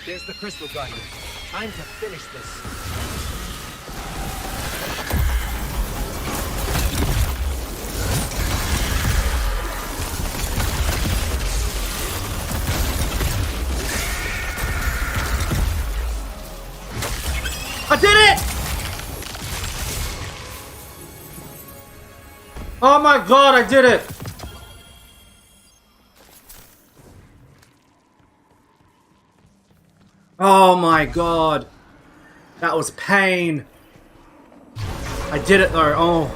There's the Crystal Guardian. Time to finish this. I did it! Oh my god, I did it! Oh my god. That was pain. I did it though, oh.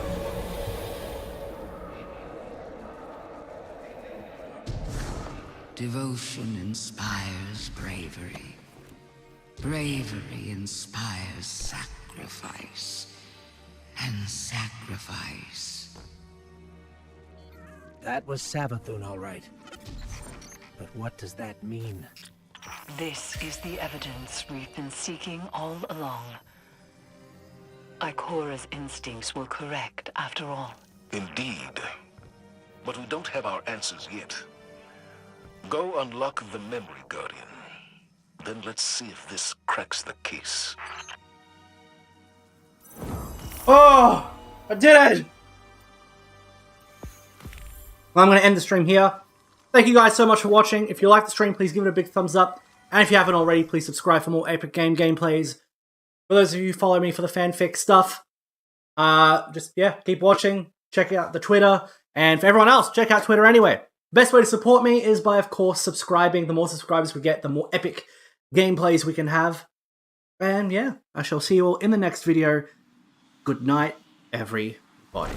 Devotion inspires bravery. Bravery inspires sacrifice. And sacrifice. That was Savathun, all right. But what does that mean? This is the evidence we've been seeking all along. Ikora's instincts were correct, after all. Indeed. But we don't have our answers yet. Go unlock the memory, Guardian. Then let's see if this cracks the case. Oh! I did it! Well, I'm going to end the stream here. Thank you guys so much for watching. If you like the stream, please give it a big thumbs up. And if you haven't already, please subscribe for more epic gameplays. For those of you who follow me for the fanfic stuff, keep watching. Check out the Twitter. And for everyone else, check out Twitter anyway. Best way to support me is by, of course, subscribing. The more subscribers we get, the more epic gameplays we can have. And yeah, I shall see you all in the next video. Good night, everybody.